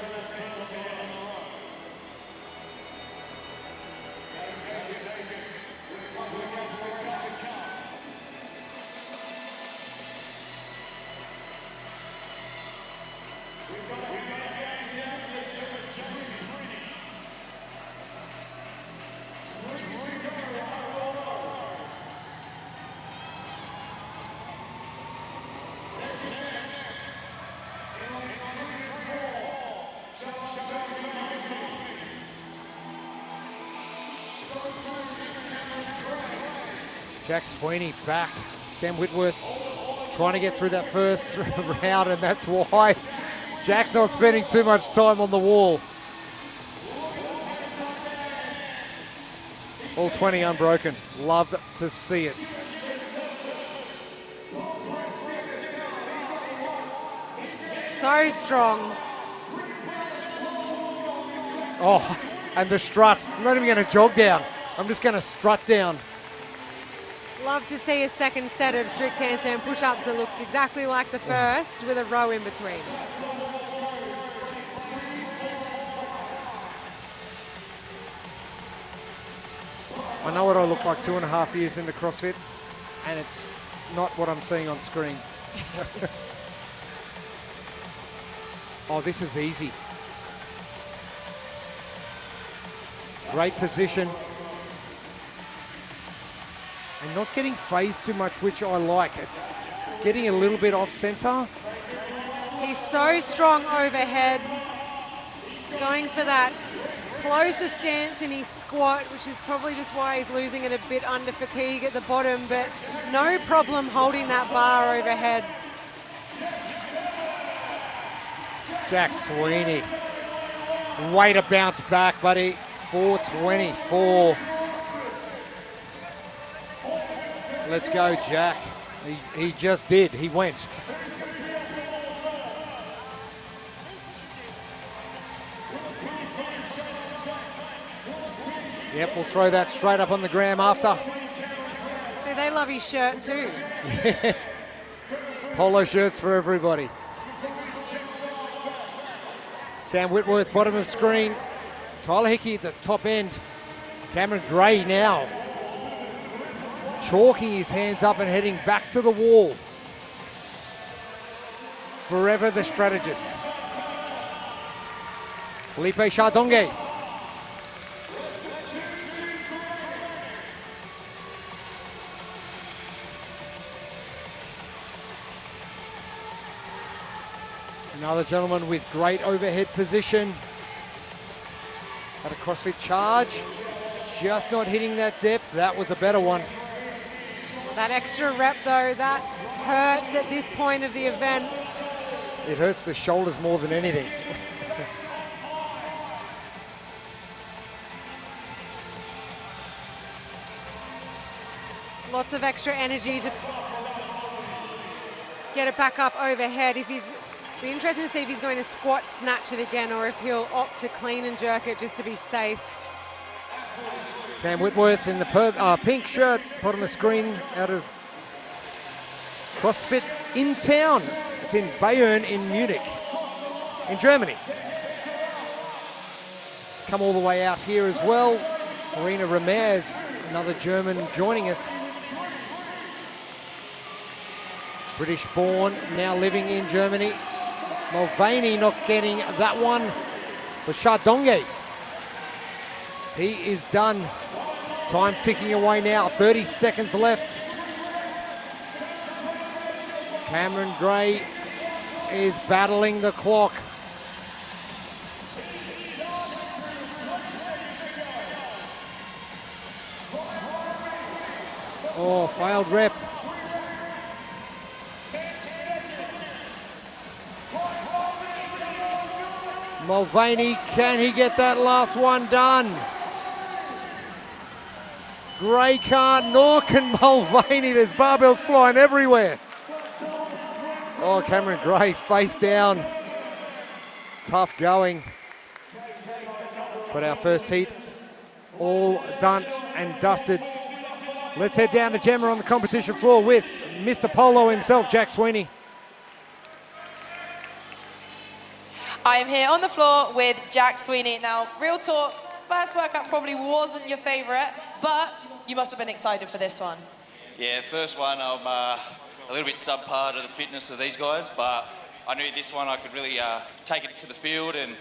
Jack Sweeney back. Sam Whitworth trying to get through that first round, and that's why Jack's not spending too much time on the wall. All 20 unbroken. Love to see it. So strong. Oh, and the strut. I'm not even going to jog down. I'm just going to strut down. Love to see a second set of strict handstand push-ups that looks exactly like the first with a row in between. I know what I look like 2.5 years into CrossFit, and it's not what I'm seeing on screen. Oh, this is easy. Great position. And not getting phased too much, which I like. It's getting a little bit off center. He's so strong overhead. He's going for that closer stance in his squat, which is probably just why he's losing it a bit under fatigue at the bottom, but no problem holding that bar overhead. Jack Sweeney. Way to bounce back, buddy. 424. Let's go, Jack. He just did. He went. Yep, we'll throw that straight up on the gram after. See, they love his shirt too. Polo shirts for everybody. Sam Whitworth, bottom of screen. Tyler Hickey at the top end. Cameron Gray now chalking his hands up and heading back to the wall. Forever the strategist. Felipe Chardonge. Another gentleman with great overhead position. Had a CrossFit charge. Just not hitting that depth. That was a better one. That extra rep though, that hurts at this point of the event. It hurts the shoulders more than anything. Lots of extra energy to get it back up overhead. If he's, be interesting to see if he's going to squat snatch it again or if he'll opt to clean and jerk it just to be safe. Sam Whitworth in the pink shirt, bottom of screen, out of CrossFit in town. It's in Bayern in Munich, in Germany. Come all the way out here as well. Marina Ramirez, another German joining us. British born, now living in Germany. Mulvaney not getting that one. For Chardonge. He is done. Time ticking away now, 30 seconds left. Cameron Gray is battling the clock. Oh, failed rep. Mulvaney, can he get that last one done? Gray can't, nor can Mulvaney. There's barbells flying everywhere. Oh, Cameron Gray face down. Tough going. But our first heat all done and dusted. Let's head down to Gemma on the competition floor with Mr. Polo himself, Jack Sweeney. I am here on the floor with Jack Sweeney. Now, real talk, first workout probably wasn't your favorite, but you must have been excited for this one. Yeah, first one, I'm a little bit subpar to the fitness of these guys, but I knew this one I could really take it to the field, and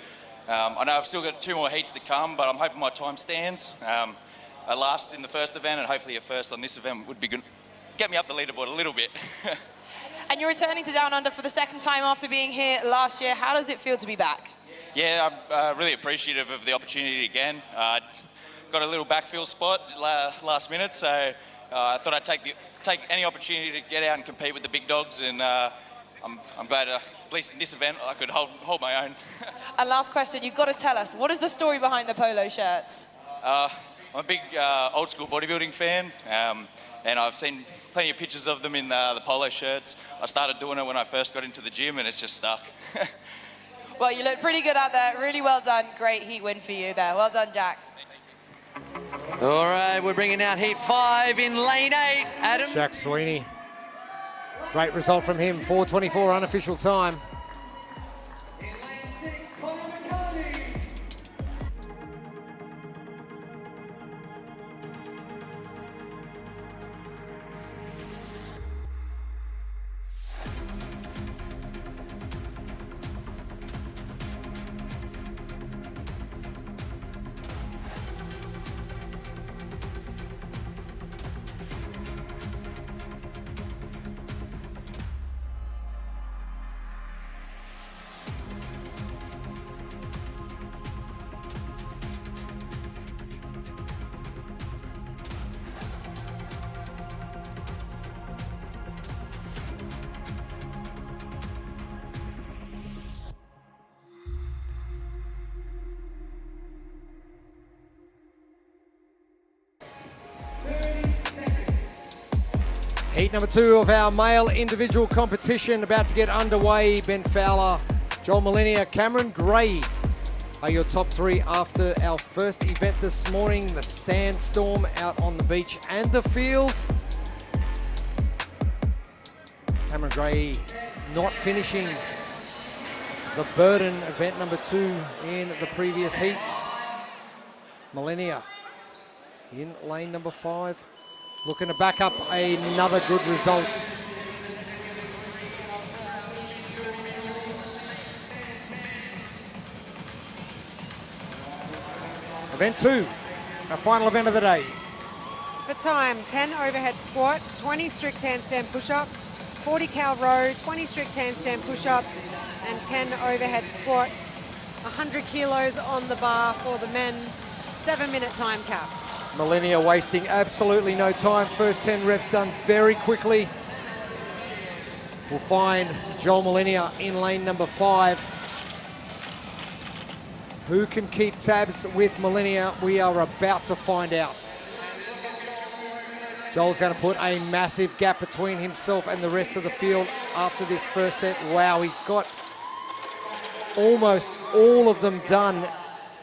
I know I've still got 2 more heats to come, but I'm hoping my time stands. A last in the first event, and hopefully a first on this event would be good. Get me up the leaderboard a little bit. And you're returning to Down Under for the second time after being here last year. How does it feel to be back? Yeah, I'm really appreciative of the opportunity again. Got a little backfield spot last minute, so I thought I'd take any opportunity to get out and compete with the big dogs, and I'm glad, at least in this event, I could hold my own. And last question, you've got to tell us, what is the story behind the polo shirts? I'm a big old school bodybuilding fan, and I've seen plenty of pictures of them in the polo shirts. I started doing it when I first got into the gym, and it's just stuck. Well, you look pretty good out there. Really well done. Great heat win for you there. Well done, Jack. All right, we're bringing out heat 5 in lane 8. Adam. Jack Sweeney. Great result from him, 4:24 unofficial time. Heat number 2 of our male individual competition about to get underway. Ben Fowler, Joel Molina, Cameron Gray are your top 3 after our first event this morning, the sandstorm out on the beach and the field. Cameron Gray not finishing the burden event number 2 in the previous heats. Molina in lane number 5. Looking to back up another good result. Event 2, our final event of the day. For time, 10 overhead squats, 20 strict handstand push-ups, 40 cow row, 20 strict handstand push-ups, and 10 overhead squats. 100 kilos on the bar for the men, 7-minute time cap. Molina wasting absolutely no time. First 10 reps done very quickly. We'll find Joel Molina in lane number 5. Who can keep tabs with Molina? We are about to find out. Joel's going to put a massive gap between himself and the rest of the field after this first set. Wow, he's got almost all of them done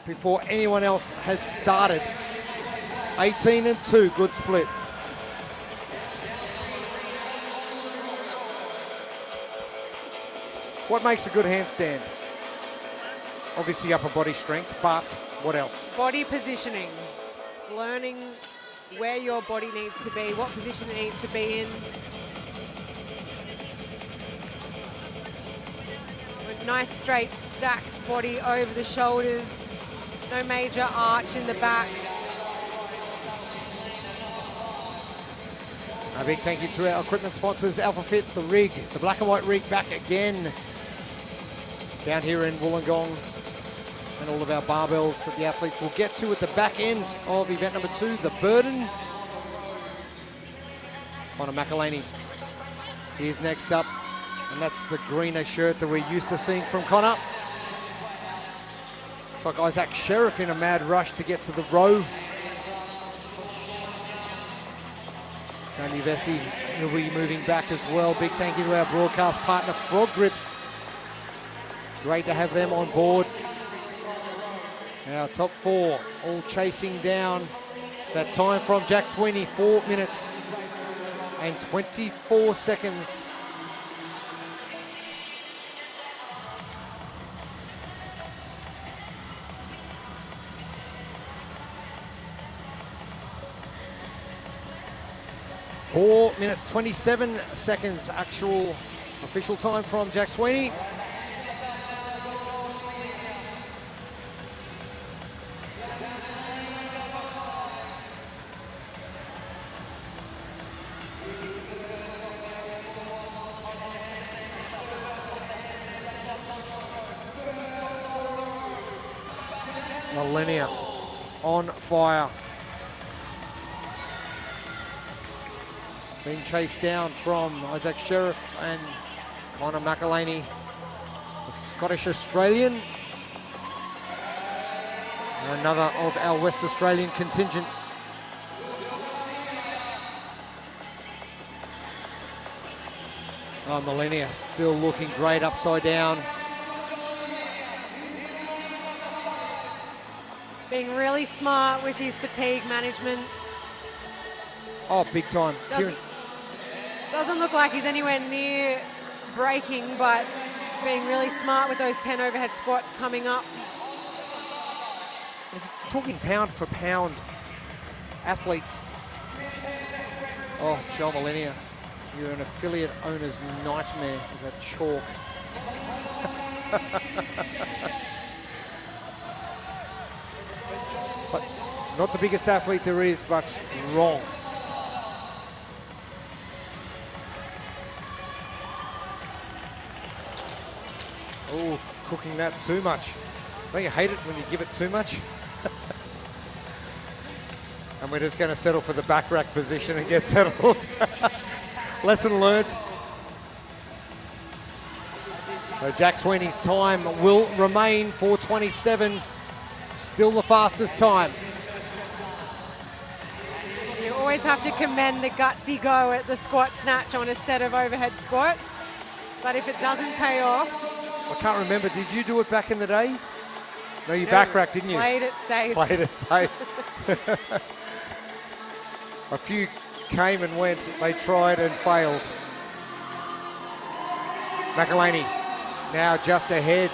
before anyone else has started. 18 and 2, good split. What makes a good handstand? Obviously upper body strength, but what else? Body positioning. Learning where your body needs to be, what position it needs to be in. With nice straight stacked body over the shoulders. No major arch in the back. A big thank you to our equipment sponsors, AlphaFit, the rig, the black and white rig back again down here in Wollongong, and all of our barbells that the athletes will get to at the back end of event number 2, the burden. Connor McElhaney is next up, and that's the greener shirt that we're used to seeing from Connor. It's like Isaac Sheriff in a mad rush to get to the row. Tony Vesey will be moving back as well. Big thank you to our broadcast partner, Frog Grips. Great to have them on board. Our top 4 all chasing down that time from Jack Sweeney, 4 minutes and 24 seconds. 4 minutes 27 seconds actual official time from Jack Sweeney. Millennia on fire. Being chased down from Isaac Sheriff and Connor McElhaney, the Scottish Australian. And another of our West Australian contingent. Oh, Millennia still looking great upside down. Being really smart with his fatigue management. Oh, big time. Doesn't look like he's anywhere near breaking, but being really smart with those 10 overhead squats coming up. Talking pound for pound athletes. Oh, Joel Millennia, you're an affiliate owner's nightmare with that chalk. But not the biggest athlete there is, but strong. Oh, cooking that too much. Don't you hate it when you give it too much? And we're just going to settle for the back rack position and get settled. Lesson learned. So Jack Sweeney's time will remain 4:27. Still the fastest time. You always have to commend the gutsy go at the squat snatch on a set of overhead squats. But if it doesn't pay off... I can't remember, did you do it back in the day? No, you back rack, didn't you? Played it safe. Played it safe. A few came and went. They tried and failed. McElhaney now just ahead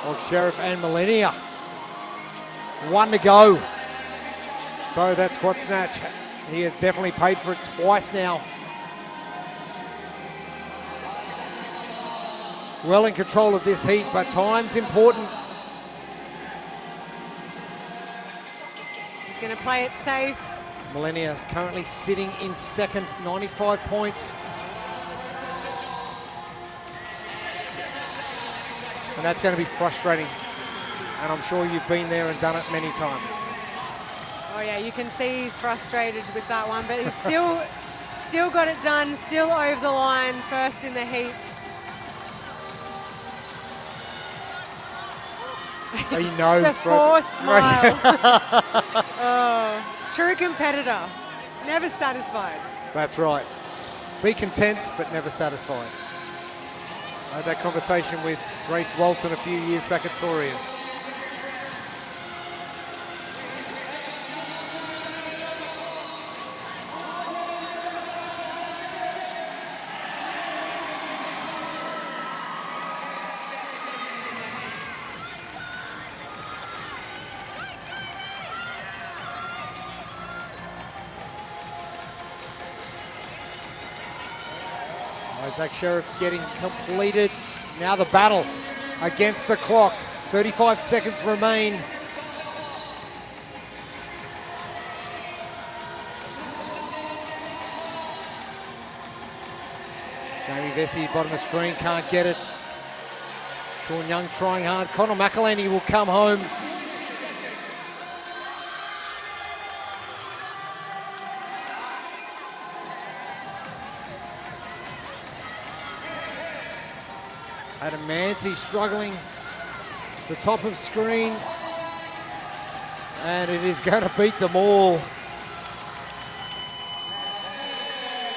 of Sheriff and Millennia. 1 to go. So that squat snatch, he has definitely paid for it twice now. Well in control of this heat, but time's important. He's going to play it safe. Millennia currently sitting in second, 95 points. And that's going to be frustrating. And I'm sure you've been there and done it many times. Oh yeah, you can see he's frustrated with that one, but he's still got it done, still over the line, first in the heat. He knows. The forced smile. Oh, true competitor, never satisfied. That's right. Be content, but never satisfied. I had that conversation with Grace Walton a few years back at Torian. Isaac Sheriff getting completed. Now the battle against the clock. 35 seconds remain. Jamie Vesey, bottom of screen, can't get it. Sean Young trying hard. Connor McElhaney will come home. Adam Mancy struggling. The top of screen. And it is going to beat them all.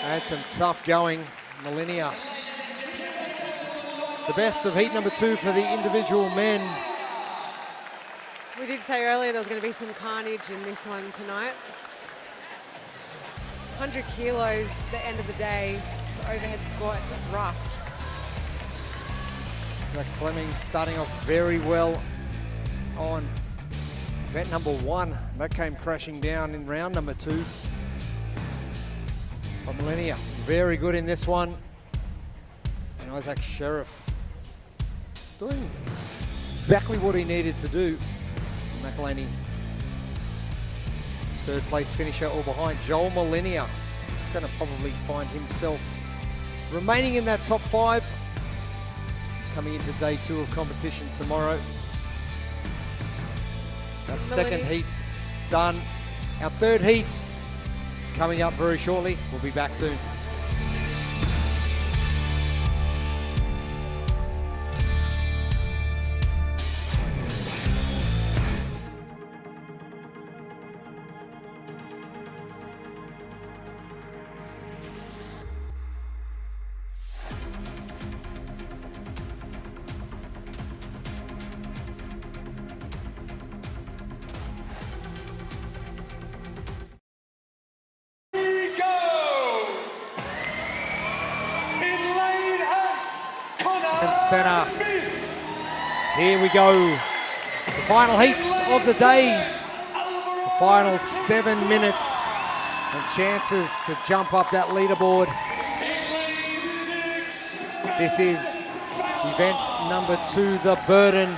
And some tough going. Millennia. The best of heat number 2 for the individual men. We did say earlier there was going to be some carnage in this one tonight. 100 kilos at the end of the day, the overhead squats, that's rough. Jack Fleming starting off very well on event number 1. That came crashing down in round number 2. Millennia, very good in this one. And Isaac Sheriff doing exactly what he needed to do. McElhaney, third place finisher or behind. Joel Millennia is going to probably find himself remaining in that top 5 coming into day 2 of competition tomorrow. Our second heat's done. Our third heat's coming up very shortly. We'll be back soon. Center. Here we go. The final heats of the day. The final 7 minutes and chances to jump up that leaderboard. This is event number 2, the Burden.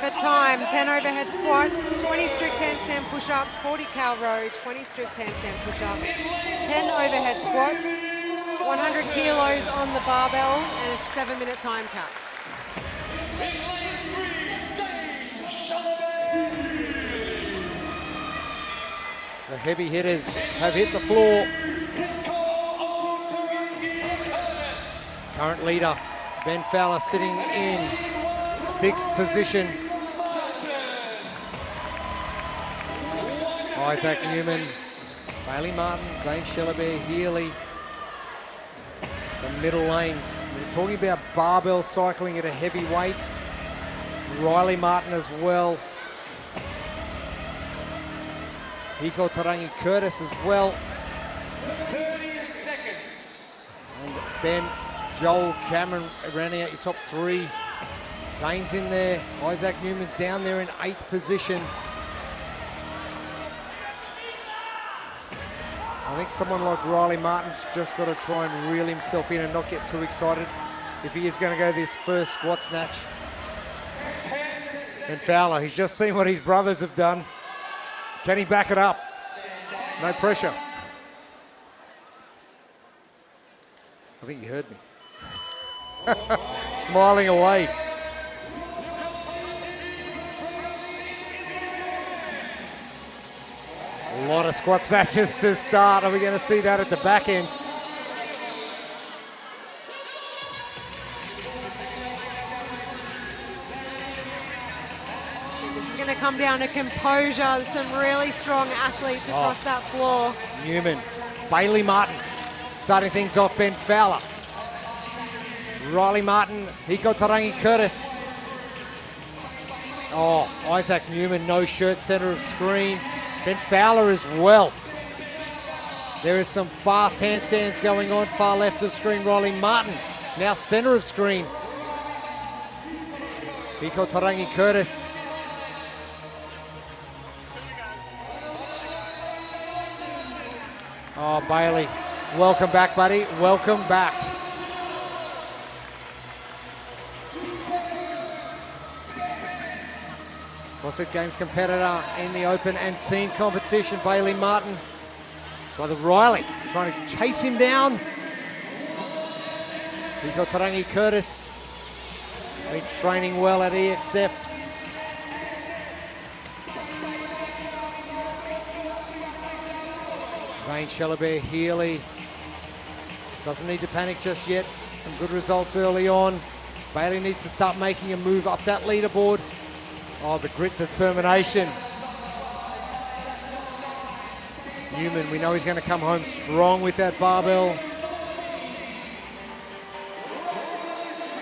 For time, 10 overhead squats, 20 strict handstand push-ups, 40 cow row, 20 strict handstand push-ups, 10 overhead squats, 100 kilos on the barbell, and a 7-minute time cap. The heavy hitters have hit the floor. Current leader, Ben Fowler, sitting in 6th position. Isaac Newman, Bailey Martin, Zane Shellabere, Healy. The middle lanes. We're talking about barbell cycling at a heavy weight. Riley Martin as well. Hiko Tarangi Curtis as well. 30 seconds. And Ben, Joel, Cameron rounding out your top 3. Zane's in there. Isaac Newman's down there in 8th position. I think someone like Riley Martin's just got to try and reel himself in and not get too excited if he is going to go this first squat snatch. And Fowler, he's just seen what his brothers have done. Can he back it up? No pressure. I think you heard me. Smiling away. A lot of squat snatches to start. Are we going to see that at the back end? This is going to come down to composure. Some really strong athletes across that floor. Newman, Bailey Martin, starting things off. Ben Fowler, Riley Martin, Hiko Tarangi Curtis. Oh, Isaac Newman, no shirt, center of screen. Ben Fowler as well. There is some fast handstands going on, far left of screen. Riley Martin, now center of screen. Hiko Tarangi Curtis. Oh, Bailey, welcome back, buddy. Welcome back. CrossFit Games competitor in the open and team competition, Bailey Martin. Brother Riley trying to chase him down. Hiko Tarangi Curtis, been training well at EXF. Zane Shellabere, Healy. Doesn't need to panic just yet. Some good results early on. Bailey needs to start making a move up that leaderboard. Oh, the grit, determination. Newman, we know he's going to come home strong with that barbell.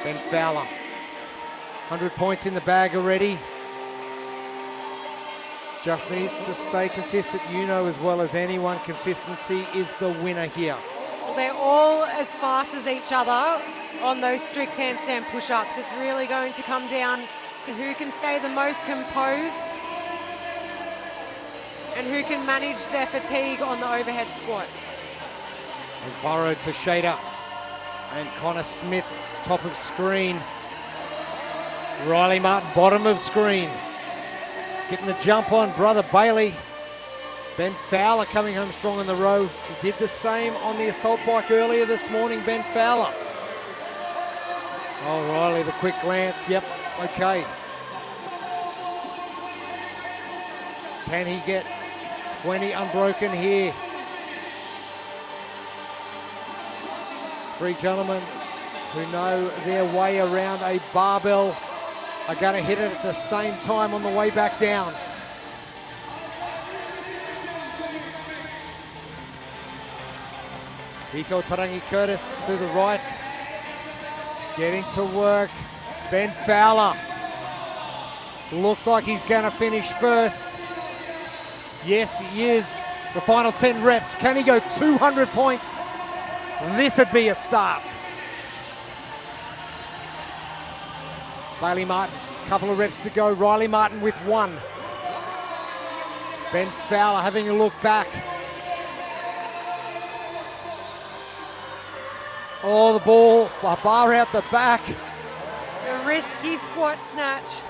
Ben Fowler, 100 points in the bag already. Just needs to stay consistent. You know as well as anyone, consistency is the winner here. They're all as fast as each other on those strict handstand push-ups. It's really going to come down to who can stay the most composed. and who can manage their fatigue on the overhead squats. Alvaro Teixeira and Connor Smith, top of screen. Riley Martin, bottom of screen. Getting the jump on brother Bailey. Ben Fowler coming home strong in the row. He did the same on the assault bike earlier this morning, Ben Fowler. Oh, Riley, the quick glance. Yep, okay. Can he get 20 unbroken here? Three gentlemen who know their way around a barbell are going to hit it at the same time on the way back down. Hiko Tarangi Curtis to the right. Getting to work. Ben Fowler. Looks like he's going to finish first. Yes, he is. The final 10 reps. Can he go 200 points? This would be a start. Bailey Martin, couple of reps to go. Riley Martin with one. Ben Fowler having a look back. Oh, the ball, bar out the back. A risky squat snatch.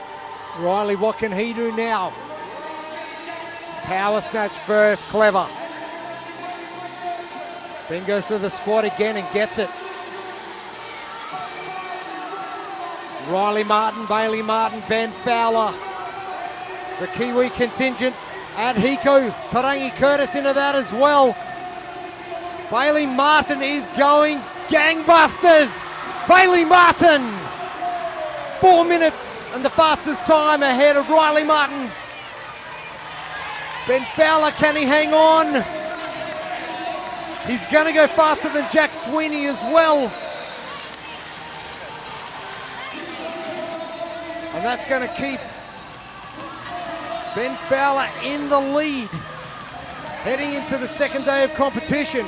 Riley, what can he do now? Power snatch first, clever. Ben goes for the squat again and gets it. Riley Martin, Bailey Martin, Ben Fowler. The Kiwi contingent and Hiko Tarangi Curtis into that as well. Bailey Martin is going gangbusters. Bailey Martin, 4 minutes and the fastest time ahead of Riley Martin. Ben Fowler, can he hang on? He's going to go faster than Jack Sweeney as well. And that's going to keep Ben Fowler in the lead heading into the second day of competition.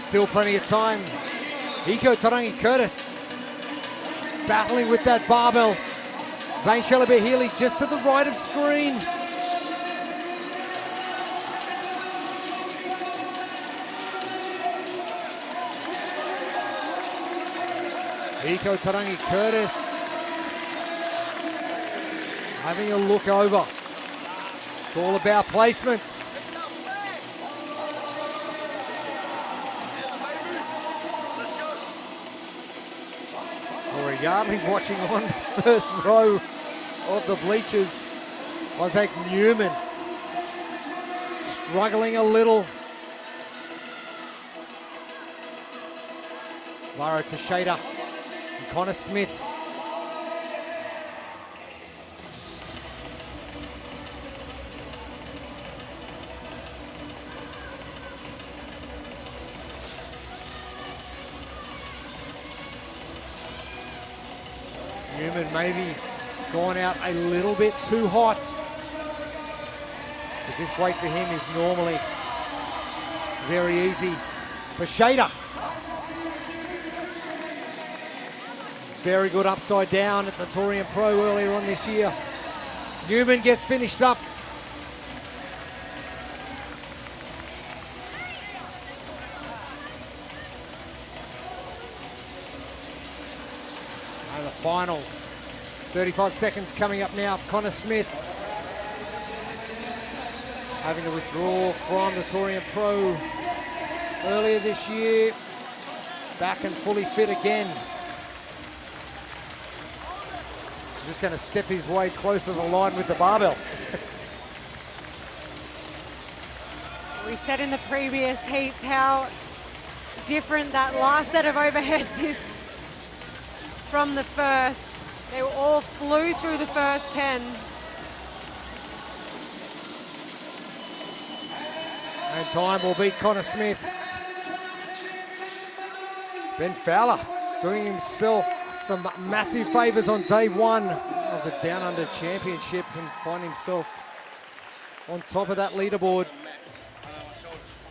Still plenty of time. Hiko Tarangi Curtis battling with that barbell. Zane Shelley-Healy just to the right of screen. Hiko Tarangi Curtis having a look over. It's all about placements. Yardley watching on first row of the bleachers. Isaac Newman struggling a little. Alvaro Teixeira and Connor Smith. Newman maybe gone out a little bit too hot. But this weight for him is normally very easy. Teixeira. Very good upside down at the Torian Pro earlier on this year. Newman gets finished up. And the final 35 seconds coming up now. Connor Smith having to withdraw from the Torian Pro earlier this year. Back and fully fit again. Just going to step his way closer to the line with the barbell. We said in the previous heats how different that last set of overheads is from the first. They all flew through the first 10. And time will beat Connor Smith. Ben Fowler doing himself some massive favours on day one of the Down Under Championship and find himself on top of that leaderboard.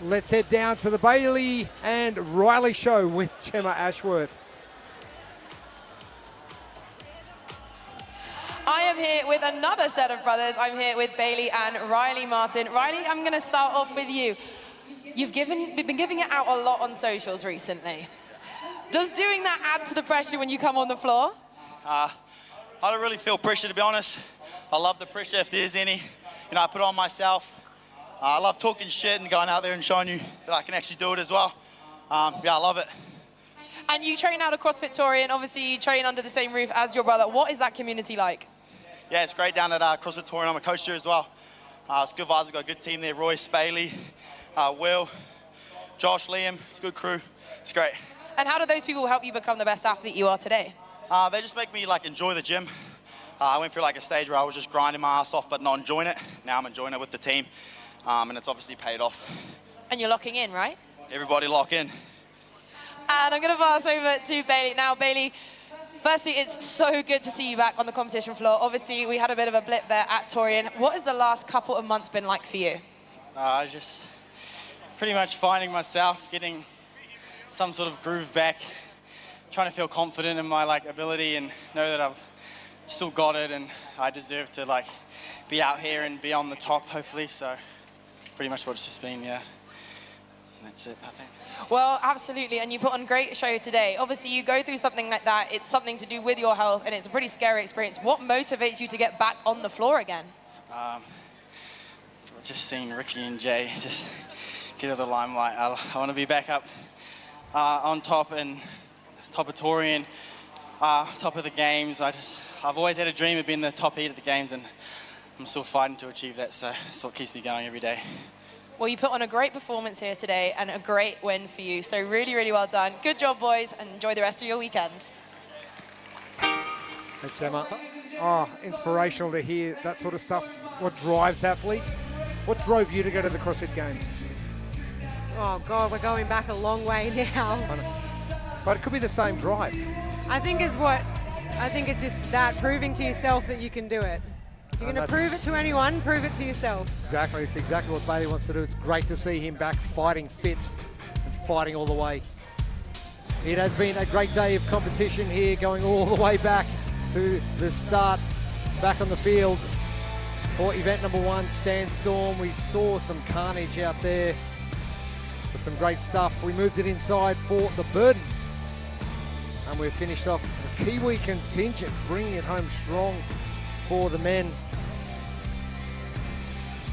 Let's head down to the Bailey and Riley show with Gemma Ashworth. I am here with another set of brothers. I'm here with Bailey and Riley Martin. Riley, I'm going to start off with you. You've been giving it out a lot on socials recently. Does doing that add to the pressure when you come on the floor? I don't really feel pressure, to be honest. I love the pressure if there's any. You know, I put it on myself. I love talking shit and going out there and showing you that I can actually do it as well. Yeah, I love it. And you train out of CrossFit Torian. Obviously, you train under the same roof as your brother. What is that community like? Yeah, it's great down at CrossFit Torian. I'm a coach there as well. It's good vibes. We've got a good team there. Royce, Bailey, Will, Josh, Liam, good crew. It's great. And how do those people help you become the best athlete you are today? They just make me like enjoy the gym. I went through like a stage where I was just grinding my ass off but not enjoying it. Now I'm enjoying it with the team, and it's obviously paid off. And you're locking in, right? Everybody lock in. And I'm going to pass over to Bailey. Now, Bailey, firstly, it's so good to see you back on the competition floor. Obviously, we had a bit of a blip there at Torian. What has the last couple of months been like for you? Just pretty much finding myself, getting some sort of groove back, trying to feel confident in my ability and know that I've still got it and I deserve to be out here and be on the top, hopefully. So it's pretty much what it's just been, yeah. And that's it, I think. Well, absolutely, and you put on a great show today. Obviously, you go through something like that, it's something to do with your health, and it's a pretty scary experience. What motivates you to get back on the floor again? Just seeing Ricky and Jay just get out of the limelight. I want to be back up on top and top of Torian, top of the games. I've always had a dream of being the top 8 at the games, and I'm still fighting to achieve that, so that's what keeps me going every day. Well, you put on a great performance here today and a great win for you. So really, really well done. Good job, boys, and enjoy the rest of your weekend. Thanks, Gemma. Oh, inspirational to hear that sort of stuff. What drives athletes? What drove you to go to the CrossFit Games? Oh, God, we're going back a long way now. But it could be the same drive. I think it's just that, proving to yourself that you can do it. If you're going to prove it to anyone, prove it to yourself. Exactly. It's exactly what Bailey wants to do. It's great to see him back fighting fit and fighting all the way. It has been a great day of competition here, going all the way back to the start, back on the field for event number 1, Sandstorm. We saw some carnage out there, but some great stuff. We moved it inside for the Burden, and we've finished off the Kiwi contingent, bringing it home strong for the men.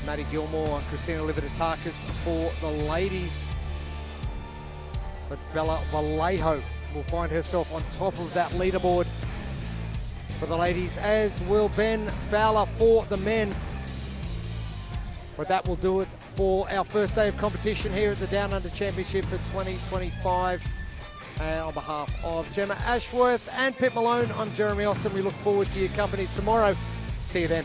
Maddie Gilmore and Christina Lividatakis for the ladies. But Bella Vallejo will find herself on top of that leaderboard for the ladies, as will Ben Fowler for the men. But that will do it for our first day of competition here at the Down Under Championship for 2025. On behalf of Gemma Ashworth and Pip Malone, I'm Jeremy Austin. We look forward to your company tomorrow. See you then.